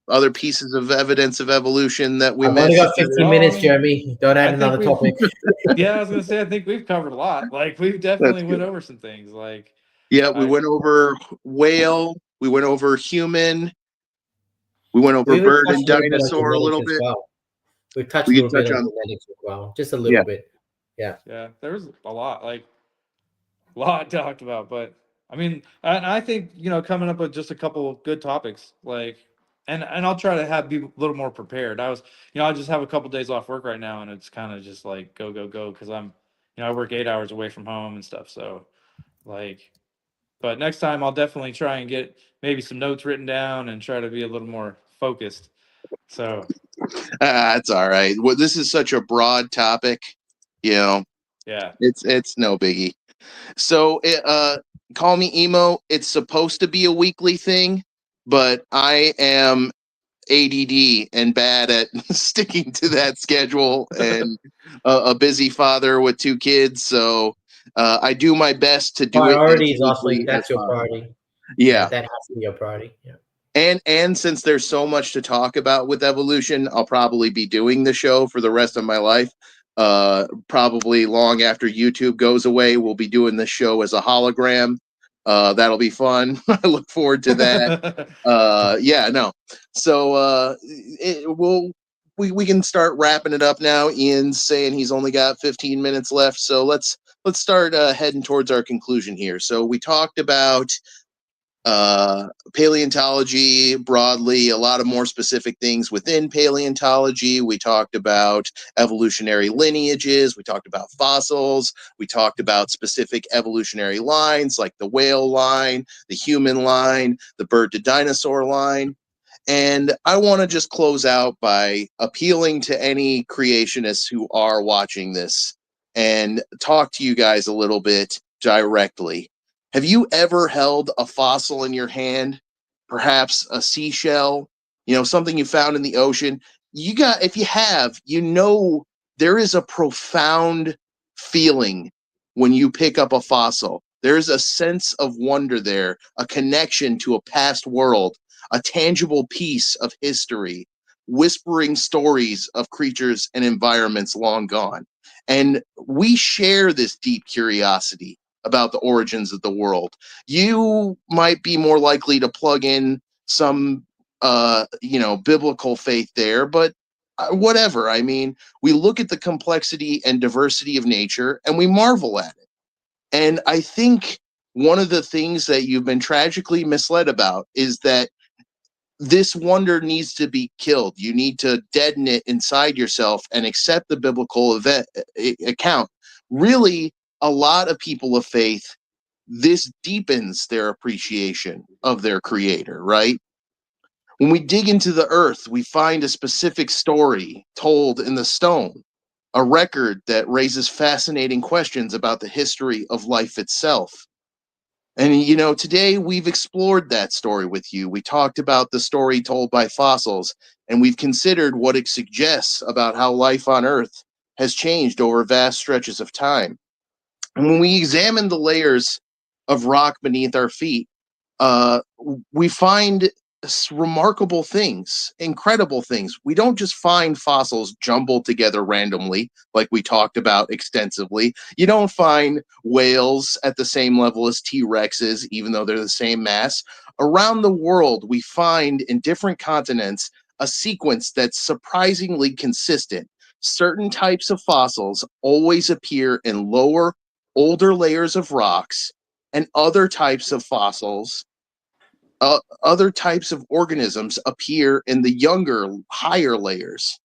other pieces of evidence of evolution that we missed? I've only got 15 minutes, Jeremy. Don't add another topic. I was going to say, I think we've covered a lot. Like, we've definitely went over some things. Like, we went over whale. We went over human. We went over bird and dinosaur a little bit. Well. We touched a little bit on genetics as well, just a little bit. Yeah. There was a lot talked about, but I mean, I think coming up with just a couple of good topics, like, and I'll try to be a little more prepared. I just have a couple days off work right now, and it's kind of just like go because I'm, I work 8 hours away from home and stuff. So, like, but next time I'll definitely try and get maybe some notes written down and try to be a little more focused. So that's all right. Well, this is such a broad topic, it's no biggie. So call me emo. It's supposed to be a weekly thing, but I am ADD and bad at sticking to that schedule, and a busy father with 2 kids. So I do my best to do priorities, Austin. That's your priority. Yeah, that has to be your priority. Yeah. And since there's so much to talk about with evolution, I'll probably be doing the show for the rest of my life. Probably long after YouTube goes away, we'll be doing this show as a hologram. That'll be fun. I look forward to that. So we can start wrapping it up now. Ian's saying he's only got 15 minutes left, so let's start heading towards our conclusion here. So we talked about paleontology broadly, a lot of more specific things within paleontology. We talked about evolutionary lineages. We talked about fossils. We talked about specific evolutionary lines like the whale line, the human line, the bird to dinosaur line. And I want to just close out by appealing to any creationists who are watching this and talk to you guys a little bit directly. Have you ever held a fossil in your hand? Perhaps a seashell, something you found in the ocean? If you have, there is a profound feeling when you pick up a fossil. There's a sense of wonder there, a connection to a past world. a tangible piece of history, whispering stories of creatures and environments long gone. And we share this deep curiosity about the origins of the world. You might be more likely to plug in some, biblical faith there, but whatever. I mean, we look at the complexity and diversity of nature and we marvel at it. And I think one of the things that you've been tragically misled about is that this wonder needs to be killed. You need to deaden it inside yourself and accept the biblical account. Really, a lot of people of faith, this deepens their appreciation of their creator, right? When we dig into the earth, we find a specific story told in the stone, a record that raises fascinating questions about the history of life itself. And, today we've explored that story with you. We talked about the story told by fossils, and we've considered what it suggests about how life on Earth has changed over vast stretches of time. And when we examine the layers of rock beneath our feet, we find remarkable things, incredible things. We don't just find fossils jumbled together randomly, like we talked about extensively. You don't find whales at the same level as T-Rexes, even though they're the same mass. Around the world, we find in different continents a sequence that's surprisingly consistent. Certain types of fossils always appear in lower, older layers of rocks, and other types of fossils, other types of organisms appear in the younger, higher layers.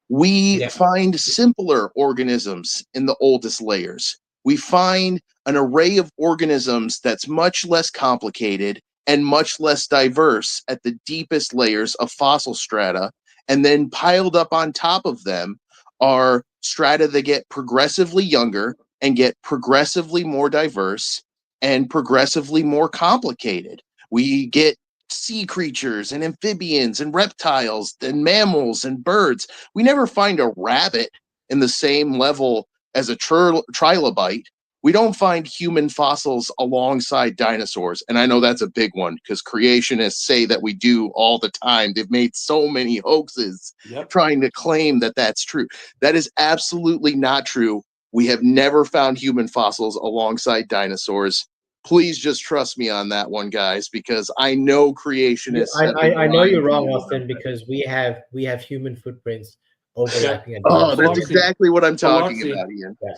We find simpler organisms in the oldest layers. We find an array of organisms that's much less complicated and much less diverse at the deepest layers of fossil strata. And then piled up on top of them are strata that get progressively younger and get progressively more diverse and progressively more complicated. We get sea creatures and amphibians and reptiles and mammals and birds. We never find a rabbit in the same level as a trilobite. We don't find human fossils alongside dinosaurs. And I know that's a big one because creationists say that we do all the time. They've made so many hoaxes trying to claim that that's true. That is absolutely not true. We have never found human fossils alongside dinosaurs. Please just trust me on that one, guys, because I know creationists. I know you're wrong, Austin, because we have human footprints overlapping. Oh, that's exactly what I'm talking about, Ian. Yeah.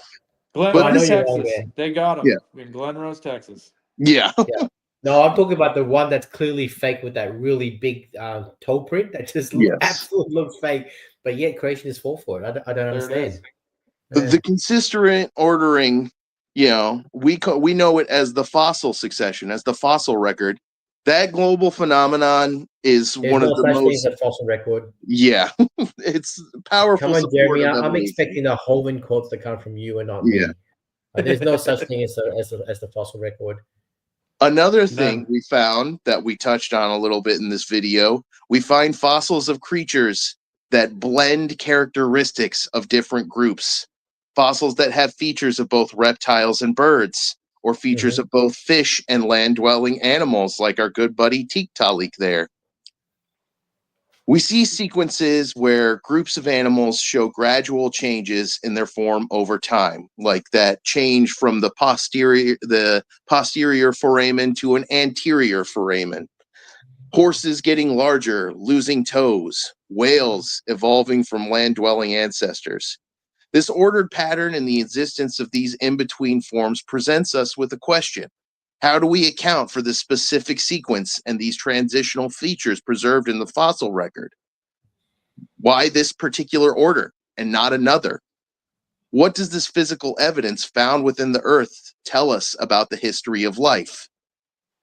Glen Rose, Texas. They got them in Glen Rose, Texas. Yeah. No, I'm talking about the one that's clearly fake with that really big toe print that just absolutely looks fake, but yet creationists fall for it. I don't understand. The consistent ordering, we know it as the fossil succession, as the fossil record. That global phenomenon is one of the most. A fossil record. Yeah, it's powerful. Come on, Jeremy. I'm expecting the Holman quotes to come from you and not me. There's no such thing as the fossil record. Another thing we found that we touched on a little bit in this video, we find fossils of creatures that blend characteristics of different groups. Fossils that have features of both reptiles and birds, or features of both fish and land-dwelling animals, like our good buddy Tiktaalik there. We see sequences where groups of animals show gradual changes in their form over time, like that change from the posterior foramen to an anterior foramen. Horses getting larger, losing toes, whales evolving from land-dwelling ancestors. This ordered pattern and the existence of these in-between forms presents us with a question. How do we account for this specific sequence and these transitional features preserved in the fossil record? Why this particular order and not another? What does this physical evidence found within the earth tell us about the history of life?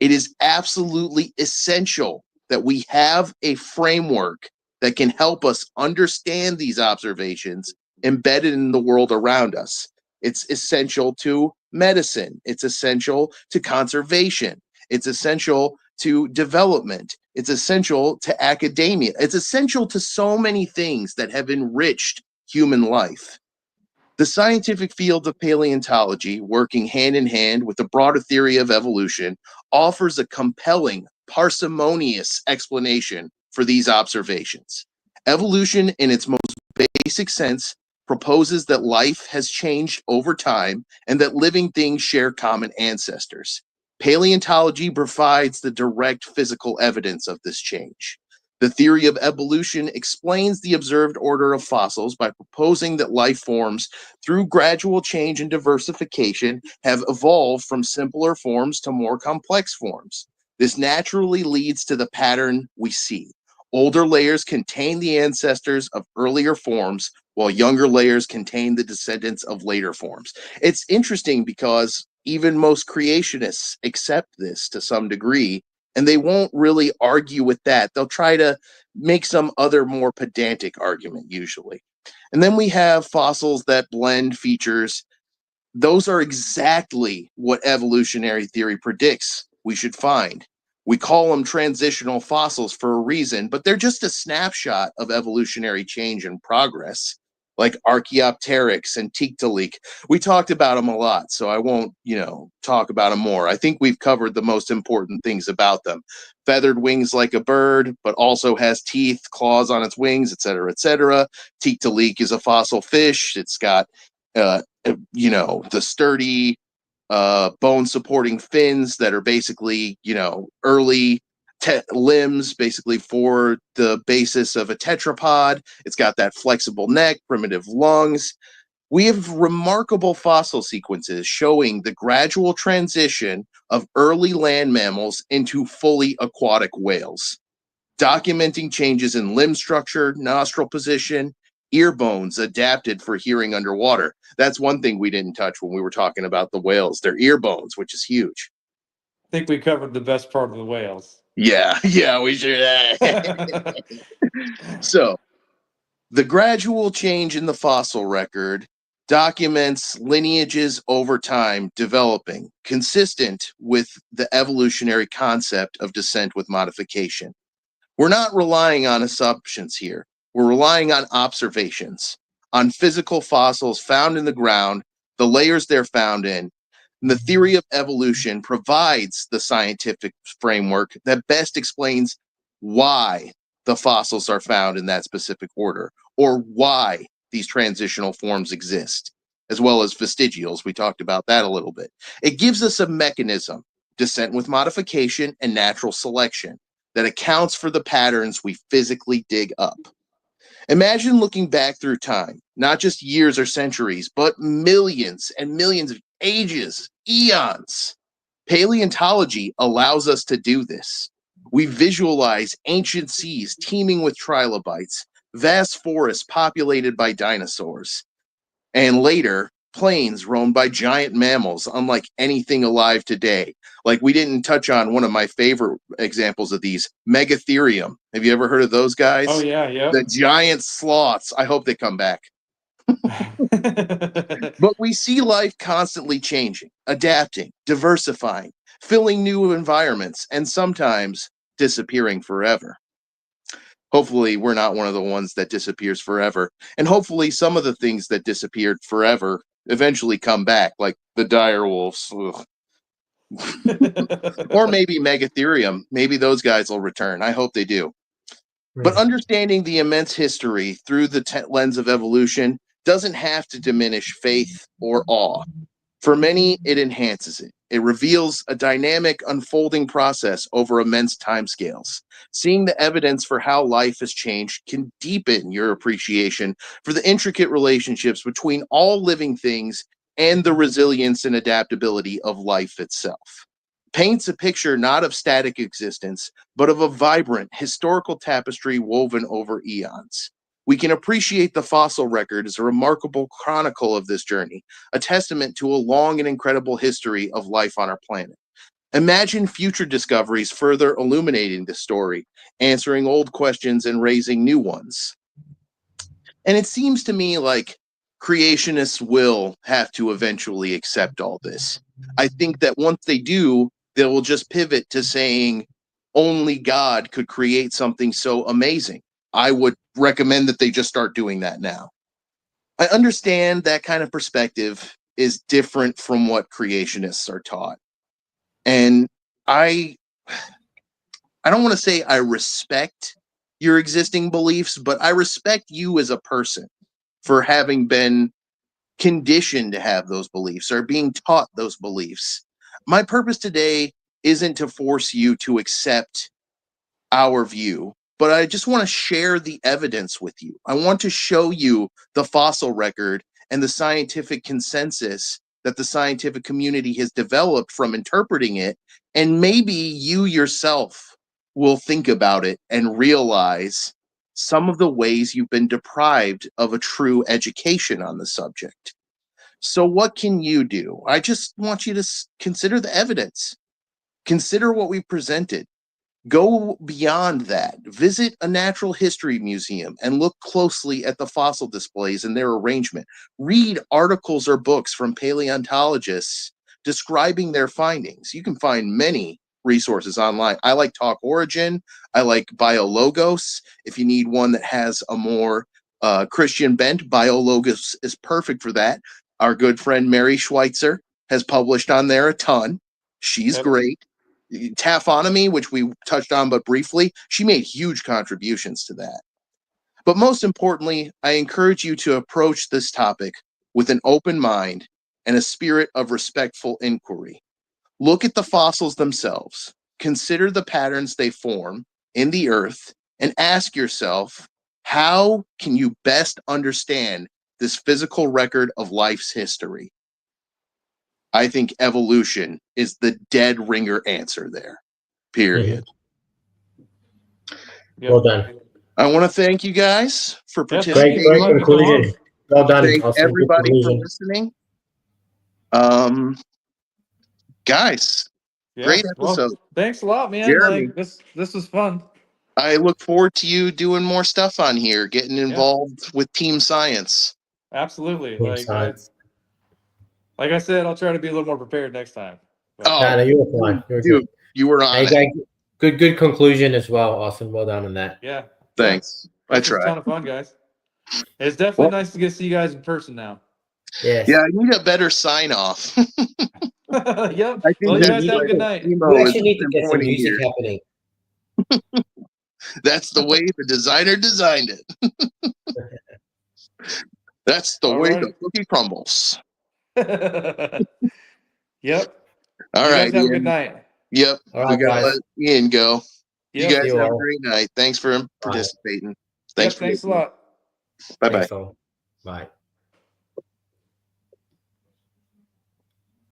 It is absolutely essential that we have a framework that can help us understand these observations embedded in the world around us. It's essential to medicine. It's essential to conservation. It's essential to development. It's essential to academia. It's essential to so many things that have enriched human life. The scientific field of paleontology, working hand in hand with the broader theory of evolution, offers a compelling parsimonious explanation for these observations. Evolution, in its most basic sense, proposes that life has changed over time and that living things share common ancestors. Paleontology provides the direct physical evidence of this change. The theory of evolution explains the observed order of fossils by proposing that life forms, through gradual change and diversification, have evolved from simpler forms to more complex forms. This naturally leads to the pattern we see. Older layers contain the ancestors of earlier forms, while younger layers contain the descendants of later forms. It's interesting because even most creationists accept this to some degree, and they won't really argue with that. They'll try to make some other more pedantic argument, usually. And then we have fossils that blend features. Those are exactly what evolutionary theory predicts we should find. We call them transitional fossils for a reason, but they're just a snapshot of evolutionary change and progress, like Archaeopteryx and Tiktaalik. We talked about them a lot, so I won't, talk about them more. I think we've covered the most important things about them. Feathered wings like a bird, but also has teeth, claws on its wings, etc., etc. Tiktaalik is a fossil fish. It's got, the sturdy bone supporting fins that are basically, early limbs, basically for the basis of a tetrapod. It's got that flexible neck, primitive lungs. We have remarkable fossil sequences showing the gradual transition of early land mammals into fully aquatic whales, documenting changes in limb structure, nostril position, ear bones adapted for hearing underwater. That's one thing we didn't touch when we were talking about the whales, their ear bones, which is huge. I think we covered the best part of the whales. Yeah, we should. So, the gradual change in the fossil record documents lineages over time developing, consistent with the evolutionary concept of descent with modification. We're not relying on assumptions here. We're relying on observations, on physical fossils found in the ground, the layers they're found in. And the theory of evolution provides the scientific framework that best explains why the fossils are found in that specific order, or why these transitional forms exist, as well as vestigials. We talked about that a little bit. It gives us a mechanism, descent with modification and natural selection, that accounts for the patterns we physically dig up. Imagine looking back through time, not just years or centuries, but millions and millions of ages, eons. Paleontology allows us to do this. We visualize ancient seas teeming with trilobites, vast forests populated by dinosaurs, and later, plains roamed by giant mammals unlike anything alive today. Like, we didn't touch on one of my favorite examples of these, Megatherium. Have you ever heard of those guys? Oh, yeah, yep. The giant sloths. I hope they come back. But we see life constantly changing, adapting, diversifying, filling new environments, and sometimes disappearing forever. Hopefully, we're not one of the ones that disappears forever. And hopefully, some of the things that disappeared forever eventually come back, like the dire wolves. Or maybe Megatherium. Maybe those guys will return. I hope they do. But understanding the immense history through the lens of evolution doesn't have to diminish faith or awe. For many, it enhances it. It reveals a dynamic, unfolding process over immense timescales. Seeing the evidence for how life has changed can deepen your appreciation for the intricate relationships between all living things and the resilience and adaptability of life itself. Paints a picture not of static existence, but of a vibrant historical tapestry woven over eons. We can appreciate the fossil record as a remarkable chronicle of this journey, a testament to a long and incredible history of life on our planet. Imagine future discoveries further illuminating the story, answering old questions and raising new ones. And it seems to me like creationists will have to eventually accept all this. I think that once they do, they will just pivot to saying only God could create something so amazing. I would recommend that they just start doing that now. I understand that kind of perspective is different from what creationists are taught. And I I don't want to say I respect your existing beliefs, but I respect you as a person for having been conditioned to have those beliefs or being taught those beliefs. My purpose today isn't to force you to accept our view, but I just want to share the evidence with you. I want to show you the fossil record and the scientific consensus that the scientific community has developed from interpreting it. And maybe you yourself will think about it and realize some of the ways you've been deprived of a true education on the subject. So, what can you do? I just want you to consider the evidence, consider what we presented. Go beyond that. Visit a natural history museum and look closely at the fossil displays and their arrangement. Read articles or books from paleontologists describing their findings. You can find many resources online. I like Talk Origin. I like BioLogos. If you need one that has a more Christian bent, BioLogos is perfect for that. Our good friend Mary Schweitzer has published on there a ton. She's great. Taphonomy, which we touched on but briefly, she made huge contributions to that. But most importantly, I encourage you to approach this topic with an open mind and a spirit of respectful inquiry. Look at the fossils themselves, consider the patterns they form in the earth, and ask yourself, how can you best understand this physical record of life's history? I think evolution is the dead ringer answer there. Period. Well done. I want to thank you guys for Yes, participating. Great conclusion. Well done, Thank Austin. Good everybody for conclusion. listening. Guys, great episode. Well, thanks a lot, man. Jeremy. Like this was fun. I look forward to you doing more stuff on here, getting involved with team science. Absolutely. Team science. Like I said, I'll try to be a little more prepared next time. But, No, you were fine. You were on it. Good conclusion as well, Austin. Well done on that. Yeah. Thanks. Yeah, I tried. It's a ton of fun, guys. It's definitely nice to see you guys in person now. Yes. Yeah, I need a better sign off. Yep. I think Well, you guys have a good night. We actually need to get some music happening. That's the way the designer designed it. That's the way the cookie crumbles. Yep. All you right. guys have a good night. Yep. All right, we got to guys. let Ian go. Yep. You guys You have a all. great night. Thanks for participating. Thanks a lot. Bye-bye. Thanks all. Bye.